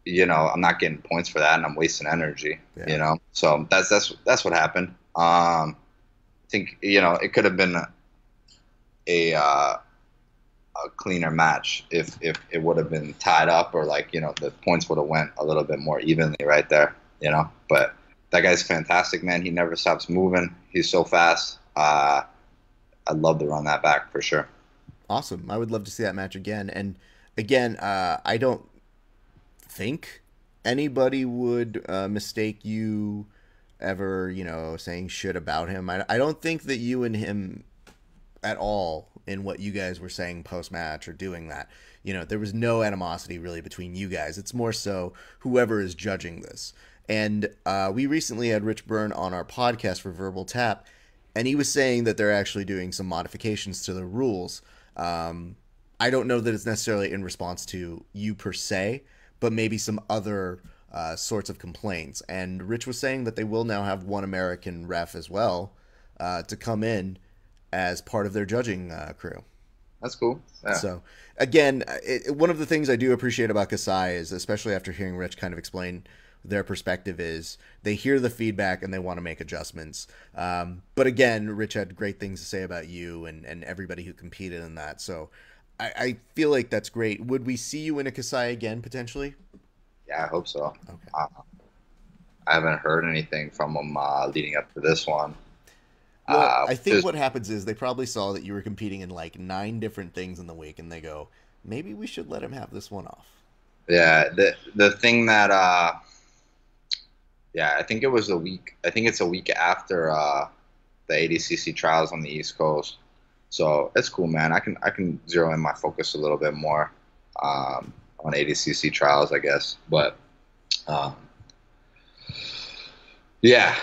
you know, I'm not getting points for that, and I'm wasting energy. Yeah. You know, so that's what happened. I think, you know, it could have been a cleaner match if it would have been tied up, or like, you know, the points would have went a little bit more evenly right there. You know, but that guy's fantastic, man. He never stops moving. He's so fast. I'd love to run that back for sure. Awesome. I would love to see that match again. And again, I don't think anybody would mistake you ever, you know, saying shit about him. I don't think that you and him at all in what you guys were saying post-match or doing that. You know, there was no animosity really between you guys. It's more so whoever is judging this. And we recently had Rich Byrne on our podcast for Verbal Tap, and he was saying that they're actually doing some modifications to the rules. I don't know that it's necessarily in response to you per se, but maybe some other sorts of complaints. And Rich was saying that they will now have one American ref as well to come in as part of their judging crew. That's cool. Yeah. So, again, one of the things I do appreciate about Kasai is, especially after hearing Rich kind of explain their perspective, is they hear the feedback and they want to make adjustments. But again, Rich had great things to say about you and everybody who competed in that. So I feel like that's great. Would we see you in a Kasai again potentially? Yeah, I hope so. Okay. I haven't heard anything from him leading up to this one. Well, I think what happens is they probably saw that you were competing in like 9 different things in the week, and they go, maybe we should let him have this one off. Yeah, the thing that yeah, I think it was a week. I think it's a week after the ADCC trials on the East Coast. So it's cool, man. I can zero in my focus a little bit more on ADCC trials, I guess. But yeah,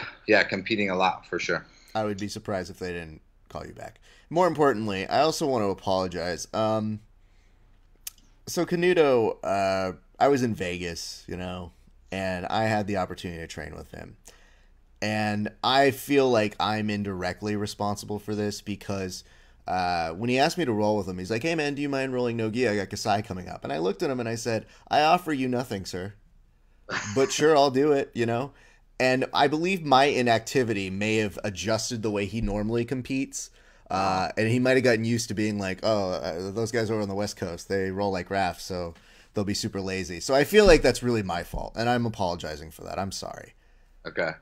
competing a lot for sure. I would be surprised if they didn't call you back. More importantly, I also want to apologize. So Canuto, I was in Vegas, and I had the opportunity to train with him. And I feel like I'm indirectly responsible for this because when he asked me to roll with him, he's like, hey, man, do you mind rolling no gi? I got Kasai coming up. And I looked at him and I said, I offer you nothing, sir. But sure, I'll do it, And I believe my inactivity may have adjusted the way he normally competes. And he might have gotten used to being like, those guys over on the West Coast, they roll like rafts, so they'll be super lazy. So I feel like that's really my fault, and I'm apologizing for that. I'm sorry. Okay.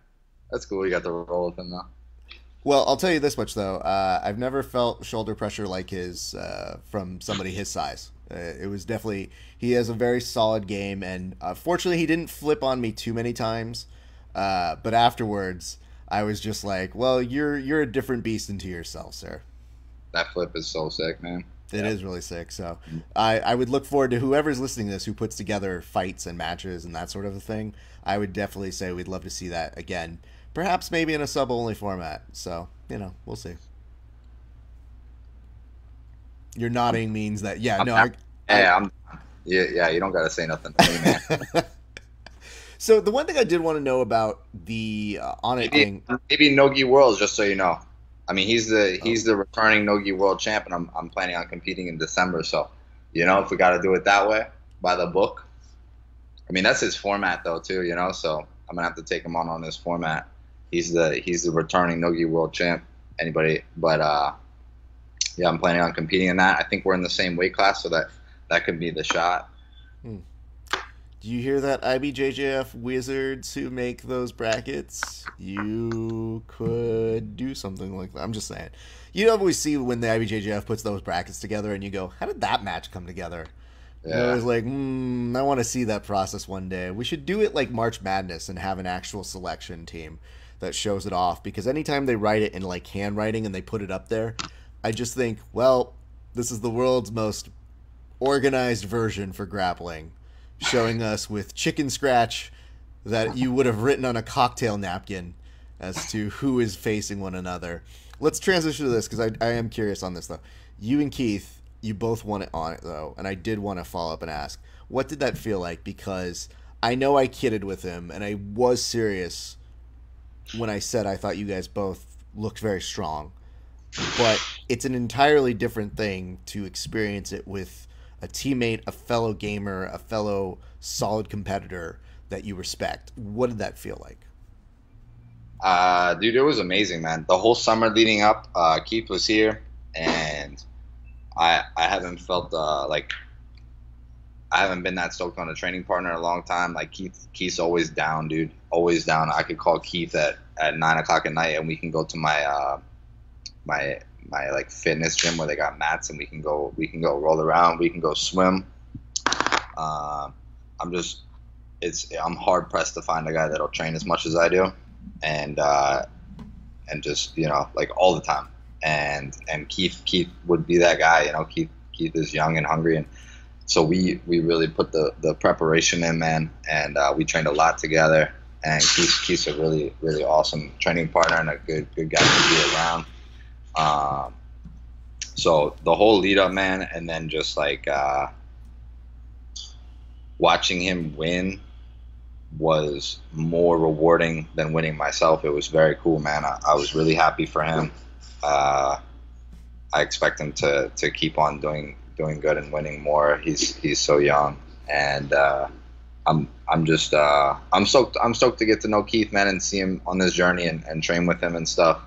That's cool. You got to roll with him now. Well, I'll tell you this much, though. I've never felt shoulder pressure like his from somebody his size. It was definitely – he has a very solid game, and fortunately he didn't flip on me too many times. But afterwards, I was just like, well, you're a different beast into yourself, sir. That flip is so sick, man. It is really sick. So I would look forward to whoever's listening to this who puts together fights and matches and that sort of a thing. I would definitely say we'd love to see that again. Perhaps maybe in a sub-only format. So, we'll see. Your nodding means that, yeah, you don't got to say nothing to me, man. So the one thing I did want to know about the Onnit thing, maybe Nogi Worlds, just so you know. I mean, he's the returning Nogi World Champ, and I'm planning on competing in December. So, if we got to do it that way, by the book. I mean, that's his format though too, So I'm gonna have to take him on this format. He's the returning Nogi World Champ. But yeah, I'm planning on competing in that. I think we're in the same weight class, so that could be the shot. Do you hear that, IBJJF wizards who make those brackets? You could do something like that. I'm just saying. You always see when the IBJJF puts those brackets together and you go, how did that match come together? Yeah. I was like, I want to see that process one day. We should do it like March Madness and have an actual selection team that shows it off. Because anytime they write it in like handwriting and they put it up there, I just think, well, this is the world's most organized version for grappling. Showing us with chicken scratch that you would have written on a cocktail napkin as to who is facing one another. Let's transition to this because I am curious on this, though. You and Keith, you both won it on it, though, and I did want to follow up and ask, what did that feel like? Because I know I kidded with him, and I was serious when I said I thought you guys both looked very strong. But it's an entirely different thing to experience it with a teammate, a fellow gamer, a fellow solid competitor that you respect. What did that feel like? Dude, it was amazing, man. The whole summer leading up, Keith was here, and I haven't felt like I haven't been that stoked on a training partner in a long time. Like Keith's always down, dude. Always down. I could call Keith at 9:00 at night, and we can go to my my like fitness gym where they got mats, and we can go roll around, we can go swim. I'm hard pressed to find a guy that'll train as much as I do, and just like all the time. And Keith would be that guy. Keith is young and hungry, and so we really put the preparation in, man, and we trained a lot together. And Keith's a really, really awesome training partner and a good guy to be around. So the whole lead up, man, and then just like watching him win was more rewarding than winning myself. It was very cool, man. I was really happy for him. I expect him to keep on doing good and winning more. He's so young, and I'm stoked to get to know Keith, man, and see him on this journey and train with him and stuff.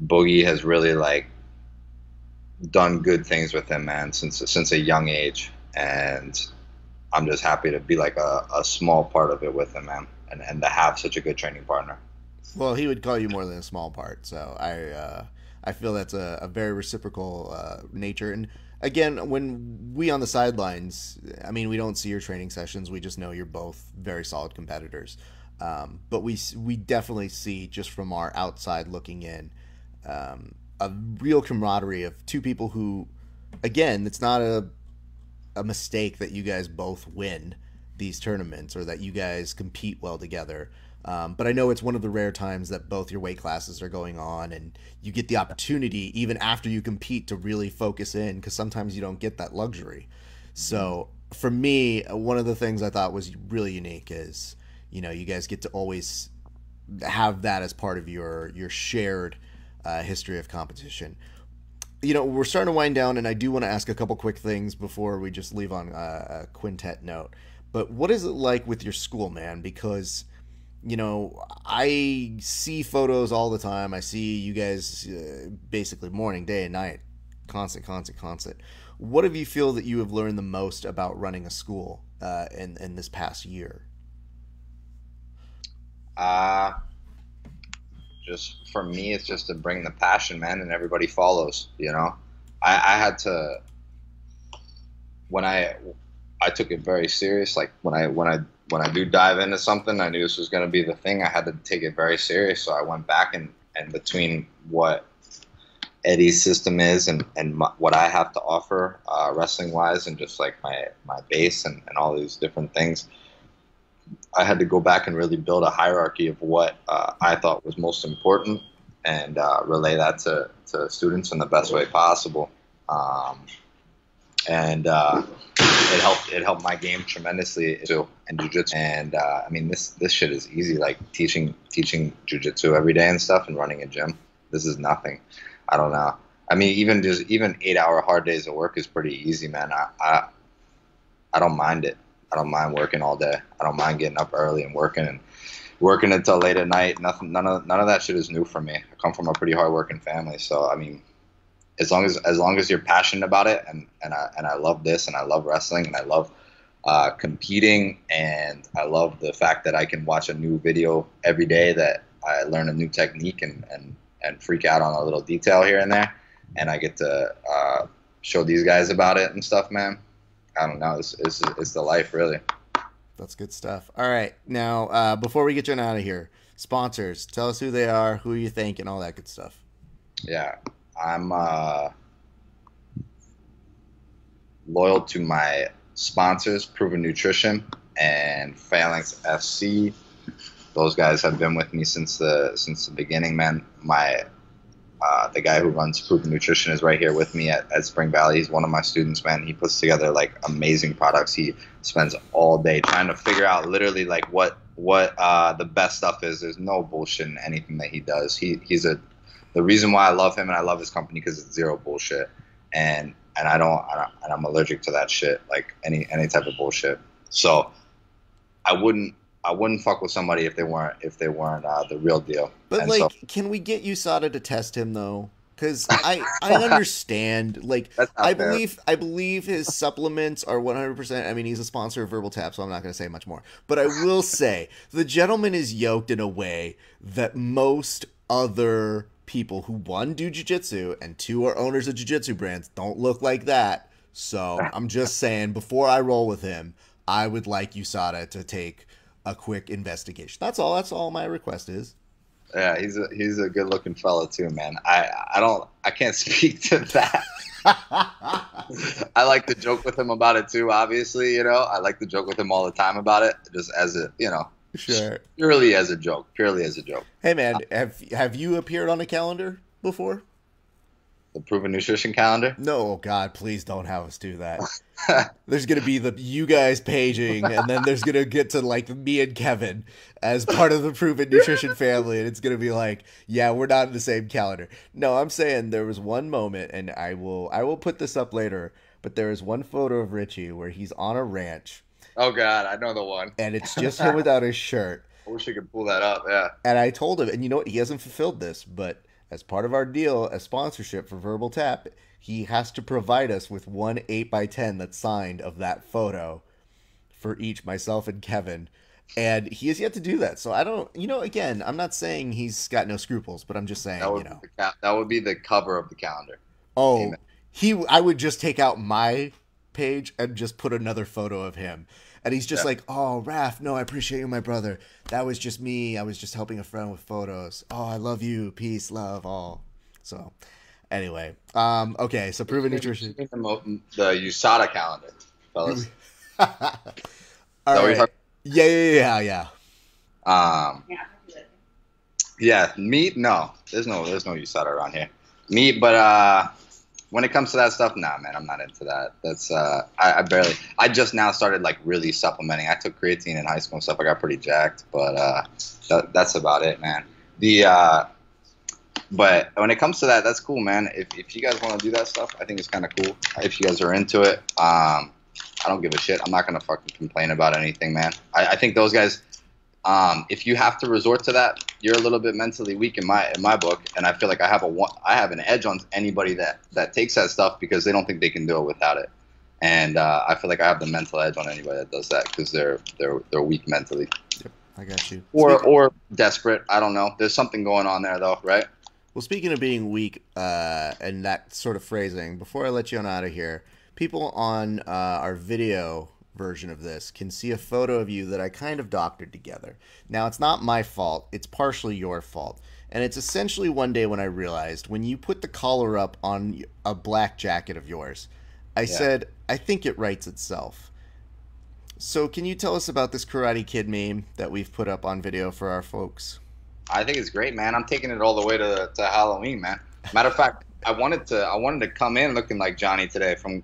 Boogie has really like done good things with him, man, since a young age, and I'm just happy to be like a small part of it with him, man, and to have such a good training partner. Well, he would call you more than a small part, so I feel that's a very reciprocal nature. And again, when we on the sidelines, I mean, we don't see your training sessions. We just know you're both very solid competitors. But we definitely see, just from our outside looking in, a real camaraderie of two people who, again, it's not a mistake that you guys both win these tournaments or that you guys compete well together. But I know it's one of the rare times that both your weight classes are going on and you get the opportunity, even after you compete, to really focus in, because sometimes you don't get that luxury. So for me, one of the things I thought was really unique is, you guys get to always have that as part of your shared history of competition. We're starting to wind down, and I do want to ask a couple quick things before we just leave on a quintet note. But what is it like with your school, man? Because, I see photos all the time. I see you guys basically morning, day, and night, constant. What have you feel that you have learned the most about running a school in this past year? Just for me, it's just to bring the passion, man, and everybody follows. I had to, when I took it very serious. Like when I do dive into something, I knew this was going to be the thing. I had to take it very serious. So I went back and between what Eddie's system is and what I have to offer wrestling wise, and just like my base and all these different things, I had to go back and really build a hierarchy of what I thought was most important and relay that to students in the best way possible. It helped my game tremendously too, and jiu-jitsu. And I mean, this shit is easy. Like teaching jiu-jitsu every day and stuff, and running a gym. This is nothing. I don't know. I mean, even 8-hour hard days of work is pretty easy, man. I don't mind it. I don't mind working all day. I don't mind getting up early and working until late at night. None of that shit is new for me. I come from a pretty hard-working family, so I mean, as long as you're passionate about it, and I love this, and I love wrestling, and I love competing, and I love the fact that I can watch a new video every day, that I learn a new technique and freak out on a little detail here and there, and I get to show these guys about it and stuff, man. I don't know. It's the life, really. That's good stuff. All right. Now, before we get you out of here, sponsors, tell us who they are, who you think, and all that good stuff. Yeah. I'm loyal to my sponsors, Proven Nutrition and Phalanx FC. Those guys have been with me since the beginning, man. The guy who runs Proven Nutrition is right here with me at Spring Valley. He's one of my students, man. He puts together like amazing products. He spends all day trying to figure out literally like what the best stuff is. There's no bullshit in anything that he does. The reason why I love him and I love his company, because it's zero bullshit, and I'm allergic to that shit, like any type of bullshit. So I wouldn't fuck with somebody if they weren't the real deal. But can we get USADA to test him though? Because I understand, like, I believe his supplements are 100%. I mean, he's a sponsor of Verbal Tap, so I'm not going to say much more. But I will say the gentleman is yoked in a way that most other people who, one, do jiu-jitsu, and two, are owners of jiu-jitsu brands don't look like that. So I'm just saying, before I roll with him, I would like USADA to take a quick investigation. That's all my request is. Yeah, he's a good looking fella too, man. I can't speak to that. I like to joke with him about it too, obviously, I like to joke with him all the time about it, just as a, sure, purely as a joke. Hey man, have you appeared on a calendar before? The Proven Nutrition calendar? No, oh God, please don't have us do that. There's going to be you guys paging, and then there's going to get to like me and Kevin as part of the Proven Nutrition family, and it's going to be like, yeah, we're not in the same calendar. No, I'm saying there was one moment, and I will put this up later, but there is one photo of Richie where he's on a ranch. Oh God, I know the one. And it's just him without his shirt. I wish I could pull that up, yeah. And I told him, and you know what, he hasn't fulfilled this, but as part of our deal, as sponsorship for Verbal Tap, he has to provide us with one 8x10 that's signed of that photo for each, myself and Kevin. And he has yet to do that. So I don't, again, I'm not saying he's got no scruples, but I'm just saying, that would be the cover of the calendar. Oh, I would just take out my page and just put another photo of him. And he's just like, oh, Raph, no, I appreciate you, my brother. That was just me. I was just helping a friend with photos. Oh, I love you. Peace, love, all. So, anyway. Okay, so Proven Nutrition. The USADA calendar, fellas. All right. Yeah. Yeah, meat, no. There's no USADA around here. Meat, but when it comes to that stuff, nah, man, I'm not into that. That's I just now started like really supplementing. I took creatine in high school and stuff. I got pretty jacked, but that's about it, man. But when it comes to that, that's cool, man. If you guys want to do that stuff, I think it's kind of cool. If you guys are into it, I don't give a shit. I'm not gonna fucking complain about anything, man. I think those guys, if you have to resort to that, you're a little bit mentally weak in my book, and I feel like I have an edge on anybody that takes that stuff because they don't think they can do it without it, and I feel like I have the mental edge on anybody that does that because they're weak mentally. Yep, I got you. Or desperate. I don't know. There's something going on there though, right? Well, speaking of being weak and that sort of phrasing, before I let you on out of here, people on our video version of this can see a photo of you that I kind of doctored together. Now, it's not my fault. It's partially your fault. And it's essentially one day when I realized when you put the collar up on a black jacket of yours, I said, I think it writes itself. So can you tell us about this Karate Kid meme that we've put up on video for our folks? I think it's great, man. I'm taking it all the way to Halloween, man. Matter of fact, I wanted to come in looking like Johnny today from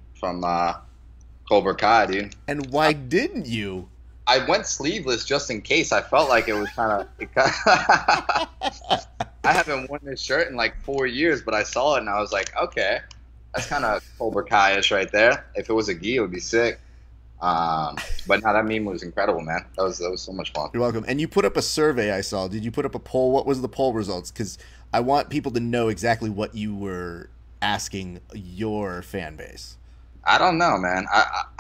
Cobra Kai, dude. And why didn't you? I went sleeveless just in case. I felt like it was kind of. I haven't worn this shirt in like 4 years, but I saw it and I was like, okay, that's kind of Cobra Kai-ish right there. If it was a gi, it would be sick. But no, that meme was incredible, man. That was so much fun. You're welcome. And you put up a survey I saw. Did you put up a poll? What was the poll results? Because I want people to know exactly what you were asking your fan base. I don't know, man.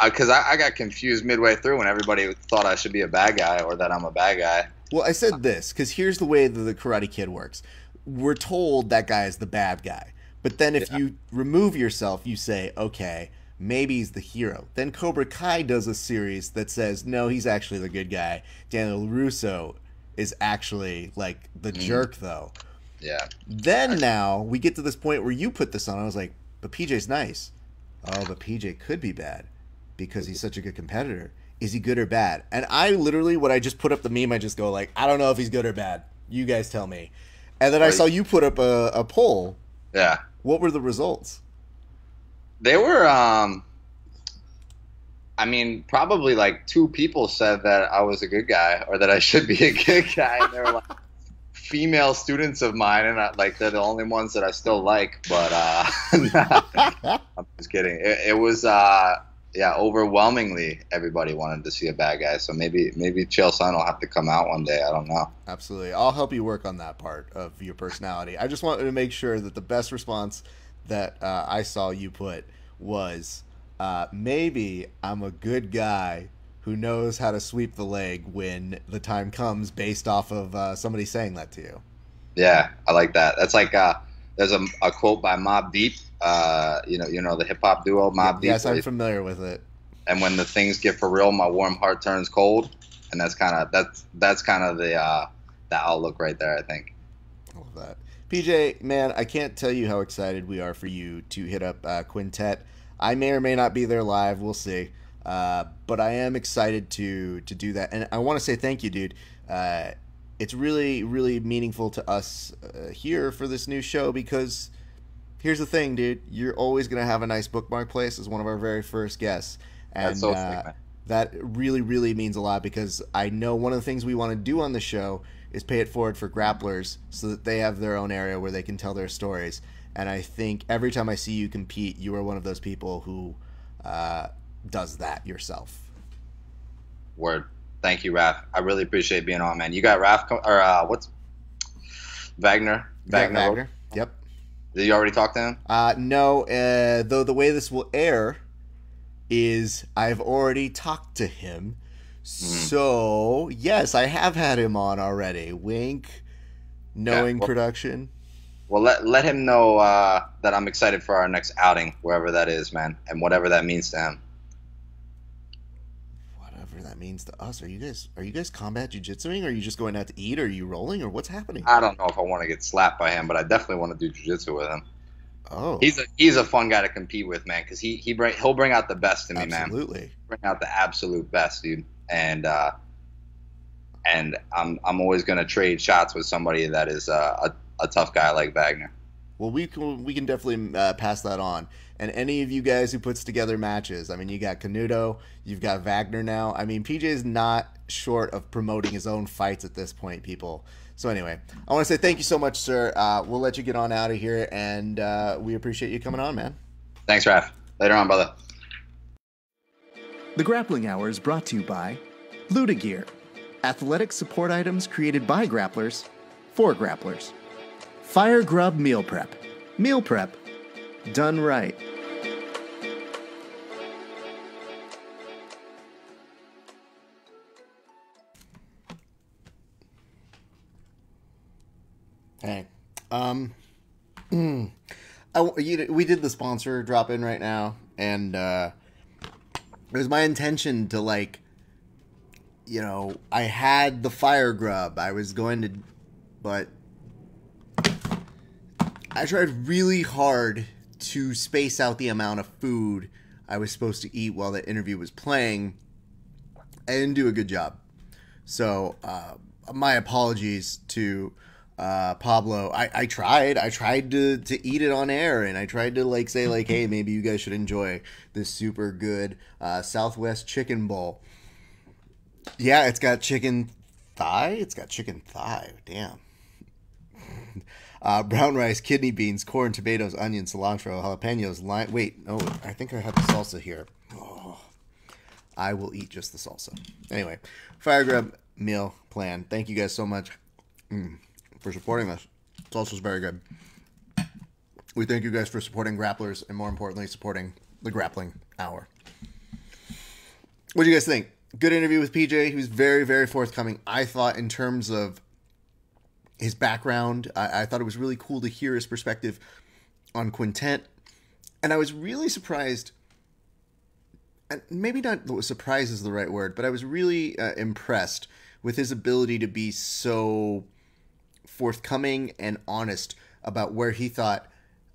Because I got confused midway through when everybody thought I should be a bad guy or that I'm a bad guy. Well, I said this because here's the way that the Karate Kid works. We're told that guy is the bad guy. But then if you remove yourself, you say, okay, maybe he's the hero. Then Cobra Kai does a series that says, no, he's actually the good guy. Daniel LaRusso is actually like the jerk, though. Yeah. Then now we get to this point where you put this on. I was like, but PJ's nice. Oh, but PJ could be bad because he's such a good competitor. Is he good or bad? And I literally, when I just put up the meme, I just go like, I don't know if he's good or bad. You guys tell me. And then I saw you put up a poll. Yeah. What were the results? They were, I mean, probably like 2 people said that I was a good guy or that I should be a good guy. And they were like female students of mine, and they're the only ones that I still like. But I'm just kidding. It was, overwhelmingly everybody wanted to see a bad guy. So maybe Chael Sonnen will have to come out one day. I don't know. Absolutely. I'll help you work on that part of your personality. I just wanted to make sure that the best response that I saw you put was maybe I'm a good guy who knows how to sweep the leg when the time comes based off of somebody saying that to you. Yeah, I like that. That's like there's a quote by Mobb Deep, you know the hip hop duo Mobb Deep. Yes, I'm familiar with it. And when the things get for real, my warm heart turns cold, and that's kind of the outlook right there, I think. I love that. PJ, man, I can't tell you how excited we are for you to hit up Quintet. I may or may not be there live. We'll see. But I am excited to do that. And I want to say thank you, dude. It's really, really meaningful to us here for this new show because here's the thing, dude. You're always going to have a nice bookmark place as one of our very first guests. And that's so sick, man. That really, really means a lot because I know one of the things we want to do on the show is pay it forward for grapplers so that they have their own area where they can tell their stories. And I think every time I see you compete, you are one of those people who does that yourself. Word. Thank you, Raph. I really appreciate being on, man. You got Raph, what's Vagner? Vagner. Yep. Did you already talk to him? No, though the way this will air is I've already talked to him. So, yes, I have had him on already. Wink. Knowing production. Well, let him know that I'm excited for our next outing, wherever that is, man, and whatever that means to him. Whatever that means to us. Are you guys combat jiu-jitsuing? Are you just going out to eat? Or are you rolling? Or what's happening? I don't know if I want to get slapped by him, but I definitely want to do jiu-jitsu with him. Oh, he's a fun guy to compete with, man, because he'll bring out the best in me, man. Absolutely. Bring out the absolute best, dude. And I'm always gonna trade shots with somebody that is a tough guy like Vagner. Well, we can definitely pass that on. And any of you guys who puts together matches, I mean, you got Canuto, you've got Vagner now. I mean, PJ is not short of promoting his own fights at this point, people. So anyway, I want to say thank you so much, sir. We'll let you get on out of here, and we appreciate you coming on, man. Thanks, Raph. Later on, brother. The Grappling Hour is brought to you by Luda athletic support items created by grapplers for grapplers. Fire Grub Meal Prep. Meal prep done right. Hey, we did the sponsor drop in right now, and it was my intention to, like, you know, I had the fire grub. I was going to, but I tried really hard to space out the amount of food I was supposed to eat while the interview was playing. I didn't do a good job. So, my apologies to Pablo. I tried to eat it on air, and I tried to, like, say, like, hey, maybe you guys should enjoy this super good Southwest chicken bowl. Yeah, it's got chicken thigh. Damn. Brown rice, kidney beans, corn, tomatoes, onions, cilantro, jalapenos, lime. Wait, no, I think I have the salsa here. Oh, I will eat just the salsa. Anyway, Fire Grub meal plan. Thank you guys so much for supporting us. Salsa's very good. We thank you guys for supporting grapplers, and more importantly, supporting the Grappling Hour. What do you guys think? Good interview with PJ. He was very, very forthcoming. I thought, in terms of his background, I thought it was really cool to hear his perspective on Quintet. And I was really surprised, and maybe not surprise is the right word, but I was really impressed with his ability to be so forthcoming and honest about where he thought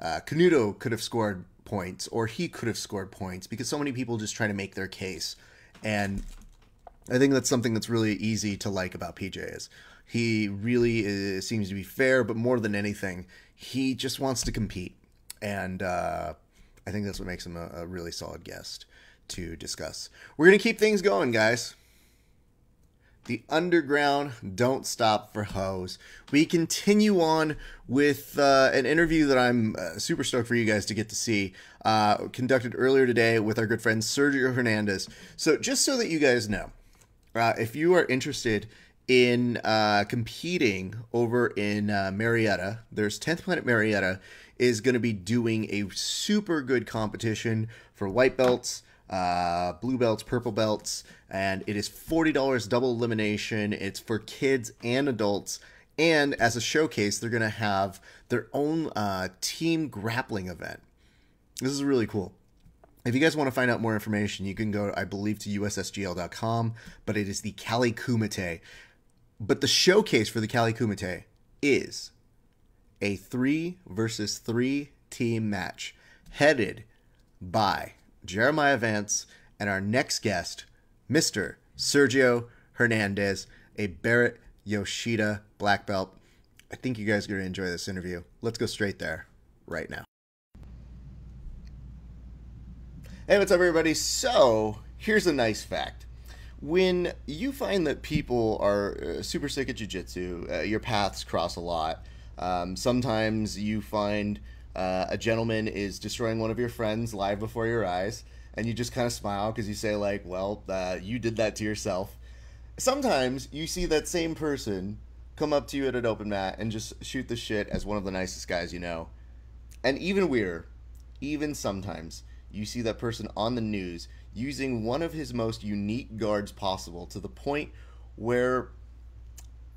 Canuto could have scored points, or he could have scored points, because so many people just try to make their case. And I think that's something that's really easy to like about PJ. Is he really seems to be fair, but more than anything, he just wants to compete. And I think that's what makes him a really solid guest to discuss. We're going to keep things going, guys. The underground don't stop for hoes. We continue on with an interview that I'm super stoked for you guys to get to see, conducted earlier today with our good friend Sergio Hernandez. So just so that you guys know, if you are interested in competing over in Marietta, there's 10th Planet Marietta is going to be doing a super good competition for white belts, blue belts, purple belts, and it is $40 double elimination. It's for kids and adults, and as a showcase, they're going to have their own team grappling event. This is really cool. If you guys want to find out more information, you can go, I believe, to ussgl.com, but it is the Cali Kumite. But the showcase for the Cali Kumite is a 3 versus 3 team match headed by Jeremiah Vance and our next guest, Mr. Sergio Hernandez, a Barrett Yoshida black belt. I think you guys are going to enjoy this interview. Let's go straight there right now. Hey, what's up, everybody? So, here's a nice fact. When you find that people are super sick at jiu-jitsu, your paths cross a lot. Sometimes you find a gentleman is destroying one of your friends live before your eyes, and you just kind of smile because you say, like, well, you did that to yourself. Sometimes you see that same person come up to you at an open mat and just shoot the shit as one of the nicest guys you know. And even weirder, even sometimes, you see that person on the news using one of his most unique guards possible to the point where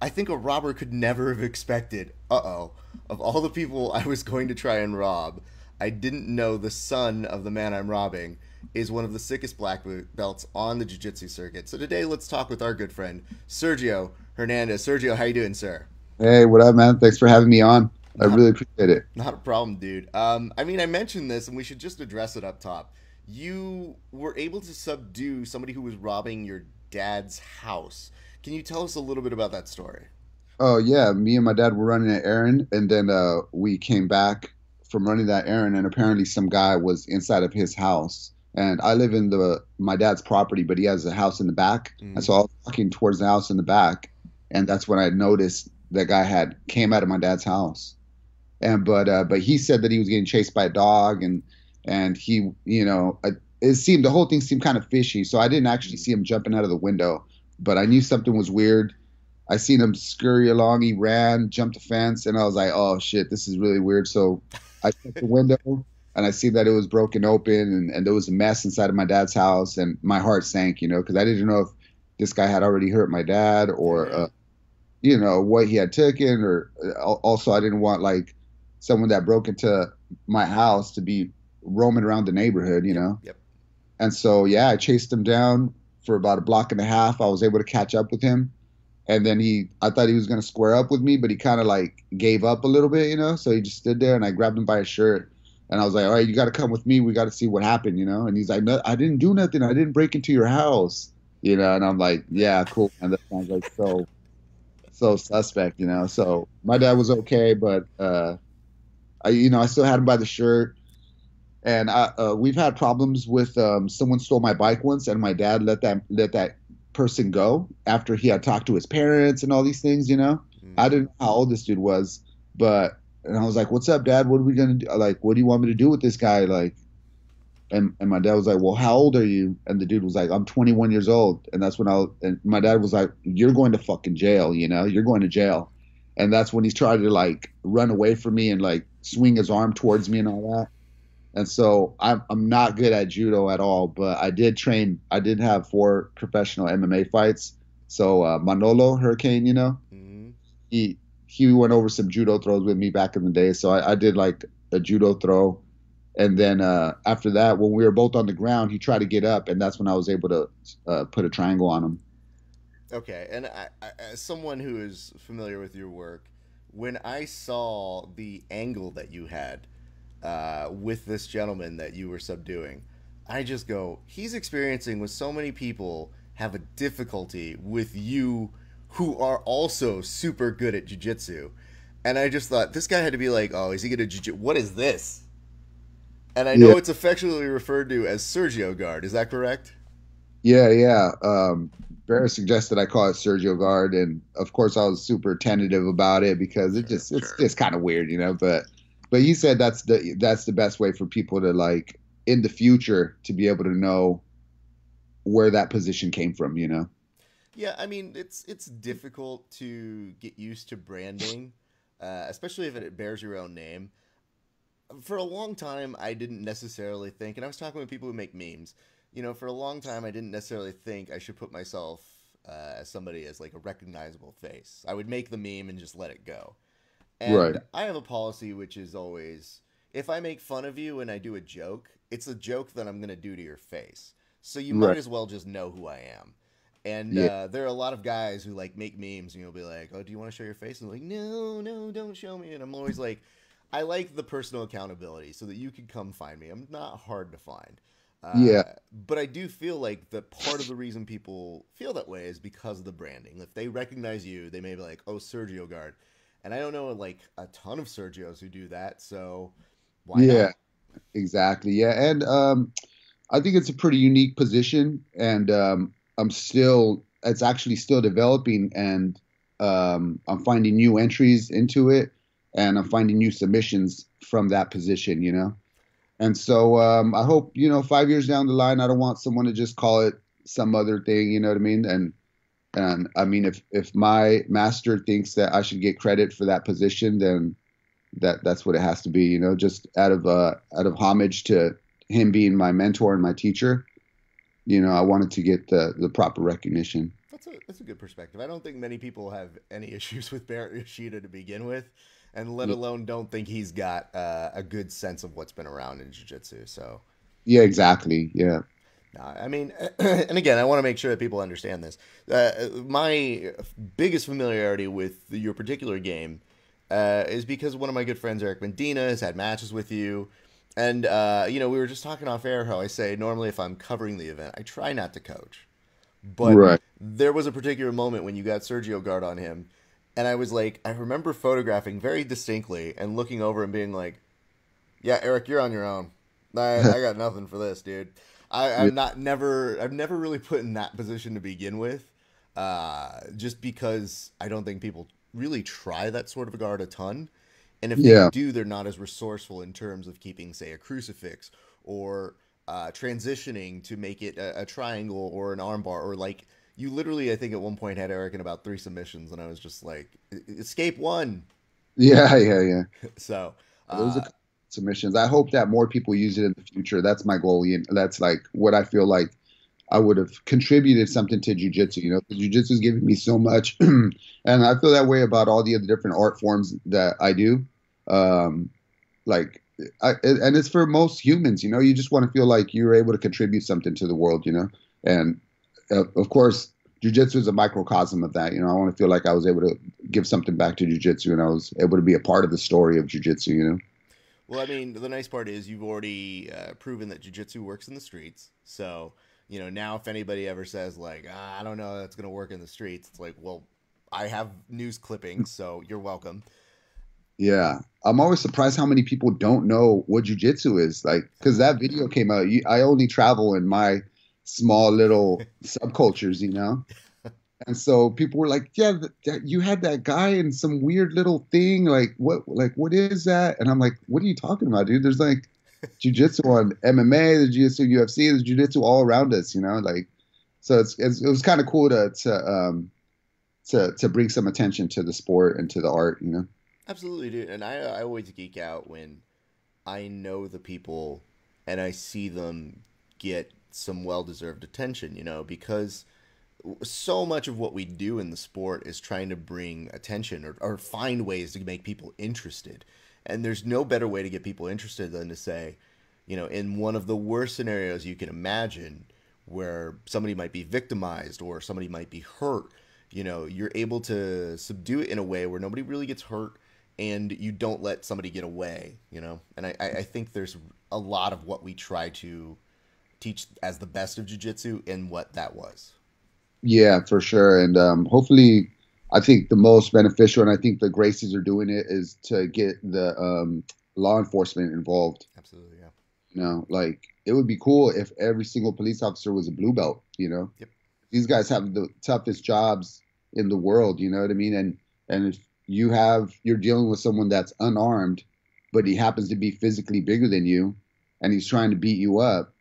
I think a robber could never have expected, of all the people I was going to try and rob, I didn't know the son of the man I'm robbing is one of the sickest black belts on the jiu-jitsu circuit. So today, let's talk with our good friend, Sergio Hernandez. Sergio, how you doing, sir? Hey, what up, man? Thanks for having me on. I really appreciate it. Not a problem, dude. I mean, I mentioned this, and we should just address it up top. You were able to subdue somebody who was robbing your dad's house. Can you tell us a little bit about that story? Oh, yeah. Me and my dad were running an errand, and then we came back from running that errand, and apparently some guy was inside of his house. And I live in my dad's property, but he has a house in the back. And so I was walking towards the house in the back, and that's when I noticed that guy came out of my dad's house. And but he said that he was getting chased by a dog, and he, the whole thing seemed kind of fishy. So I didn't actually see him jumping out of the window, but I knew something was weird. I seen him scurry along. He ran, jumped the fence, and I was like, oh shit, this is really weird. So I checked the window, and I see that it was broken open, and there was a mess inside of my dad's house, and my heart sank, because I didn't know if this guy had already hurt my dad or, what he had taken, or also I didn't want like someone that broke into my house to be roaming around the neighborhood, Yep. And so, yeah, I chased him down for about a block and a half. I was able to catch up with him. And then I thought he was going to square up with me, but he kind of like gave up a little bit, So he just stood there, and I grabbed him by his shirt, and I was like, all right, you got to come with me. We got to see what happened, And he's like, no, I didn't do nothing. I didn't break into your house, And I'm like, yeah, cool. And that sounds like so suspect, So my dad was okay, but I still had him by the shirt. And we've had problems with someone stole my bike once, and my dad let that person go after he had talked to his parents and all these things, I didn't know how old this dude was, and I was like, what's up, Dad? What are we gonna do? Like, what do you want me to do with this guy? Like, and my dad was like, well, how old are you? And the dude was like, I'm 21 years old. And that's when and my dad was like, you're going to fucking jail, you're going to jail. And that's when he tried to like run away from me and like swing his arm towards me and all that. And so I'm not good at judo at all, but I did train. I did have 4 professional MMA fights. So Manolo Hurricane, he went over some judo throws with me back in the day. So I did like a judo throw. And then after that, when we were both on the ground, he tried to get up, and that's when I was able to put a triangle on him. Okay, and I, as someone who is familiar with your work, when I saw the angle that you had with this gentleman that you were subduing, I just go, he's experiencing what so many people have a difficulty with you who are also super good at jiu-jitsu. And I just thought, this guy had to be like, oh, is he going to jiu-jitsu? What is this? And I know it's affectionately referred to as Sergio Guard. Is that correct? Yeah. Barry suggested I call it Sergio Guard, and of course I was super tentative about it because it's just kind of weird, But he said that's the best way for people to, like, in the future, to be able to know where that position came from, Yeah, I mean, it's difficult to get used to branding, especially if it bears your own name. For a long time, I didn't necessarily think, and I was talking with people who make memes, for a long time, I didn't necessarily think I should put myself as somebody as like a recognizable face. I would make the meme and just let it go. And right. I have a policy which is always, if I make fun of you and I do a joke, it's a joke that I'm going to do to your face. So you might as well just know who I am. And there are a lot of guys who like make memes, and you'll be like, oh, do you want to show your face? And they're like, no, don't show me. And I'm always like, I like the personal accountability so that you can come find me. I'm not hard to find. But I do feel like that part of the reason people feel that way is because of the branding. If they recognize you, they may be like, oh, Sergio Guard. And I don't know like a ton of Sergios who do that, so why not? Exactly. Yeah, and I think it's a pretty unique position, and it's actually still developing, and I'm finding new entries into it, and I'm finding new submissions from that position, And so I hope, 5 years down the line, I don't want someone to just call it some other thing, you know what I mean? And And I mean, if my master thinks that I should get credit for that position, then that's what it has to be, you know, just out of homage to him being my mentor and my teacher. You know, I wanted to get the proper recognition. That's a good perspective. I don't think many people have any issues with Barrett Yoshida to begin with, and let alone don't think he's got a good sense of what's been around in jiu-jitsu. So Yeah, exactly. Yeah. I mean, and again, I want to make sure that people understand this. My biggest familiarity with your particular game is because one of my good friends, Eric Medina, has had matches with you. And, you know, we were just talking off air how I say normally if I'm covering the event, I try not to coach. But Right. there was a particular moment when you got Sergio guard on him. And I was like, I remember photographing very distinctly and looking over and being like, yeah, Eric, you're on your own. I got nothing for this, dude. I've never really put in that position to begin with, just because I don't think people really try that sort of a guard a ton. And if they Yeah. do, they're not as resourceful in terms of keeping, say, a crucifix or transitioning to make it a triangle or an armbar or like you literally, I think at one point had Eric in about 3 submissions, and I was just like, escape one. Yeah. Yeah. Yeah. So, Those are submissions. I hope that more people use it in the future. That's my goal. That's like what I feel like I would have contributed something to jujitsu. You know, jujitsu is giving me so much, and I feel that way about all the other different art forms that I do. Um, like, and it's for most humans. You know, you just want to feel like you're able to contribute something to the world. You know, and of course, jujitsu is a microcosm of that. You know, I want to feel like I was able to give something back to jujitsu, and I was able to be a part of the story of jujitsu. You know. well, I mean, the nice part is you've already proven that jiu-jitsu works in the streets. So, you know, now if anybody ever says like, I don't know that's going to work in the streets, it's like, well, I have news clippings, so you're welcome. Yeah, I'm always surprised how many people don't know what jujitsu is. Like, because that video came out, I only travel in my small little subcultures, you know. And so people were like, "Yeah, you had that guy in some weird little thing. What is that?" And I'm like, "What are you talking about, dude? There's like jujitsu on MMA, there's jujitsu UFC, there's jujitsu all around us, you know. Like, so it was kind of cool to bring some attention to the sport and to the art, you know." Absolutely, dude. And I always geek out when I know the people and I see them get some well-deserved attention, you know, because so much of what we do in the sport is trying to bring attention or find ways to make people interested. And there's no better way to get people interested than to say, you know, in one of the worst scenarios you can imagine where somebody might be victimized or somebody might be hurt, you know, you're able to subdue it in a way where nobody really gets hurt and you don't let somebody get away, you know? And I think there's a lot of what we try to teach as the best of jiu-jitsu in what that was. Yeah, for sure. And hopefully, I think the most beneficial, and I think the Gracies are doing it, is to get the law enforcement involved. Absolutely, yeah. You know, like it would be cool if every single police officer was a blue belt, you know? Yep. These guys have the toughest jobs in the world, you know what I mean? And if you're dealing with someone that's unarmed, but he happens to be physically bigger than you, and he's trying to beat you up,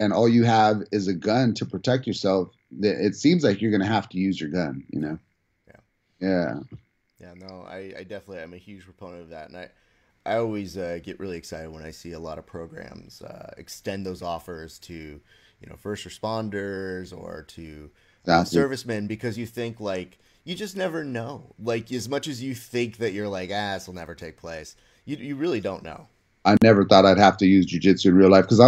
and all you have is a gun to protect yourself, it seems like you're going to have to use your gun, you know? Yeah. Yeah. Yeah, no, I definitely am a huge proponent of that. And I always get really excited when I see a lot of programs extend those offers to, you know, first responders or to Exactly. servicemen, because you think like, you just never know. Like as much as you think that you're like, this will never take place, you really don't know. I never thought I'd have to use jujitsu in real life because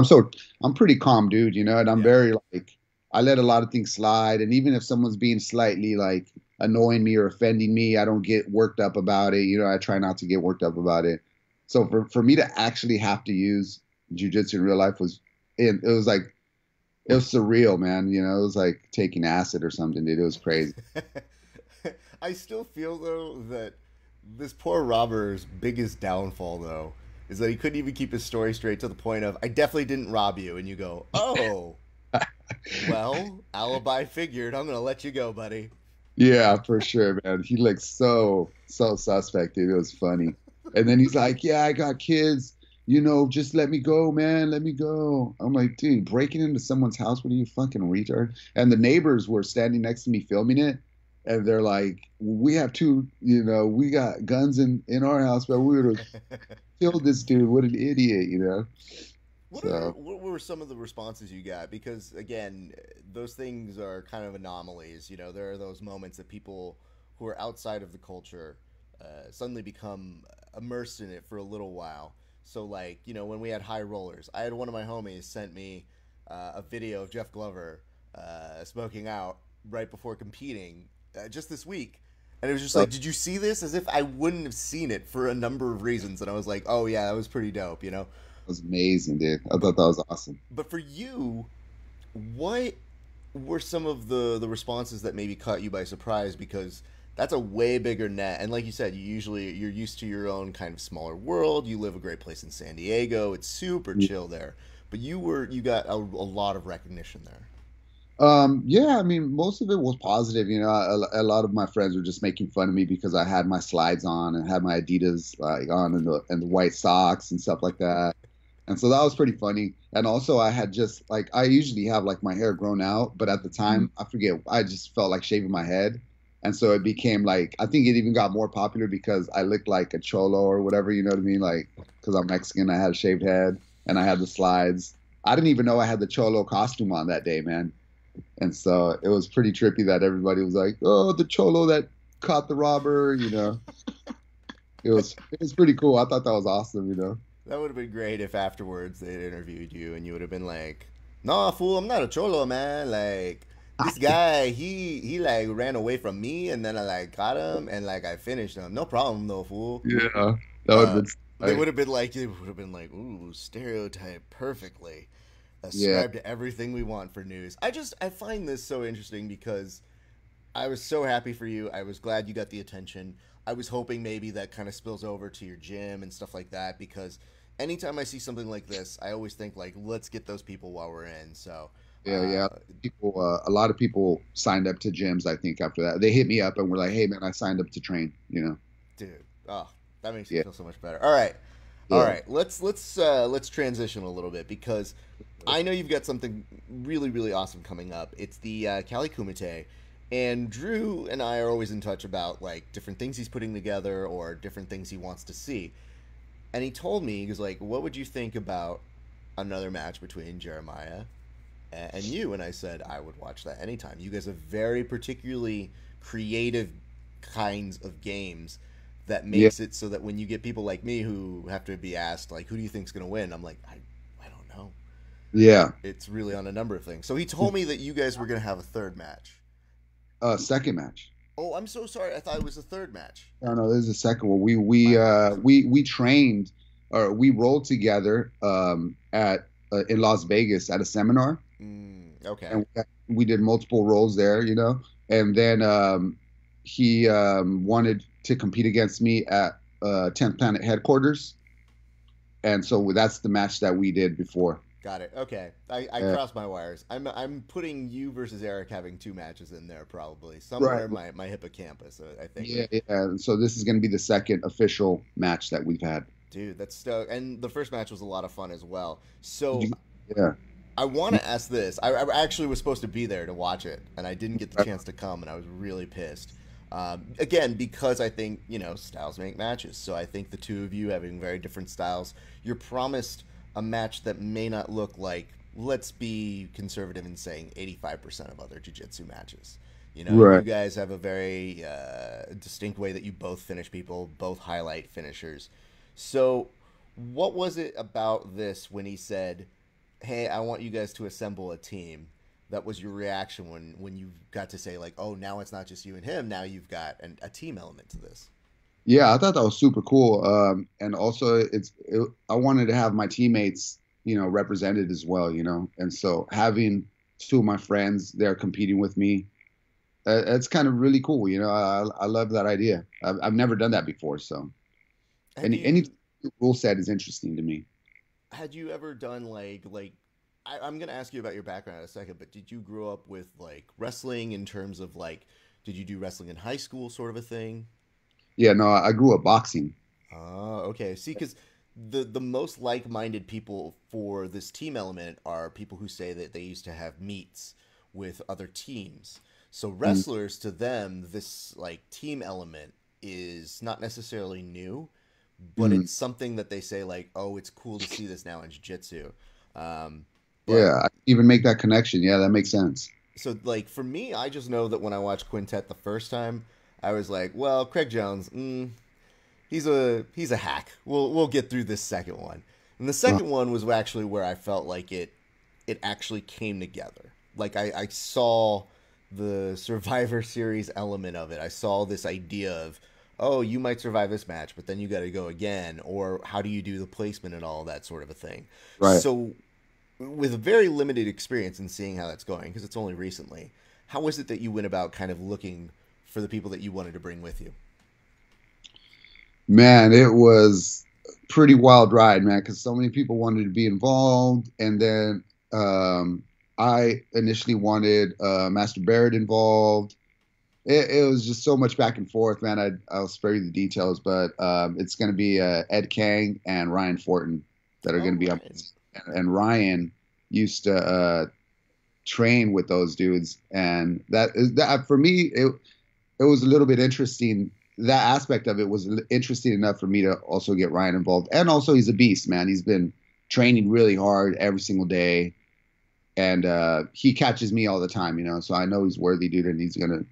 I'm pretty calm dude, you know, and I'm very like, I let a lot of things slide. And even if someone's being slightly like annoying me or offending me, I don't get worked up about it. You know, I try not to get worked up about it. So for me to actually have to use jujitsu in real life it was surreal, man. You know, it was like taking acid or something, dude. It was crazy. I still feel though that this poor robber's biggest downfall though is that he couldn't even keep his story straight to the point of, I definitely didn't rob you. And you go, oh, well, alibi figured. I'm going to let you go, buddy. Yeah, for sure, man. He looked so suspect, dude. It was funny. And then he's like, yeah, I got kids. just let me go, man, let me go. I'm like, dude, breaking into someone's house, what are you, fucking retard? And the neighbors were standing next to me filming it, and they're like, we have two, we got guns in our house, but we would have killed this dude. What an idiot. So What were some of the responses you got? Because again, those things are kind of anomalies. There are those moments that people who are outside of the culture suddenly become immersed in it for a little while. So like, when we had high rollers, I had one of my homies sent me a video of Jeff Glover smoking out right before competing just this week. And it was just like, did you see this? As if I wouldn't have seen it for a number of reasons. And I was like, oh yeah, that was pretty dope, It was amazing, dude. I thought that was awesome. But for you, what were some of the responses that maybe caught you by surprise? Because that's a way bigger net. And like you said, you're used to your own kind of smaller world. You live a great place in San Diego. It's super chill there. But you got a lot of recognition there. Yeah, I mean, most of it was positive. A lot of my friends were just making fun of me because I had my slides on and had my Adidas like on and the white socks and stuff like that. And so that was pretty funny. And also I had just like, I usually have like my hair grown out, but at the time, I forget, I just felt like shaving my head. And so it became like, I think it even got more popular because I looked like a cholo or whatever, you know what I mean? Like, because I'm Mexican, I had a shaved head and I had the slides. I didn't even know I had the cholo costume on that day, man. And so it was pretty trippy that everybody was like, oh, the cholo that caught the robber, It was pretty cool. I thought that was awesome, That would have been great if afterwards they'd interviewed you and you would have been like, "No, fool, I'm not a cholo, man. Like, this guy, he like ran away from me and then I like got him and like I finished him. No problem though, fool." Yeah, that would have been. They would have been like, ooh, stereotype perfectly. Ascribe to everything we want for news. I find this so interesting because I was so happy for you. I was glad you got the attention. I was hoping maybe that kind of spills over to your gym and stuff like that because anytime I see something like this, I always think like, let's get those people while we're in. So yeah. A lot of people signed up to gyms. I think after that, they hit me up and were like, "Hey, man, I signed up to train." Dude, that makes me feel so much better. All right. Let's transition a little bit because I know you've got something really, really awesome coming up. It's the Cali Kumite. And Drew and I are always in touch about like different things he's putting together or different things he wants to see. And he told me, he was like, what would you think about another match between Jeremiah and you? And I said, I would watch that anytime. You guys have very particularly creative kinds of games that makes it so that when you get people like me who have to be asked, like, who do you think's going to win? I'm like, I don't know. Yeah. It's really on a number of things. So he told me that you guys were going to have a third match. Second match. Oh, I'm so sorry. I thought it was the third match. No, this is the second one. We trained or we rolled together at in Las Vegas at a seminar. Okay. And we did multiple rolls there, And then he wanted to compete against me at 10th Planet headquarters, and so that's the match that we did before. Got it. Okay, I crossed my wires. I'm putting you versus Eric having two matches in there probably somewhere in my hippocampus. I think. Yeah. So this is going to be the second official match that we've had. Dude, that's stoked. And the first match was a lot of fun as well. So yeah, I want to ask this. I actually was supposed to be there to watch it, and I didn't get the chance to come, and I was really pissed. Again, because I think styles make matches. So I think the two of you having very different styles, you're promised a match that may not look like, let's be conservative in saying 85% of other jiu-jitsu matches. You guys have a very distinct way that you both finish people, both highlight finishers. So what was it about this when he said, hey, I want you guys to assemble a team? That was your reaction when you got to say like, oh, now it's not just you and him. Now you've got a team element to this. Yeah, I thought that was super cool. And also I wanted to have my teammates, represented as well, and so having two of my friends there competing with me, it's kind of really cool. I love that idea. I've never done that before. So any rule set is interesting to me. Had you ever done like I'm going to ask you about your background in a second, but did you grow up with like wrestling in terms of like, did you do wrestling in high school sort of a thing? Yeah, no, I grew up boxing. Oh, okay. See, because the most like-minded people for this team element are people who say that they used to have meets with other teams. So wrestlers, to them, this like team element is not necessarily new, but it's something that they say like, oh, it's cool to see this now in jiu-jitsu. But Yeah, I even make that connection. Yeah, that makes sense. so like for me, I just know that when I watched Quintet the first time, I was like, well, Craig Jones, he's a hack. We'll get through this second one. And the second one was actually where I felt like it actually came together. Like I saw the Survivor Series element of it. I saw this idea of, oh, you might survive this match, but then you got to go again, or how do you do the placement and all that sort of a thing. Right. So with a very limited experience in seeing how that's going, because it's only recently, how was it that you went about kind of looking for the people that you wanted to bring with you? Man, it was a pretty wild ride, man, because so many people wanted to be involved. And then I initially wanted Master Barrett involved. It was just so much back and forth, man. I'll spare you the details, but it's going to be Ed Kang and Ryan Fortin that are going to be up. And Ryan used to train with those dudes, and that for me it was a little bit interesting. That aspect of it was interesting enough for me to also get Ryan involved, and also he's a beast, man. He's been training really hard every single day, and he catches me all the time, you know. So I know he's worthy, dude, and he's gonna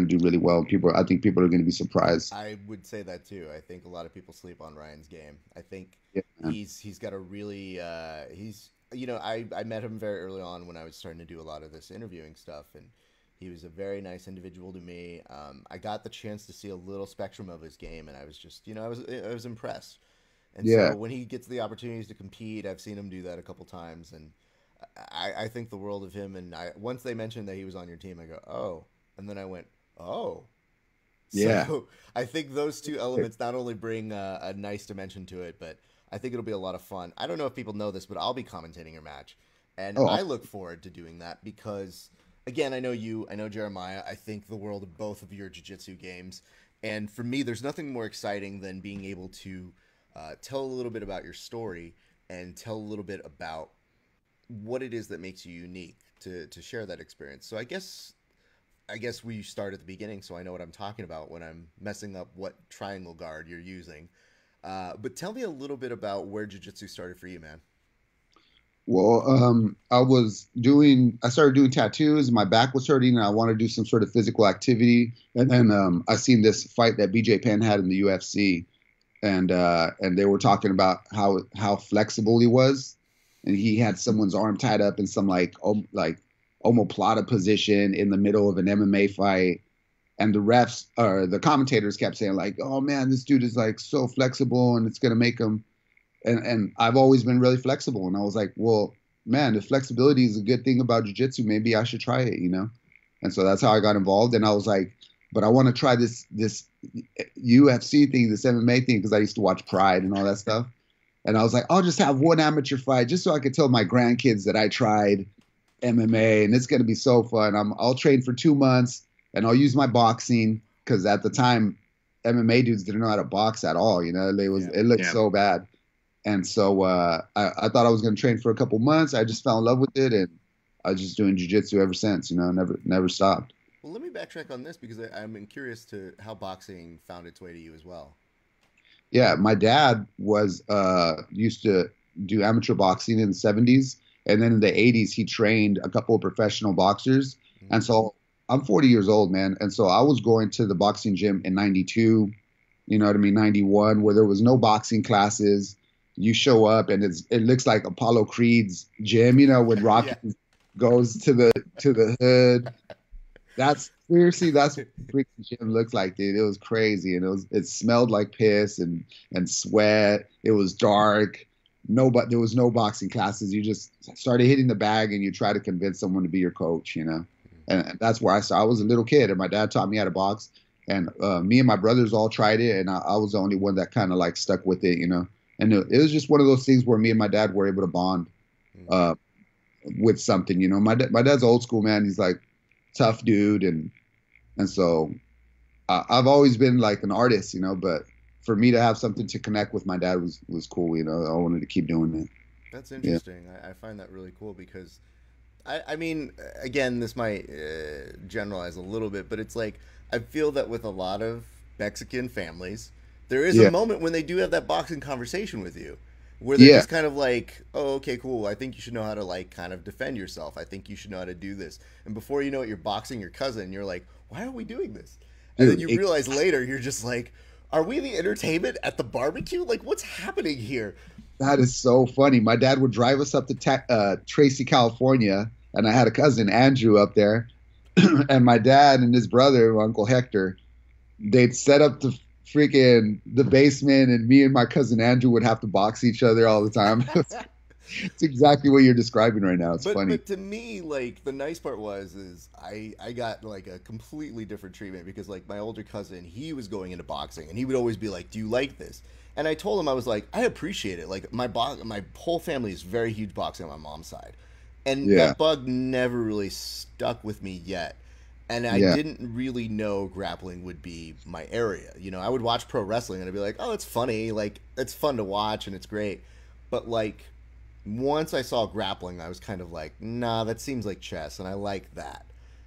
do really well. I think people are gonna be surprised. I would say that too. I think a lot of people sleep on Ryan's game. I think Yeah. he's got a really I met him very early on when I was starting to do a lot of this interviewing stuff, and he was a very nice individual to me. I got the chance to see a little spectrum of his game, and I was just, I was impressed. And Yeah. so when he gets the opportunities to compete, I've seen him do that a couple times, and I think the world of him. And once they mentioned that he was on your team, I go, oh, and then I went, oh. Yeah. So I think those two elements not only bring a nice dimension to it, but I think it'll be a lot of fun. I don't know if people know this, but I'll be commentating your match. And I look forward to doing that because, again, I know you, I know Jeremiah. I think the world of both of your jiu-jitsu games. And for me, there's nothing more exciting than being able to tell a little bit about your story and tell a little bit about what it is that makes you unique to share that experience. So I guess we start at the beginning so I know what I'm talking about when I'm messing up what triangle guard you're using. But tell me a little bit about where jiu-jitsu started for you, man. Well, I started doing tattoos and my back was hurting and I wanted to do some sort of physical activity. And then I seen this fight that BJ Penn had in the UFC, and they were talking about how flexible he was, and he had someone's arm tied up in some like omoplata position in the middle of an MMA fight. And the refs or the commentators kept saying like, oh man, this dude is like so flexible and it's going to make him. And I've always been really flexible. And I was like, well, man, if flexibility is a good thing about jiu-jitsu, maybe I should try it, you know? And so that's how I got involved. And I was like, but I want to try this UFC thing, this MMA thing, because I used to watch Pride and all that stuff. And I was like, I'll just have one amateur fight just so I could tell my grandkids that I tried MMA and it's going to be so fun. I'll train for 2 months. And I'll use my boxing because at the time, MMA dudes didn't know how to box at all. You know, it looked so bad. And so I thought I was going to train for a couple months. I just fell in love with it, and I was just doing jiu-jitsu ever since. You know, never stopped. Well, let me backtrack on this because I'm curious to how boxing found its way to you as well. Yeah, my dad was used to do amateur boxing in the 70s, and then in the 80s he trained a couple of professional boxers, and so. I'm 40 years old, man. And so I was going to the boxing gym in 92, you know what I mean, 91, where there was no boxing classes. You show up and it looks like Apollo Creed's gym, you know, when Rocky goes to the hood. That's what the freaking gym looks like, dude. It was crazy. And it smelled like piss and sweat. It was dark. There was no boxing classes. You just started hitting the bag and you try to convince someone to be your coach, you know. And that's where I started. I was a little kid, and my dad taught me how to box. And me and my brothers all tried it, and I was the only one that kind of like stuck with it, you know. And it was just one of those things where me and my dad were able to bond with something, you know. My dad's old school, man. He's like tough dude, and so I've always been like an artist, you know. But for me to have something to connect with my dad was cool. You know, I wanted to keep doing it. That's interesting. I find that really cool because, I mean, again, this might generalize a little bit, but it's like I feel that with a lot of Mexican families, there is a moment when they do have that boxing conversation with you, where they're just kind of like, oh, okay, cool. I think you should know how to like kind of defend yourself. I think you should know how to do this. And before you know it, you're boxing your cousin. You're like, why are we doing this? And then you realize later, you're just like, are we the entertainment at the barbecue? Like, what's happening here? That is so funny. My dad would drive us up to Tracy, California, and I had a cousin, Andrew, up there. And my dad and his brother, Uncle Hector, they'd set up the basement, and me and my cousin Andrew would have to box each other all the time. It's exactly what you're describing right now. It's funny. But to me, like, the nice part is I got like a completely different treatment because like my older cousin, he was going into boxing and he would always be like, do you like this? And I told him, I was like, I appreciate it. Like my whole family is very huge boxing on my mom's side. And that bug never really stuck with me yet. And I didn't really know grappling would be my area. You know, I would watch pro wrestling and I'd be like, oh, it's funny. Like, it's fun to watch and it's great. But like, once I saw grappling, I was kind of like, nah, that seems like chess, and I like that.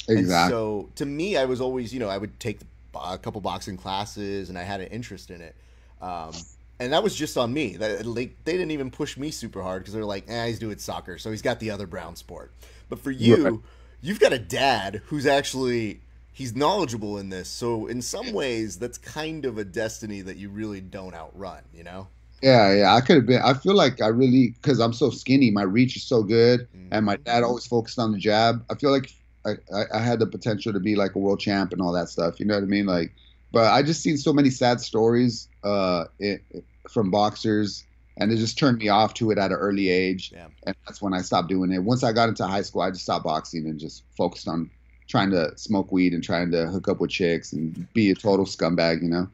Exactly. And so, to me, I was always, you know, I would take a couple boxing classes, and I had an interest in it. And that was just on me. They didn't even push me super hard because they're like, he's doing soccer, so he's got the other brown sport. But for you, you've got a dad who's actually, he's knowledgeable in this. So, in some ways, that's kind of a destiny that you really don't outrun, you know? Yeah, I could have been. I feel like I really, because I'm so skinny, my reach is so good, and my dad always focused on the jab. I feel like I had the potential to be like a world champ and all that stuff. You know what I mean? Like, but I just seen so many sad stories from boxers, and it just turned me off to it at an early age. Yeah. And that's when I stopped doing it. Once I got into high school, I just stopped boxing and just focused on trying to smoke weed and trying to hook up with chicks and be a total scumbag, you know?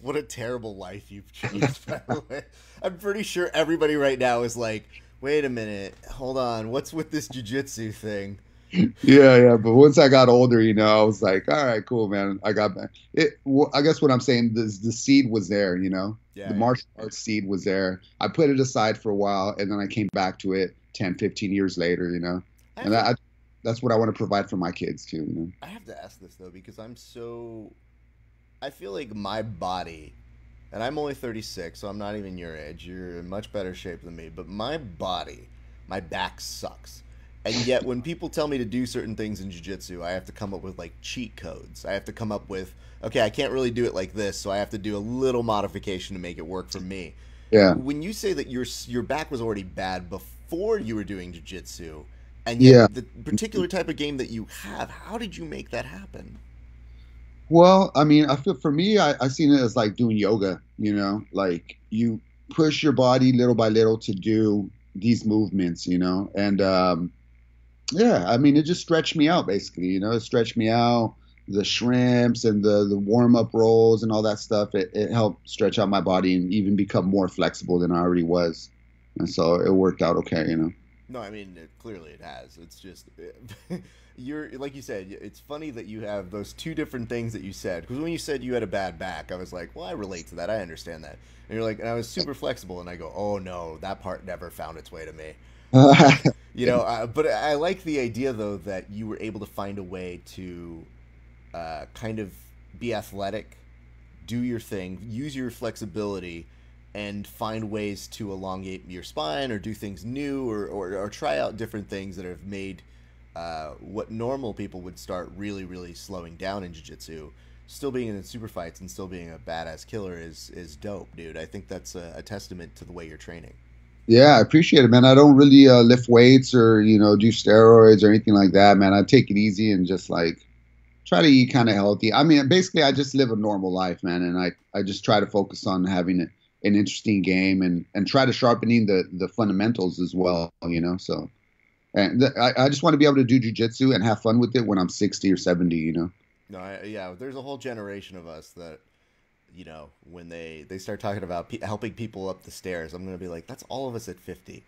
What a terrible life you've chosen, by the way. I'm pretty sure everybody right now is like, wait a minute, hold on, what's with this jiu-jitsu thing? Yeah, but once I got older, you know, I was like, all right, cool, man. I guess what I'm saying is the seed was there, you know? The martial arts seed was there. I put it aside for a while, and then I came back to it 10, 15 years later, you know? And that's what I want to provide for my kids, too, you know? I have to ask this, though, because I feel like my body, and I'm only 36, so I'm not even your age. You're in much better shape than me. But my body, my back sucks. And yet when people tell me to do certain things in jiu-jitsu, I have to come up with like cheat codes. I have to come up with, okay, I can't really do it like this, so I have to do a little modification to make it work for me. Yeah. When you say that your back was already bad before you were doing jiu-jitsu, and yet the particular type of game that you have, how did you make that happen? Well, I mean, I feel for me, I seen it as like doing yoga, you know, like you push your body little by little to do these movements, you know, and I mean, it just stretched me out basically, you know, it stretched me out, the shrimps and the warm up rolls and all that stuff. It helped stretch out my body and even become more flexible than I already was. And so it worked out okay, you know. No, I mean, clearly it has. It's just, you're, like you said, it's funny that you have those two different things that you said. Because when you said you had a bad back, I was like, well, I relate to that. I understand that. And you're like, and I was super flexible. And I go, oh, no, that part never found its way to me. You know, but I like the idea, though, that you were able to find a way to kind of be athletic, do your thing, use your flexibility, and find ways to elongate your spine or do things new or try out different things that have made what normal people would start really, really slowing down in jiu-jitsu, still being in super fights and still being a badass killer is dope, dude. I think that's a testament to the way you're training. Yeah, I appreciate it, man. I don't really lift weights or, you know, do steroids or anything like that, man. I take it easy and just like try to eat kind of healthy. I mean, basically, I just live a normal life, man. And I just try to focus on having an interesting game and try to sharpening the fundamentals as well, you know. So, and I just want to be able to do jiu-jitsu and have fun with it when I'm 60 or 70, you know. No, there's a whole generation of us that, you know, when they start talking about helping people up the stairs, I'm going to be like, that's all of us at 50.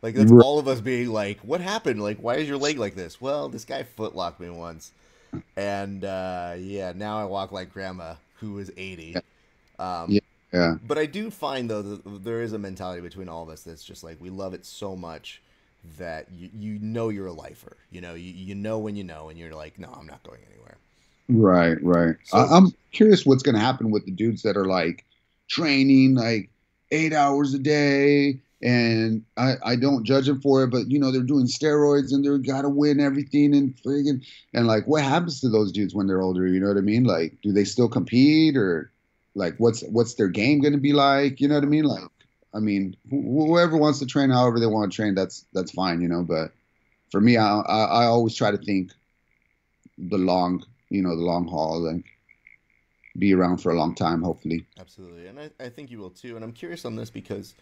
Like, that's all of us being like, what happened? Like, why is your leg like this? Well, this guy footlocked me once. And, now I walk like grandma, who is 80. Yeah. Yeah. But I do find though that there is a mentality between all of us that's just like we love it so much that you know you're a lifer. You know when you know, and you're like, no, I'm not going anywhere. Right, right. So I'm curious what's going to happen with the dudes that are like training like 8 hours a day, and I don't judge them for it, but they're doing steroids and they're got to win everything and friggin' and like what happens to those dudes when they're older? You know what I mean? Like, do they still compete or like what's their game going to be like? You know what I mean? Like, I mean, whoever wants to train however they want to train, that's fine, But for me, I always try to think the long the long haul and be around for a long time, hopefully. absolutely, and I think you will too. And I'm curious on this because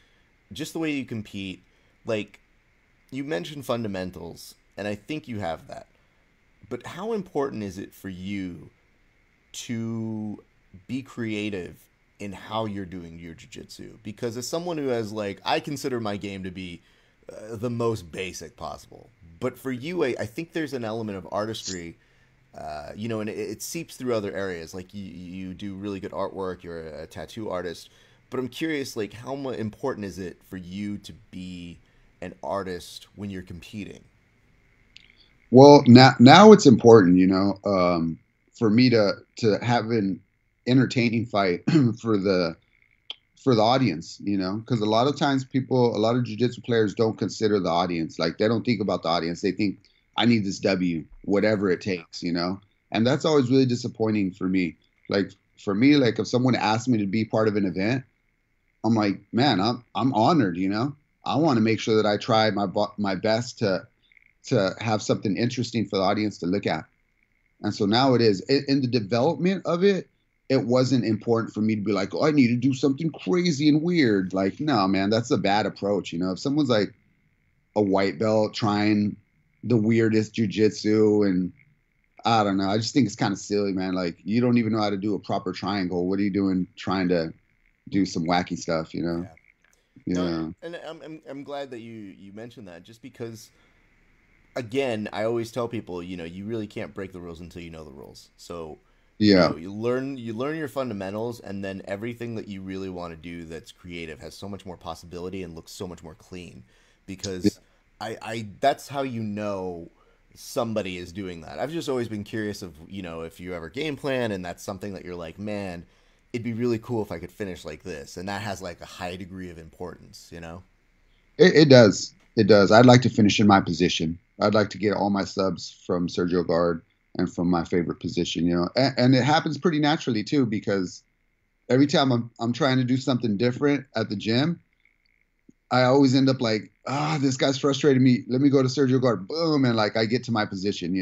just the way you compete, like you mentioned fundamentals, and I think you have that. But how important is it for you to be creative in how you're doing your jiu-jitsu? Because as someone who has like, I consider my game to be the most basic possible. But for you, I think there's an element of artistry, and it seeps through other areas. Like you do really good artwork. You're a tattoo artist. But I'm curious, like, how important is it for you to be an artist when you're competing? Well, now it's important, for me to have an entertaining fight for the audience, because a lot of times a lot of jiu-jitsu players don't consider the audience. Like they don't think about the audience. They think I need this W, whatever it takes, and that's always really disappointing for me. Like for me, like if someone asked me to be part of an event, I'm like, man, I'm honored, I want to make sure that I try my best to have something interesting for the audience to look at. And so now it is. In the development of it, it wasn't important for me to be like, oh, I need to do something crazy and weird. Like, no, man, that's a bad approach. If someone's like a white belt trying the weirdest jujitsu, and I don't know, I just think it's kind of silly, man. Like, you don't even know how to do a proper triangle. What are you doing trying to do some wacky stuff, Yeah. Yeah. No, and I'm glad that you mentioned that, just because again, I always tell people, you really can't break the rules until you know the rules. So, Yeah. you learn your fundamentals, and then everything that you really want to do that's creative has so much more possibility and looks so much more clean. Because I that's how somebody is doing that. I've just always been curious of, if you ever game plan and that's something that you're like, man, it'd be really cool if I could finish like this, and that has like a high degree of importance. It does. It does. I'd like to finish in my position. I'd like to get all my subs from Sergio Guard and from my favorite position, and it happens pretty naturally too, because every time I'm trying to do something different at the gym, I always end up like, this guy's frustrating me. Let me go to Sergio Guard. Boom. And like, I get to my position.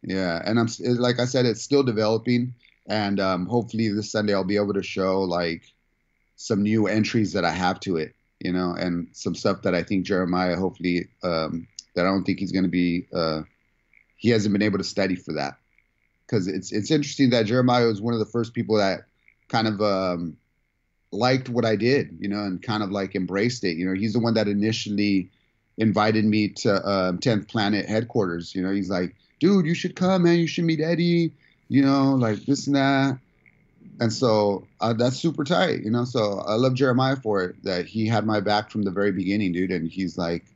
Yeah. And like I said, it's still developing. And hopefully this Sunday I'll be able to show like some new entries that I have to it, and some stuff that I think Jeremiah, hopefully, that I don't think he's going to be, he hasn't been able to study for that. Because it's interesting that Jeremiah was one of the first people that kind of liked what I did, and kind of like embraced it. He's the one that initially invited me to 10th Planet headquarters. He's like, dude, you should come, man. You should meet Eddie, like this and that. And so that's super tight, So I love Jeremiah for it, that he had my back from the very beginning, dude. And he's like,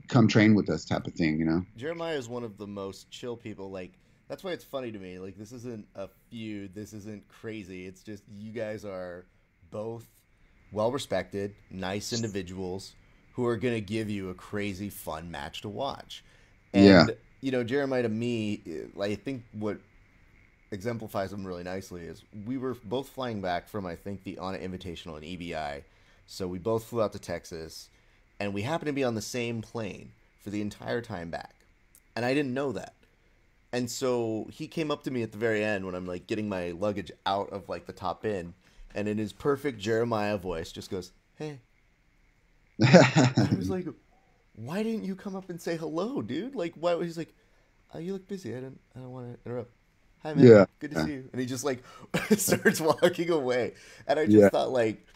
come train with us type of thing. Jeremiah is one of the most chill people. Like, that's why it's funny to me. Like, this isn't a feud. This isn't crazy. It's just you guys are both well-respected, nice individuals who are going to give you a crazy, fun match to watch. And, Jeremiah, to me, I think what exemplifies him really nicely is we were both flying back from, I think, the Honor Invitational in EBI. So we both flew out to Texas, and we happened to be on the same plane for the entire time back. And I didn't know that. And so he came up to me at the very end when I'm like getting my luggage out of like the top bin, and in his perfect Jeremiah voice just goes, "Hey." I was like, "Why didn't you come up and say hello, dude? Like, why?" He's like, "Oh, you look busy. I don't want to interrupt. Hi, man. Yeah. Good to see you." And he just like starts walking away. And I just thought, like,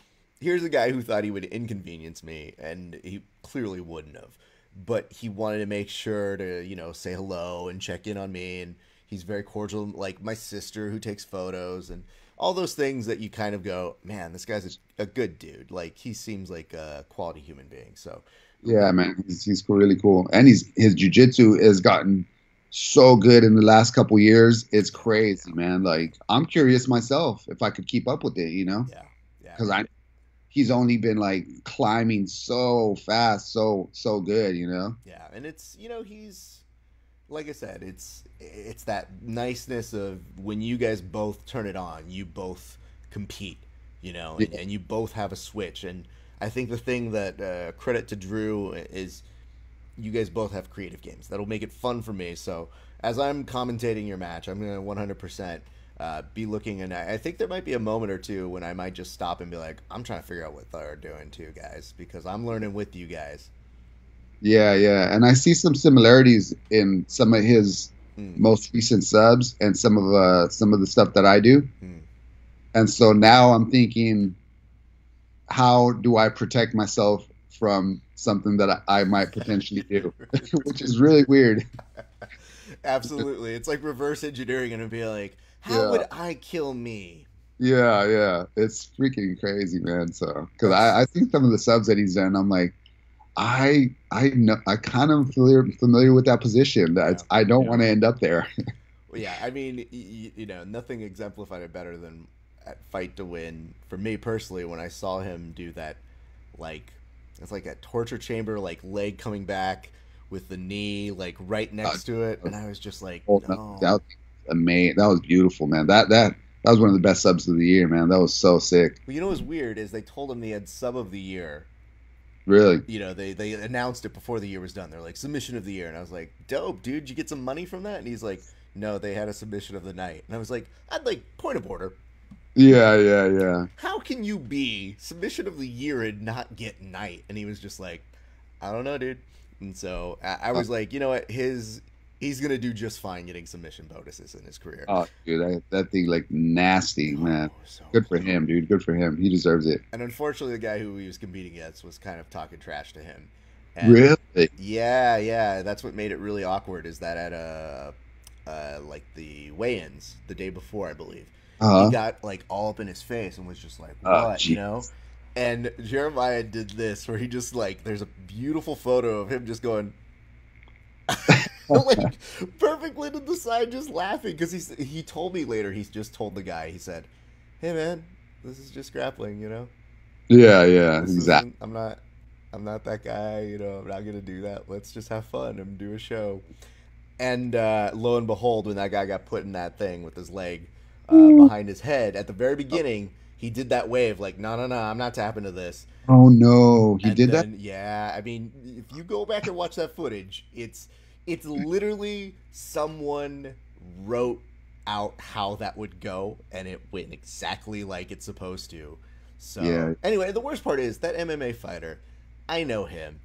here's a guy who thought he would inconvenience me, and he clearly wouldn't have. But he wanted to make sure to, say hello and check in on me. And he's very cordial, like my sister who takes photos. And all those things that you kind of go, man, this guy's a good dude. Like he seems like a quality human being. So Yeah, man, he's really cool, and his jujitsu has gotten so good in the last couple years. It's crazy, man. Like I'm curious myself if I could keep up with it, you know, yeah, yeah, because he's only been like climbing so fast, so good, you know. yeah. And it's he's like I said, it's that niceness of when you guys both turn it on, you both compete, Yeah. and you both have a switch. And I think the thing that credit to Drew is you guys both have creative games that'll make it fun for me. So as I'm commentating your match, I'm gonna 100% be looking, and I think there might be a moment or two when I might just stop and be like, I'm trying to figure out what they're doing too, guys, because I'm learning with you guys. Yeah, yeah, and I see some similarities in some of his most recent subs and some of the stuff that I do. Mm. And so now I'm thinking, how do I protect myself from something that I might potentially do, which is really weird. Absolutely, it's like reverse engineering, and it'd be like, how Yeah. would I kill me? Yeah, yeah, it's freaking crazy, man. So, because I see some of the subs that he's done, I'm like, I know I kind of familiar with that position. That Yeah. I don't want to end up there. Well, yeah, I mean, nothing exemplified it better than at Fight to Win for me personally when I saw him do that, like it's like a torture chamber, like leg coming back with the knee like right next to it, and I was just like, Oh, no. that was amazing. That was beautiful, man. That was one of the best subs of the year, man. That was so sick. Well, what's weird is they told him they had sub of the year. Really. They announced it before the year was done. They're like submission of the year, and I was like, dope, dude. Did you get some money from that? And he's like, no, they had a submission of the night. And I was like, I'd like point of order. Yeah, yeah, yeah. How can you be submission of the year and not get night? And he was just like, I don't know, dude. And so I was like, you know what? He's gonna do just fine getting submission bonuses in his career. Oh, dude, that thing like nasty, man. So Good for him, dude. Good for him. He deserves it. And unfortunately, the guy who he was competing against was kind of talking trash to him. And Really? yeah. That's what made it really awkward. Is that at like the weigh-ins the day before, I believe, he got like all up in his face and was just like, "What?" And Jeremiah did this where he just like, there's a beautiful photo of him just going. Like perfectly to the side, just laughing because he told me later. He's just told the guy. He said, "Hey man, this is just grappling, Yeah, yeah, exactly. I'm not that guy. I'm not gonna do that. Let's just have fun and do a show." And lo and behold, when that guy got put in that thing with his leg behind his head at the very beginning, he did that wave like, "No, I'm not tapping to this." Oh no, he did that. Yeah, I mean, if you go back and watch that footage, it's literally someone wrote out how that would go, and it went exactly like it's supposed to. So Yeah. anyway, the worst part is that MMA fighter. I know him.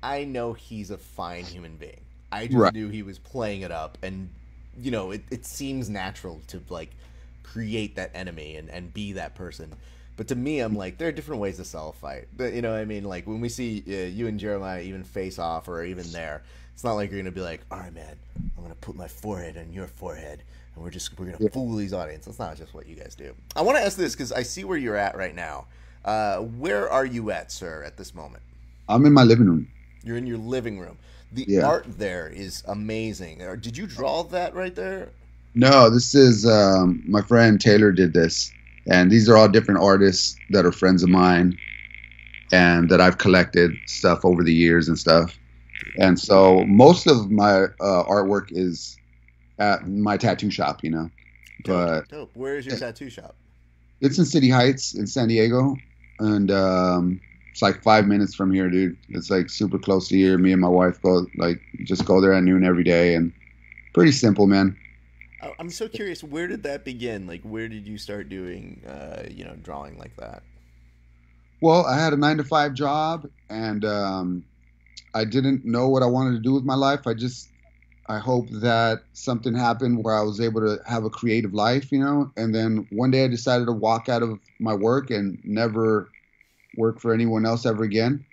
I know he's a fine human being. I just knew he was playing it up, and it seems natural to like create that enemy and be that person. But to me, I'm like, there are different ways to sell a fight. But, you know what I mean? Like, when we see you and Jeremiah even face off or even there, it's not like you're going to be like, all right, man, I'm going to put my forehead on your forehead, and we're going to fool these audience. That's not just what you guys do. I want to ask this because I see where you're at right now. Where are you at, sir, at this moment? I'm in my living room. You're in your living room. The art there is amazing. Did you draw that right there? No, this is my friend Taylor did this. And these are all different artists that are friends of mine and that I've collected stuff over the years and stuff. And so most of my artwork is at my tattoo shop, But Dope. Where is your tattoo shop? It's in City Heights in San Diego. And it's like 5 minutes from here, dude. It's like super close to here. Me and my wife just go there at noon every day. And pretty simple, man. I'm so curious, where did that begin? Like, where did you start doing, drawing like that? Well, I had a 9-to-5 job, and I didn't know what I wanted to do with my life. I hoped that something happened where I was able to have a creative life, And then one day I decided to walk out of my work and never work for anyone else ever again.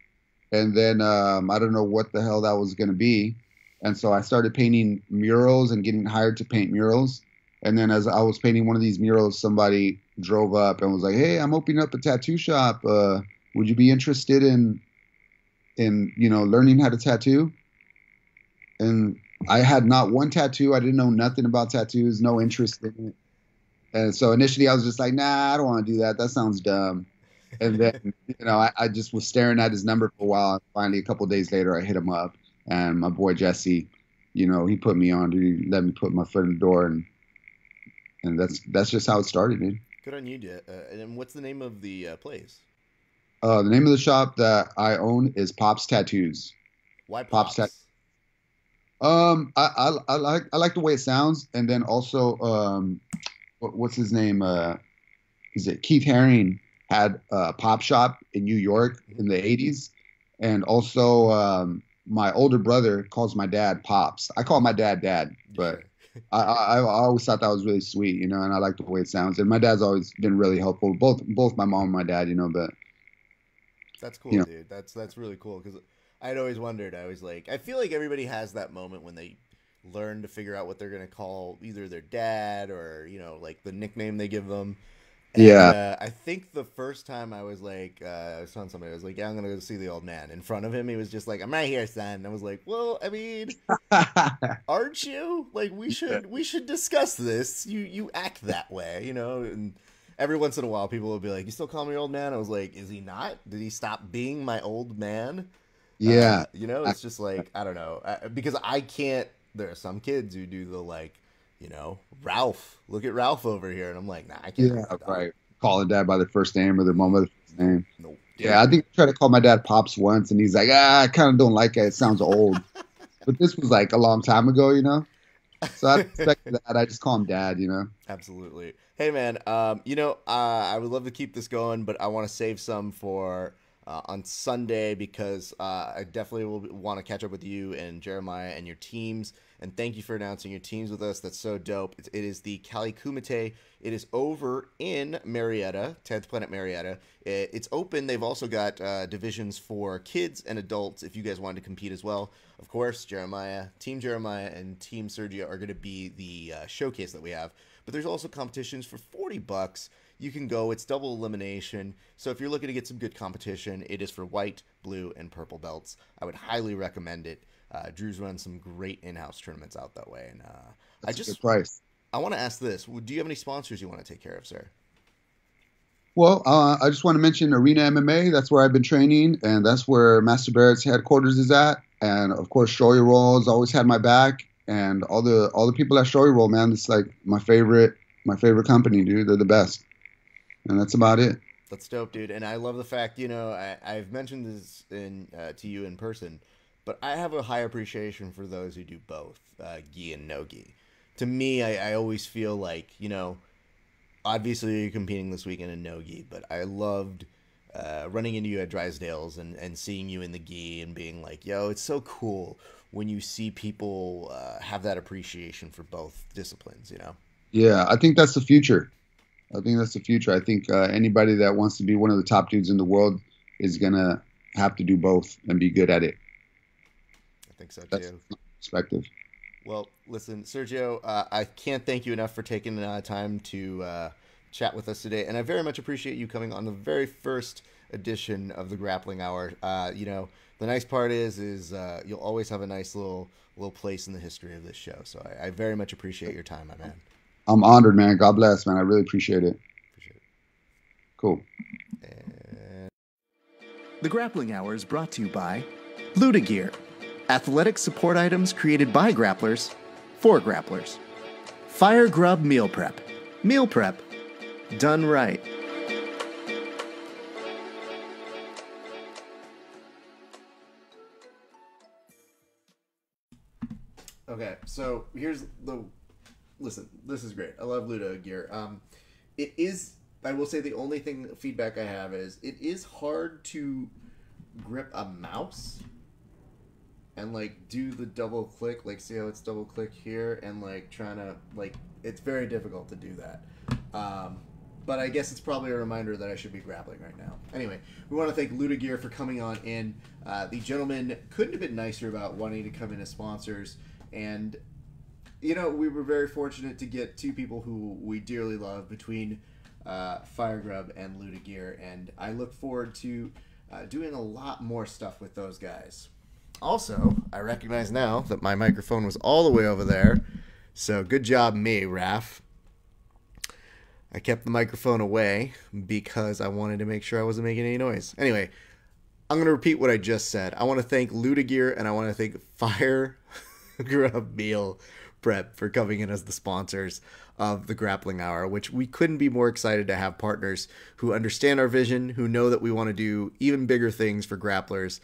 And then I don't know what the hell that was going to be. And so I started painting murals and getting hired to paint murals. And then as I was painting one of these murals, somebody drove up and was like, "Hey, I'm opening up a tattoo shop. Would you be interested in learning how to tattoo?" And I had not one tattoo. I didn't know nothing about tattoos, no interest in it. And so initially I was just like, "Nah, I don't want to do that. That sounds dumb." And then, I just was staring at his number for a while. And finally, a couple of days later, I hit him up. And my boy Jesse, he put me on. He let me put my foot in the door. And that's just how it started, man. Good on you, and what's the name of the place? The name of the shop that I own is Pops Tattoos. Why Pops? I like the way it sounds. And then also, what's his name? Is it Keith Haring? Had a pop shop in New York in the 80s. And also my older brother calls my dad Pops. I call my dad Dad, but I always thought that was really sweet, and I like the way it sounds. And my dad's always been really helpful, both my mom and my dad, but that's cool, dude. That's really cool, because I'd always wondered. I was like, I feel like everybody has that moment when they learn to figure out what they're going to call either their dad or, like the nickname they give them. And, yeah. I think the first time I was like, I was telling somebody, I was like, yeah, I'm going to go see the old man. In front of him, he was just like, "I'm right here, son." And I was like, well, I mean, aren't you? Like, we should discuss this. You act that way, and every once in a while people will be like, "You still call me old man?" I was like, is he not? Did he stop being my old man? Yeah. It's just like, I don't know. Because I can't, there are some kids who do the like, Ralph, look at Ralph over here. And I'm like, nah, I can't. Yeah, right. Calling dad by their first name or their mom by their first name. Nope. Yeah, I think I tried to call my dad Pops once, and he's like, I kind of don't like it. It sounds old. But this was like a long time ago, So I expected that. I just call him Dad, Absolutely. Hey, man, I would love to keep this going, but I want to save some for on Sunday, because I definitely will want to catch up with you and Jeremiah and your teams. And thank you for announcing your teams with us. That's so dope. It is the Cali Kumite. It is over in Marietta, 10th Planet Marietta. It's open. They've also got divisions for kids and adults if you guys wanted to compete as well. Of course, Team Jeremiah and Team Sergio are going to be the showcase that we have. But there's also competitions for $40. You can go. It's double elimination. So if you're looking to get some good competition, it is for white, blue, and purple belts. I would highly recommend it. Drew's run some great in-house tournaments out that way. And that's a good price. I want to ask this. Do you have any sponsors you want to take care of, sir? Well, I just want to mention Arena MMA. That's where I've been training, and that's where Master Barrett's headquarters is at. And of course, Showy Roll's always had my back, and all the people at Showy Roll, man, it's like my favorite company, dude. They're the best, and that's about it. That's dope, dude. And I love the fact, I've mentioned this to you in person, but I have a high appreciation for those who do both, gi and no gi. To me, I always feel like, obviously you're competing this weekend in no gi, but I loved running into you at Drysdale's and seeing you in the gi and being like, yo, it's so cool when you see people have that appreciation for both disciplines, Yeah, I think that's the future. I think anybody that wants to be one of the top dudes in the world is going to have to do both and be good at it. I think so, too. That's my perspective. Well, listen, Sergio, I can't thank you enough for taking time to chat with us today, and I very much appreciate you coming on the very first edition of the Grappling Hour. The nice part is you'll always have a nice little place in the history of this show, so I very much appreciate your time, my man. I'm honored, man. God bless, man. I really appreciate it. Cool. And The Grappling Hour is brought to you by Luda Gear, athletic support items created by grapplers for grapplers. Fire Grub Meal Prep done right. Okay, so listen, this is great. I love Luda Gear. It is, I will say, the only feedback I have is it is hard to grip a mouse and do the double click, see how it's double click here, and trying to it's very difficult to do that. But I guess it's probably a reminder that I should be grappling right now. Anyway, we want to thank Luda Gear for coming on in. The gentleman couldn't have been nicer about wanting to come in as sponsors, and You know, we were very fortunate to get two people who we dearly love between Fire Grub and Luda Gear, and I look forward to doing a lot more stuff with those guys. Also, I recognize now that my microphone was all the way over there, so good job me, Raph. I kept the microphone away because I wanted to make sure I wasn't making any noise. Anyway, I'm going to repeat what I just said. I want to thank Luda Gear and I want to thank Fire Grub Meal Prep for coming in as the sponsors of the Grappling Hour, which we couldn't be more excited to have partners who understand our vision, who know that we want to do even bigger things for grapplers,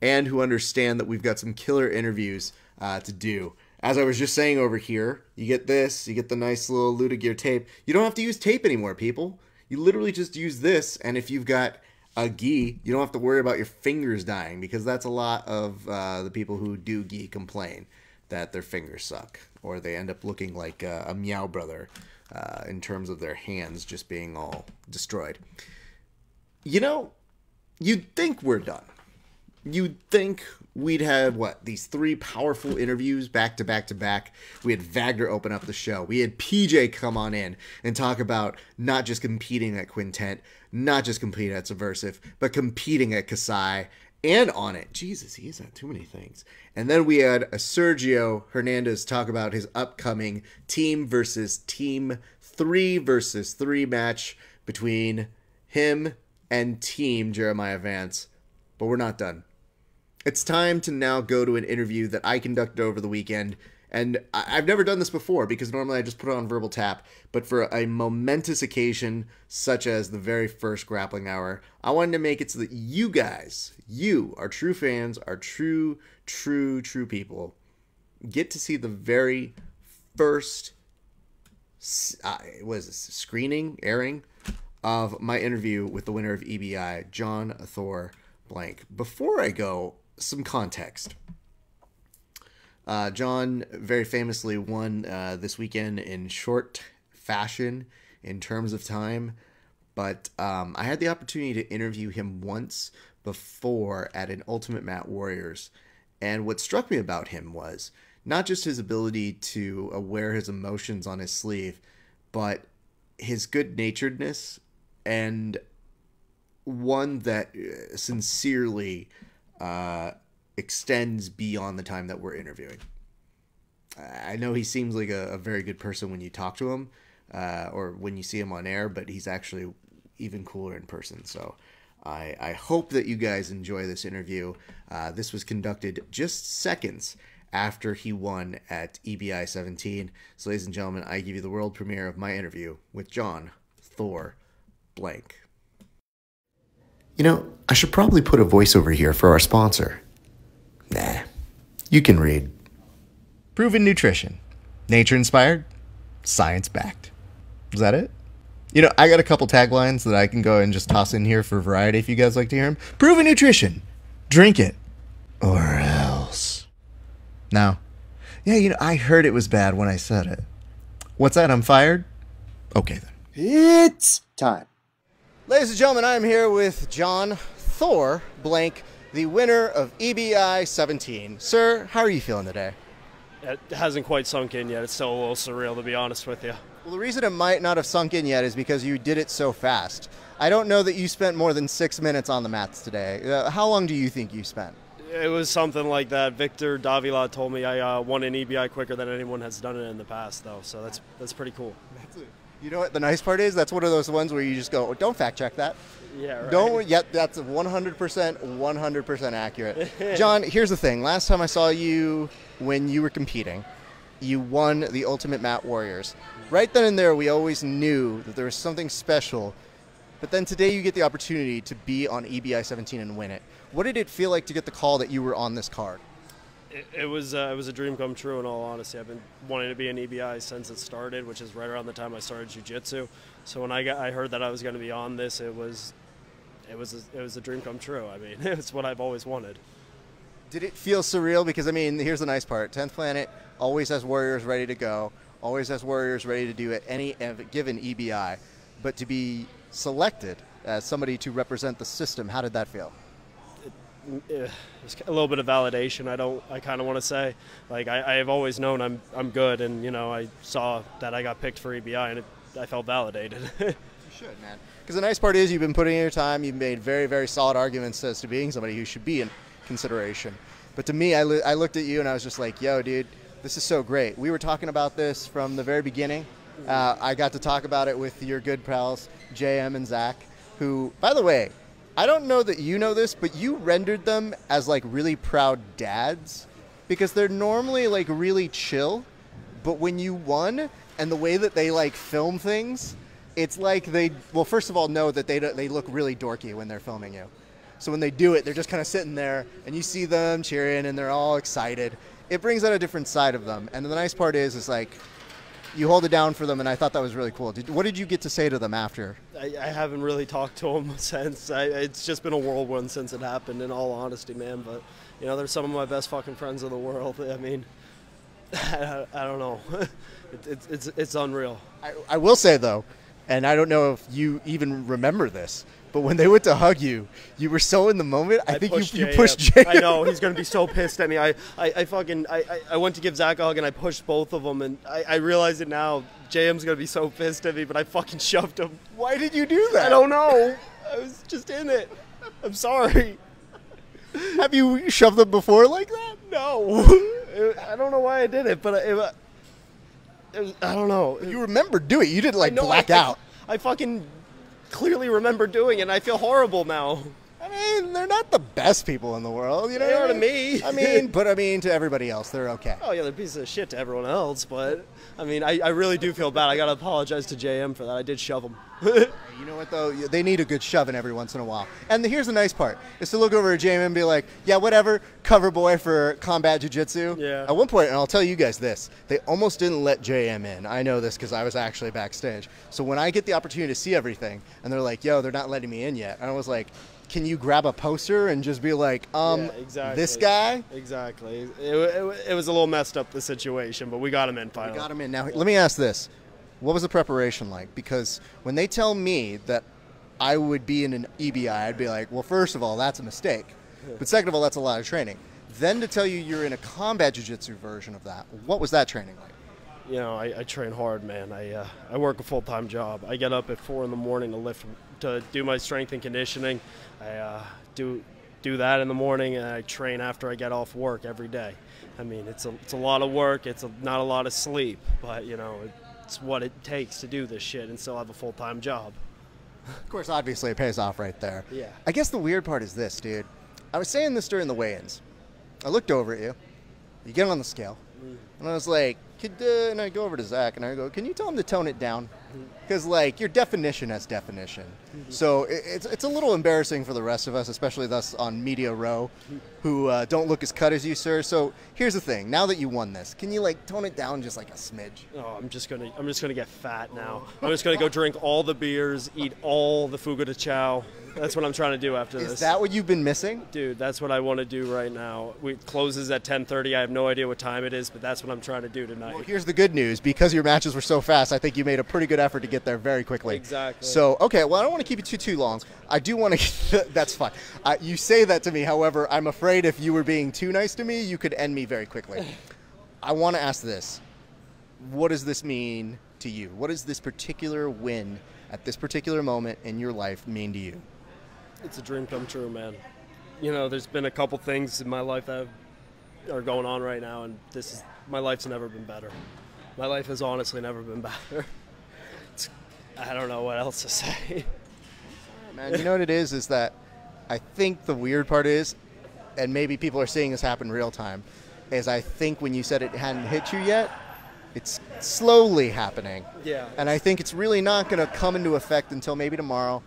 and who understand that we've got some killer interviews to do. As I was just saying over here, you get this, you get the nice little Luda Gear tape. You don't have to use tape anymore, people. You literally just use this, and if you've got a gi, you don't have to worry about your fingers dying, because that's a lot of the people who do gi complain that their fingers suck, or they end up looking like a Meow Brother in terms of their hands just being all destroyed. You know, you'd think we're done. You'd think we'd have, these 3 powerful interviews back to back to back. We had Vagner open up the show. We had PJ come on in and talk about not just competing at Quintet, not just competing at Subversive, but competing at Kasai and on it. Jesus, he's had too many things. And then we had a Sergio Hernandez talk about his upcoming team versus team 3 versus 3 match between him and team Jeremiah Vance. But we're not done. It's time to now go to an interview that I conducted over the weekend, and I've never done this before because normally I just put it on Verbal Tap, but for a momentous occasion such as the very first Grappling Hour, I wanted to make it so that you guys, you, our true fans, our true people, get to see the very first airing of my interview with the winner of EBI, John Thor Blank. Before I go, some context. John very famously won this weekend in short fashion in terms of time, but I had the opportunity to interview him once before at an Ultimate Mat Warriors, and what struck me about him was not just his ability to wear his emotions on his sleeve, but his good-naturedness, and one that sincerely extends beyond the time that we're interviewing. I know he seems like a very good person when you talk to him or when you see him on air, but he's actually even cooler in person. So I hope that you guys enjoy this interview. This was conducted just seconds after he won at EBI 17. So ladies and gentlemen, I give you the world premiere of my interview with John Thor Blank. You know, I should probably put a voiceover here for our sponsor. Nah, you can read. Proven nutrition. Nature-inspired. Science-backed. Is that it? You know, I got a couple taglines that I can go and just toss in here for variety if you guys like to hear them. Proven nutrition. Drink it. Or else. Now, yeah, you know, I heard it was bad when I said it. What's that? I'm fired? Okay, then. It's time. Ladies and gentlemen, I'm here with John Thor Blank, the winner of EBI 17. Sir, how are you feeling today? It hasn't quite sunk in yet. It's still a little surreal, to be honest with you. Well, the reason it might not have sunk in yet is because you did it so fast. I don't know that you spent more than 6 minutes on the mats today. How long do you think you spent? It was something like that. Victor Davila told me I won an EBI quicker than anyone has done it in the past, though. So that's pretty cool. You know what the nice part is? That's one of those ones where you just go, oh, don't fact check that. Yeah, right. Don't. Yet that's 100% accurate. John, here's the thing. Last time I saw you when you were competing, you won the Ultimate Mat Warriors. Right then and there, we always knew that there was something special. But then today you get the opportunity to be on EBI 17 and win it. What did it feel like to get the call that you were on this card? It was a dream come true, in all honesty. I've been wanting to be an EBI since it started, which is right around the time I started Jiu-Jitsu. So when I heard that I was going to be on this, it was a dream come true. I mean, it's what I've always wanted. Did it feel surreal? Because, I mean, here's the nice part. 10th Planet always has warriors ready to go, always has warriors ready to do at any given EBI. But to be selected as somebody to represent the system, how did that feel? Just a little bit of validation. I kind of want to say, like, I have always known I'm good, and you know, I saw that I got picked for EBI, and I felt validated. You should, man. Because the nice part is you've been putting in your time. You've made very, very solid arguments as to being somebody who should be in consideration. But to me, I looked at you and I was just like, yo, dude, this is so great. We were talking about this from the very beginning. I got to talk about it with your good pals, JM and Zach, who, by the way, I don't know that you know this, but you rendered them as like really proud dads because they're normally like really chill. But when you won and the way that they like film things, it's like well, first of all, know that they look really dorky when they're filming you. So when they do it, they're just kind of sitting there, and you see them cheering, and they're all excited. It brings out a different side of them. And the nice part is like, you hold it down for them, and I thought that was really cool. What did you get to say to them after? I haven't really talked to them since. It's just been a whirlwind since it happened, in all honesty, man. But, you know, they're some of my best fucking friends in the world. I mean, I don't know. It's unreal. I will say, though, and I don't know if you even remember this, but when they went to hug you, you were so in the moment. I think you pushed Jay. I know, he's going to be so pissed at me. I went to give Zach a hug, and I pushed both of them, and I realize it now. JM's going to be so pissed at me, but I fucking shoved him. Why did you do that? I don't know. I was just in it. I'm sorry. Have you shoved them before like that? No. I don't know why I did it, but it was, I don't know. You remember doing it. You didn't like black out. I fucking clearly remember doing it, and I feel horrible now. I mean, they're not the best people in the world, you know. They are to me. I mean, to everybody else, they're okay. Oh yeah, they're pieces of shit to everyone else, but I mean, I really do feel bad. I gotta apologize to JM for that. I did shove him. You know what though? They need a good shoving every once in a while. And here's the nice part: is to look over at JM and be like, "Yeah, whatever, cover boy for combat jiu-jitsu." Yeah. At one point, and I'll tell you guys this: they almost didn't let JM in. I know this because I was actually backstage. So when I get the opportunity to see everything, and they're like, "Yo, they're not letting me in yet," and I was like, can you grab a poster and just be like, yeah, exactly. this guy? Exactly. It was a little messed up, the situation, but we got him in finally. We got him in. Now, let me ask this. What was the preparation like? Because when they tell me that I would be in an EBI, I'd be like, well, first of all, that's a mistake. But second of all, that's a lot of training. Then to tell you you're in a combat jiu-jitsu version of that, what was that training like? You know, I train hard, man. I work a full-time job. I get up at 4 in the morning to do my strength and conditioning. I do that in the morning, and I train after I get off work every day. I mean, it's a lot of work. It's not a lot of sleep, but you know, it's what it takes to do this shit and still have a full-time job. Of course, obviously, it pays off right there. Yeah. I guess the weird part is this, dude. I was saying this during the weigh-ins. I looked over at you. You get on the scale, and I was like, and I go over to Zach, and I go, can you tell him to tone it down? Because, like, your definition has definition. So it's a little embarrassing for the rest of us, especially us on Media Row, who don't look as cut as you, sir. So here's the thing. Now that you won this, can you, like, tone it down just like a smidge? Oh, I'm just gonna get fat now. I'm just gonna go drink all the beers, eat all the fuga de chow. That's what I'm trying to do after this. Is that what you've been missing? Dude, that's what I want to do right now. It closes at 10:30. I have no idea what time it is, but that's what I'm trying to do tonight. Well, here's the good news. Because your matches were so fast, I think you made a pretty good effort to get there very quickly. Exactly. So, okay, well, I don't want to keep you too long. I do want to – that's fine. You say that to me. However, I'm afraid if you were being too nice to me, you could end me very quickly. I want to ask this. What does this mean to you? What does this particular win at this particular moment in your life mean to you? It's a dream come true, man. You know, there's been a couple things in my life that are going on right now, and my life's never been better. My life has honestly never been better. I don't know what else to say. Man, you know what it is that I think the weird part is, and maybe people are seeing this happen real time, is I think when you said it hadn't hit you yet, it's slowly happening. Yeah. And I think it's really not going to come into effect until maybe tomorrow,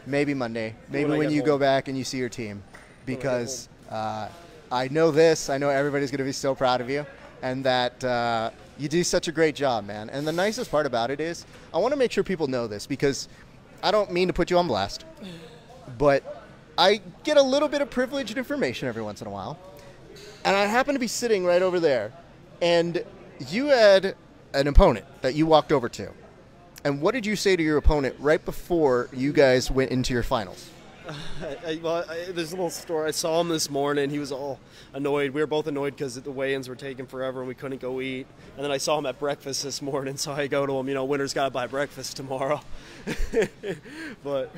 maybe Monday, maybe when you go back and you see your team. Because I know this, I know everybody's going to be so proud of you, and that you do such a great job, man. And the nicest part about it is, I want to make sure people know this, because I don't mean to put you on blast, but I get a little bit of privileged information every once in a while. And I happen to be sitting right over there, and you had an opponent that you walked over to. And what did you say to your opponent right before you guys went into your finals? There's a little story. I saw him this morning. He was all annoyed. We were both annoyed because the weigh-ins were taking forever and we couldn't go eat. And then I saw him at breakfast this morning, so I go to him, winter's got to buy breakfast tomorrow. But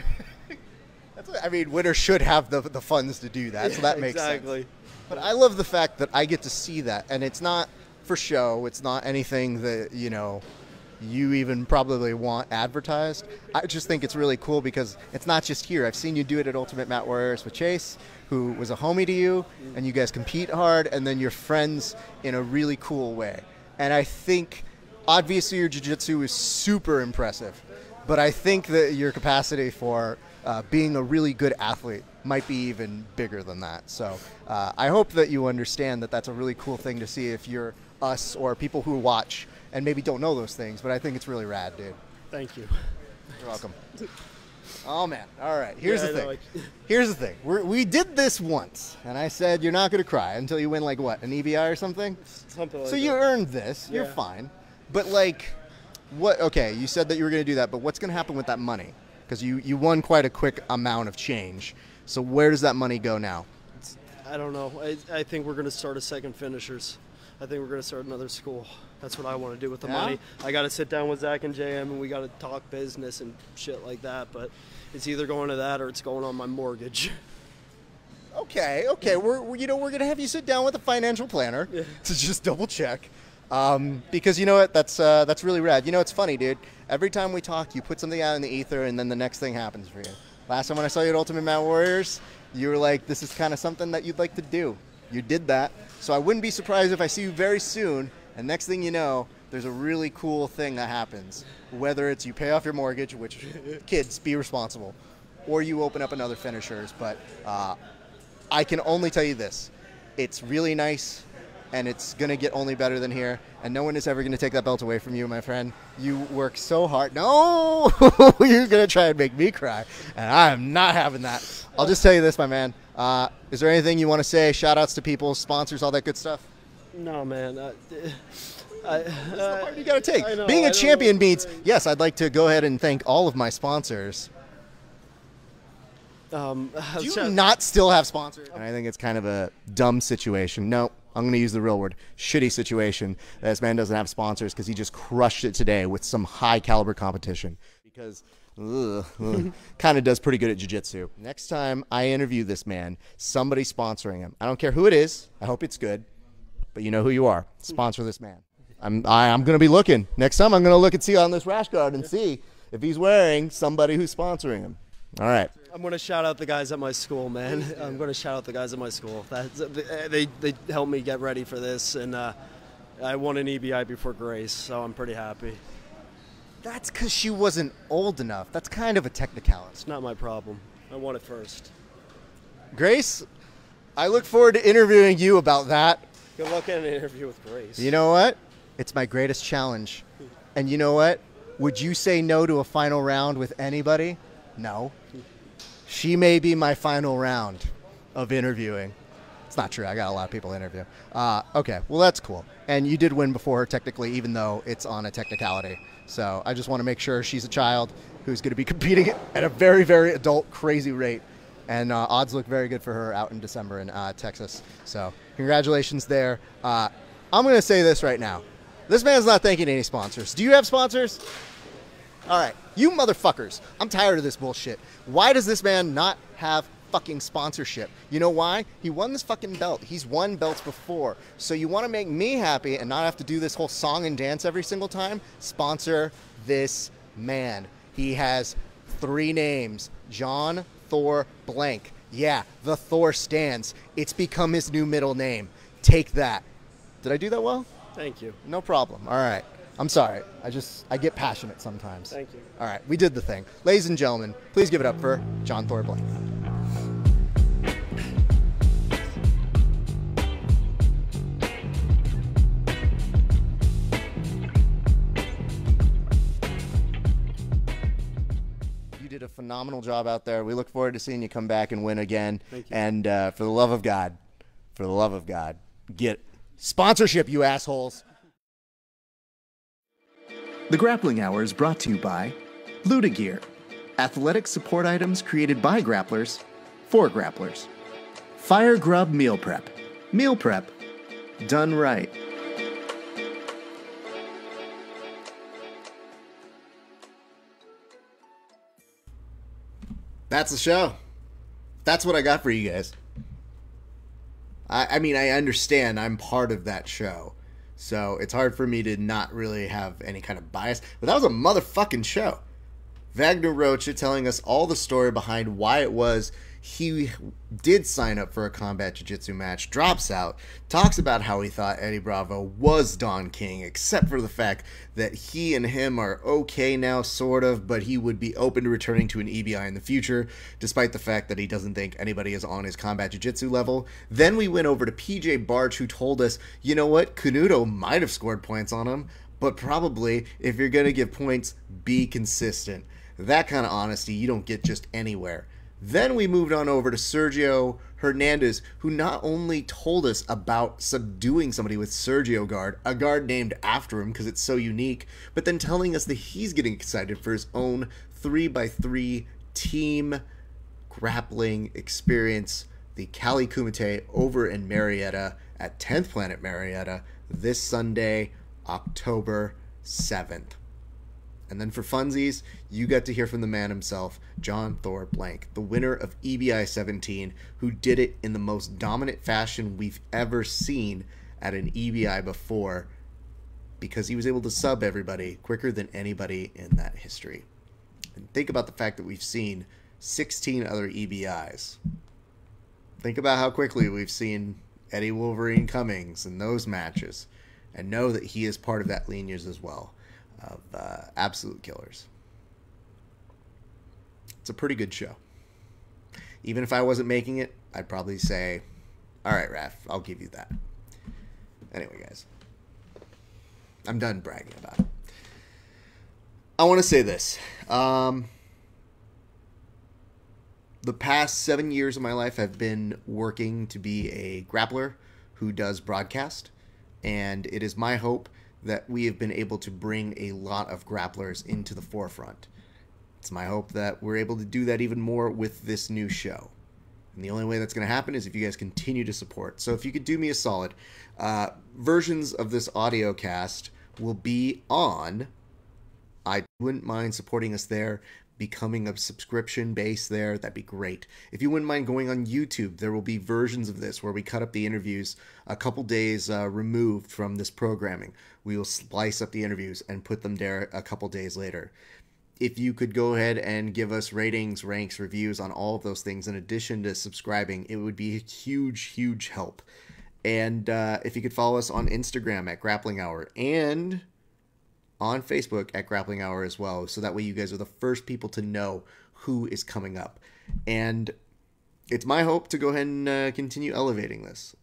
I mean, winter should have the funds to do that, so that makes exactly. sense. But I love the fact that I get to see that, and it's not for show. It's not anything that, you even probably want advertised. I just think it's really cool because it's not just here. I've seen you do it at Ultimate Mat Warriors with Chase, who was a homie to you, and you guys compete hard, and then you're friends in a really cool way. And I think, obviously, your jiu-jitsu is super impressive, but I think that your capacity for being a really good athlete might be even bigger than that. So I hope that you understand that that's a really cool thing to see if you're us or people who watch and maybe don't know those things, but I think it's really rad, dude. Thank you. You're welcome. Oh, man. All right. Here's the thing. Here's the thing. We did this once, and I said you're not going to cry until you win, like, what, an EBI or something? Something like so that. you earned this. You're fine. But, like, what? Okay, you said that you were going to do that, but what's going to happen with that money? Because you won quite a quick amount of change. So where does that money go now? I don't know. I think we're going to start a second finishers. I think we're going to start another school. That's what I want to do with the money. I got to sit down with Zach and JM, and we got to talk business and shit like that. But it's either going to that or it's going on my mortgage. Okay. We're going to have you sit down with a financial planner to just double check. Because you know what? That's really rad. It's funny, dude. Every time we talk, you put something out in the ether, and then the next thing happens for you. Last time when I saw you at Ultimate Mat Warriors, you were like, this is kind of something that you'd like to do. You did that. So I wouldn't be surprised if I see you very soon, and next thing you know, there's a really cool thing that happens. Whether it's you pay off your mortgage, which, kids, be responsible, or you open up another finishers. But I can only tell you this. It's really nice, and it's going to get only better than here, and no one is ever going to take that belt away from you, my friend. You work so hard. No! You're going to try and make me cry, and I'm not having that. I'll just tell you this, my man. Is there anything you want to say? Shout-outs to people, sponsors, all that good stuff? No, man. That's the part you got to take. Being a champion means, yes, I'd like to go ahead and thank all of my sponsors. Do you not still have sponsors? And I think it's kind of a dumb situation. No, I'm going to use the real word. Shitty situation. This man doesn't have sponsors because he just crushed it today with some high-caliber competition. Because kind of does pretty good at jiu-jitsu. Next time I interview this man, somebody sponsoring him. I don't care who it is. I hope it's good. But you know who you are. Sponsor this man. I'm going to be looking. Next time I'm going to look and see on this rash guard and see if he's wearing somebody who's sponsoring him. All right. I'm going to shout out the guys at my school, man. I'm going to shout out the guys at my school. They helped me get ready for this, and I won an EBI before Grace, so I'm pretty happy. That's because she wasn't old enough. That's kind of a technicality. It's not my problem. I won it first. Grace, I look forward to interviewing you about that. Good luck in an interview with Grace. You know what? It's my greatest challenge. And you know what? Would you say no to a final round with anybody? No. She may be my final round of interviewing. It's not true. I got a lot of people to interview. Okay, well, that's cool. And you did win before her, technically, even though it's on a technicality. So I just want to make sure she's a child who's going to be competing at a very, very adult, crazy rate. And odds look very good for her out in December in Texas. So congratulations there. I'm going to say this right now. This man's not thanking any sponsors. Do you have sponsors? All right. You motherfuckers. I'm tired of this bullshit. Why does this man not have fucking sponsorship? You know why? He won this fucking belt. He's won belts before. So you want to make me happy and not have to do this whole song and dance every single time? Sponsor this man. He has 3 names. John Thor blank. Yeah, the Thor stands. It's become his new middle name. Take that. Did I do that well? Thank you. No problem. All right. I'm sorry. I get passionate sometimes. Thank you. All right. We did the thing. Ladies and gentlemen, please give it up for John Thor blank. Did a phenomenal job out there. We look forward to seeing you come back and win again. Thank you. And for the love of God, get sponsorship, you assholes. The Grappling Hour is brought to you by Luda Gear, Athletic support items created by grapplers for grapplers. Fire Grub Meal Prep. Meal prep done right. That's the show. That's what I got for you guys. I mean, I understand I'm part of that show, so it's hard for me to not really have any kind of bias, but that was a motherfucking show. Vagner Rocha telling us all the story behind why it was he did sign up for a combat jiu-jitsu match, drops out, talks about how he thought Eddie Bravo was Don King, except for the fact that he and him are okay now, sort of, but he would be open to returning to an EBI in the future, despite the fact that he doesn't think anybody is on his combat jiu-jitsu level. Then we went over to PJ Barch, who told us, you know what, Canuto might have scored points on him, but probably, if you're going to give points, be consistent. That kind of honesty you don't get just anywhere. Then we moved on over to Sergio Hernandez, who not only told us about subduing somebody with Sergio guard, a guard named after him because it's so unique, but then telling us that he's getting excited for his own 3x3 team grappling experience, the Cali Kumite over in Marietta at 10th Planet Marietta this Sunday, October 7th. And then for funsies, you got to hear from the man himself, John Thor Blank, the winner of EBI 17, who did it in the most dominant fashion we've ever seen at an EBI before, because he was able to sub everybody quicker than anybody in that history. And think about the fact that we've seen 16 other EBIs. Think about how quickly we've seen Eddie Wolverine Cummings in those matches, and know that he is part of that lineage as well. Of absolute killers. It's a pretty good show. Even if I wasn't making it, I'd probably say, all right, Raph, I'll give you that. Anyway, guys, I'm done bragging about it. I want to say this. The past 7 years of my life I've been working to be a grappler who does broadcast, and it is my hope that we have been able to bring a lot of grapplers into the forefront. It's my hope that we're able to do that even more with this new show. And the only way that's going to happen is if you guys continue to support. So if you could do me a solid, versions of this audio cast will be on. I wouldn't mind supporting us there, becoming a subscription base there. That'd be great. If you wouldn't mind going on YouTube, there will be versions of this where we cut up the interviews a couple days removed from this programming. We will slice up the interviews and put them there a couple days later. If you could go ahead and give us ratings, ranks, reviews on all of those things in addition to subscribing, it would be a huge, huge help. And if you could follow us on Instagram at Grappling Hour and on Facebook at Grappling Hour as well, so that way you guys are the first people to know who is coming up. And it's my hope to go ahead and continue elevating this.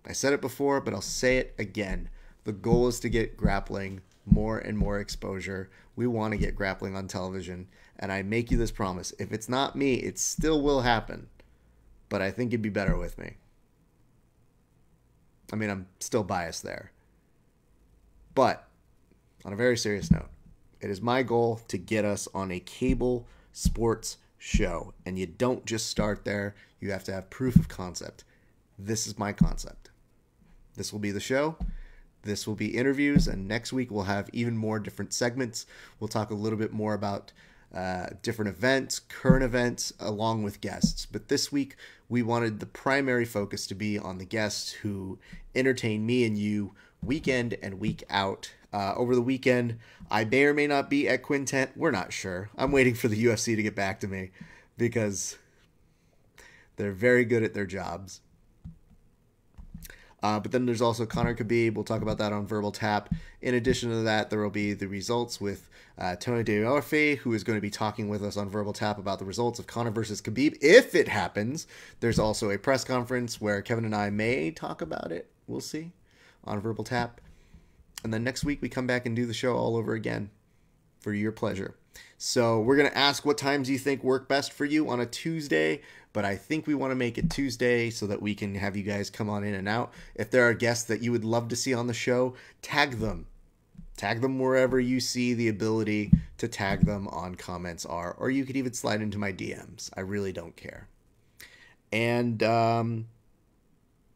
I said it before, but I'll say it again. The goal is to get grappling more and more exposure. We want to get grappling on television, and I make you this promise. If it's not me, it still will happen, but I think it'd be better with me. I mean, I'm still biased there. But on a very serious note, it is my goal to get us on a cable sports show. And you don't just start there. You have to have proof of concept. This is my concept. This will be the show. This will be interviews. And next week we'll have even more different segments. We'll talk a little bit more about different events, current events, along with guests. But this week we wanted the primary focus to be on the guests who entertain me and you week in and week out. Over the weekend, I may or may not be at Quintet. We're not sure. I'm waiting for the UFC to get back to me because they're very good at their jobs. But then there's also Conor Khabib. We'll talk about that on Verbal Tap. In addition to that, there will be the results with Tony DeOrfe, who is going to be talking with us on Verbal Tap about the results of Conor versus Khabib, if it happens. There's also a press conference where Kevin and I may talk about it. We'll see on Verbal Tap. And then next week we come back and do the show all over again for your pleasure. So we're going to ask what times you think work best for you on a Tuesday, but I think we want to make it Tuesday so that we can have you guys come on in and out. If there are guests that you would love to see on the show, tag them. Tag them wherever you see the ability to tag them on comments are, or you could even slide into my DMs. I really don't care. And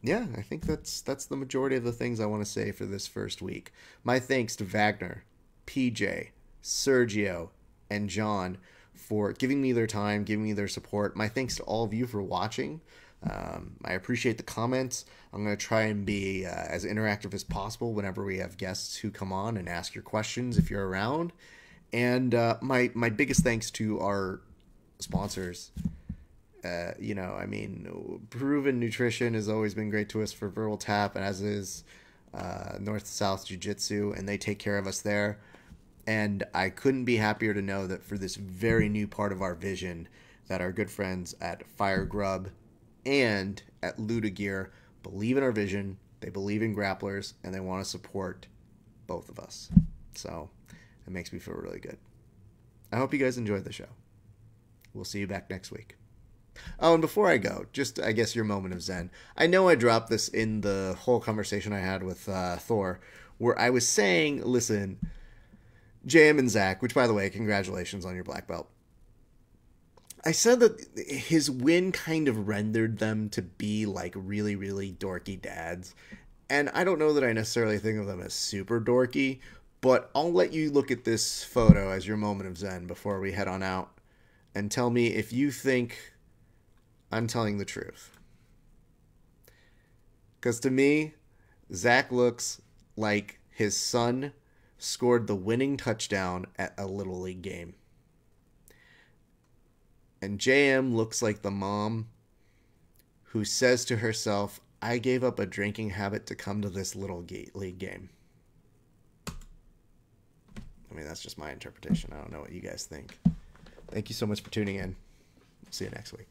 yeah, I think that's the majority of the things I want to say for this first week. My thanks to Vagner, PJ, Sergio, and John for giving me their time, giving me their support. My thanks to all of you for watching. I appreciate the comments. I'm going to try and be as interactive as possible whenever we have guests who come on and ask your questions if you're around. And my biggest thanks to our sponsors. Proven Nutrition has always been great to us for Verbal Tap, and as is North South Jiu-Jitsu, and they take care of us there. And I couldn't be happier to know that for this very new part of our vision, that our good friends at Fire Grub and at Luda Gear believe in our vision, they believe in grapplers, and they want to support both of us. So it makes me feel really good. I hope you guys enjoyed the show. We'll see you back next week. Oh, and before I go, just, I guess, your moment of zen. I know I dropped this in the whole conversation I had with Thor, where I was saying, listen, JM and Zach, which, by the way, congratulations on your black belt. I said that his win kind of rendered them to be like really, really dorky dads. And I don't know that I necessarily think of them as super dorky, but I'll let you look at this photo as your moment of zen before we head on out and tell me if you think I'm telling the truth. Because to me, Zach looks like his son scored the winning touchdown at a Little League game. And JM looks like the mom who says to herself, I gave up a drinking habit to come to this Little League game. I mean, that's just my interpretation. I don't know what you guys think. Thank you so much for tuning in. See you next week.